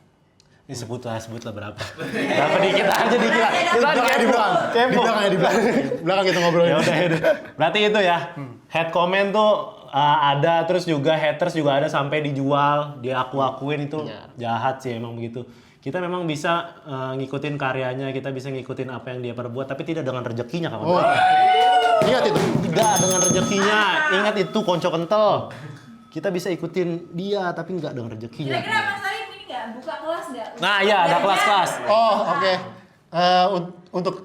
Speaker 2: Ini sebut lah berapa. Berapa dikit aja dikit. Kita
Speaker 1: Di belakang, di belakang kita ngobrolin.
Speaker 2: Ya udah. Berarti itu ya. Head comment tuh ada, terus juga haters juga ada sampai dijual, diaku-akuin itu jahat sih emang begitu. Kita memang bisa ngikutin karyanya, kita bisa ngikutin apa yang dia perbuat, tapi tidak dengan rezekinya, kawan.
Speaker 1: Oh, ingat itu.
Speaker 2: Tidak dengan rezekinya. Ingat itu, konco kental. Kita bisa ikutin dia, tapi nggak dengan rezekinya.
Speaker 3: Kira-kira Mas Salim ini nggak buka kelas nggak?
Speaker 2: Nah, iya, ada kelas-kelas.
Speaker 1: Oh, oke. Untuk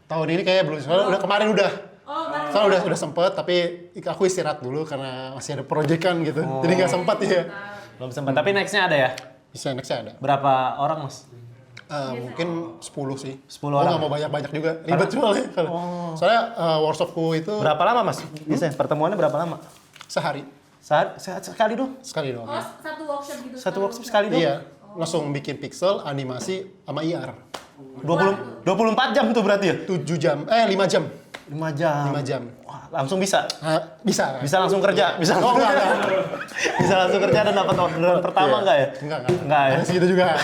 Speaker 1: tahun ini kayaknya belum. Soalnya udah kemarin udah.
Speaker 3: Oh, kemarin.
Speaker 1: Soalnya udah sempet, tapi aku istirahat dulu karena masih ada proyekan gitu. Jadi nggak sempat ya.
Speaker 2: Belum sempat, tapi nextnya ada ya?
Speaker 1: Bisa nextnya ada.
Speaker 2: Berapa orang, Mas?
Speaker 1: Mungkin 10 sih.
Speaker 2: 10
Speaker 1: Aku
Speaker 2: orang.
Speaker 1: nggak mau banyak-banyak juga. Ribet soalnya. Soalnya workshopku itu
Speaker 2: Berapa lama, Mas? Biasanya pertemuannya berapa lama?
Speaker 1: sehari.
Speaker 2: Sekali dong.
Speaker 1: Sekali doang.
Speaker 3: Oh, satu workshop gitu.
Speaker 2: Satu workshop sekali dong.
Speaker 1: Iya. Langsung bikin pixel, animasi, sama IR.
Speaker 2: 24 jam tuh berarti ya?
Speaker 1: 7 jam. 5 jam.
Speaker 2: 5 jam.
Speaker 1: 5 jam.
Speaker 2: Wah, langsung bisa.
Speaker 1: Bisa.
Speaker 2: Bisa langsung kerja, bisa
Speaker 1: Oh,
Speaker 2: langsung
Speaker 1: enggak,
Speaker 2: kerja. Bisa langsung kerja dan dapat orderan pertama enggak ya? Enggak ya.
Speaker 1: Ada segitu juga.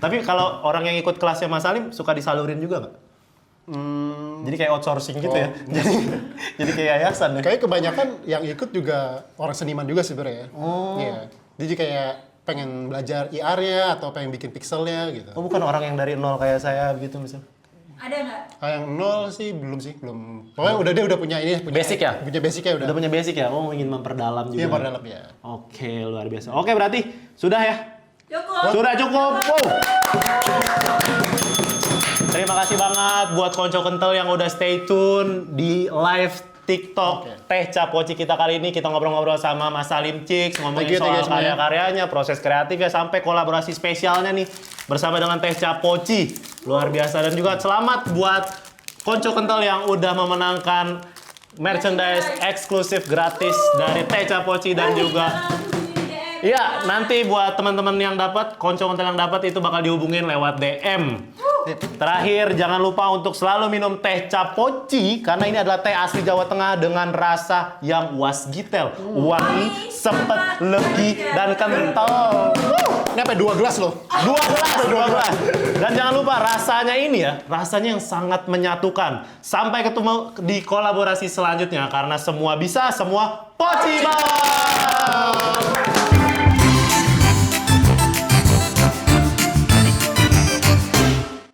Speaker 2: Tapi kalau orang yang ikut kelasnya Mas Salim suka disalurin juga nggak? Jadi kayak outsourcing gitu ya. Jadi kayak yayasan ya.
Speaker 1: Kayak kebanyakan yang ikut juga orang seniman juga sebenarnya. Iya. Jadi kayak pengen belajar IR-nya atau pengen bikin pixelnya gitu.
Speaker 2: Oh, bukan orang yang dari nol kayak saya gitu misalnya.
Speaker 3: Ada nggak?
Speaker 1: Yang nol sih, belum. Pokoknya dia udah punya ini,
Speaker 2: Basic ya?
Speaker 1: Punya basicnya udah.
Speaker 2: Udah punya basic ya? Oh, ingin memperdalam juga.
Speaker 1: Iya, pada dalam ya.
Speaker 2: Oke, luar biasa. Oke, berarti sudah ya?
Speaker 3: Cukup.
Speaker 2: Sudah cukup. Wow. Terima kasih banget buat konco kental yang udah stay tune di live TikTok Teh Capoci kita kali ini. Kita ngobrol-ngobrol sama Mas Salim Cix, ngomongin
Speaker 1: Thank you
Speaker 2: soal
Speaker 1: semuanya.
Speaker 2: karya-karyanya, proses kreatifnya, sampai kolaborasi spesialnya nih bersama dengan Teh Capoci. Luar biasa. Dan juga selamat buat konco kental yang udah memenangkan merchandise eksklusif gratis dari Teh Capoci dan juga iya, nanti buat teman-teman yang dapat, konco kental yang dapat itu bakal dihubungin lewat DM. Terakhir, jangan lupa untuk selalu minum teh Capoci karena ini adalah teh asli Jawa Tengah dengan rasa yang wasgitel, wangi, sepet, legi, dan kental.
Speaker 1: Ini apa? 2 gelas loh.
Speaker 2: 2 gelas. Dan jangan lupa rasanya ini ya, rasanya yang sangat menyatukan. Sampai ketemu di kolaborasi selanjutnya karena semua bisa, semua poci bawah.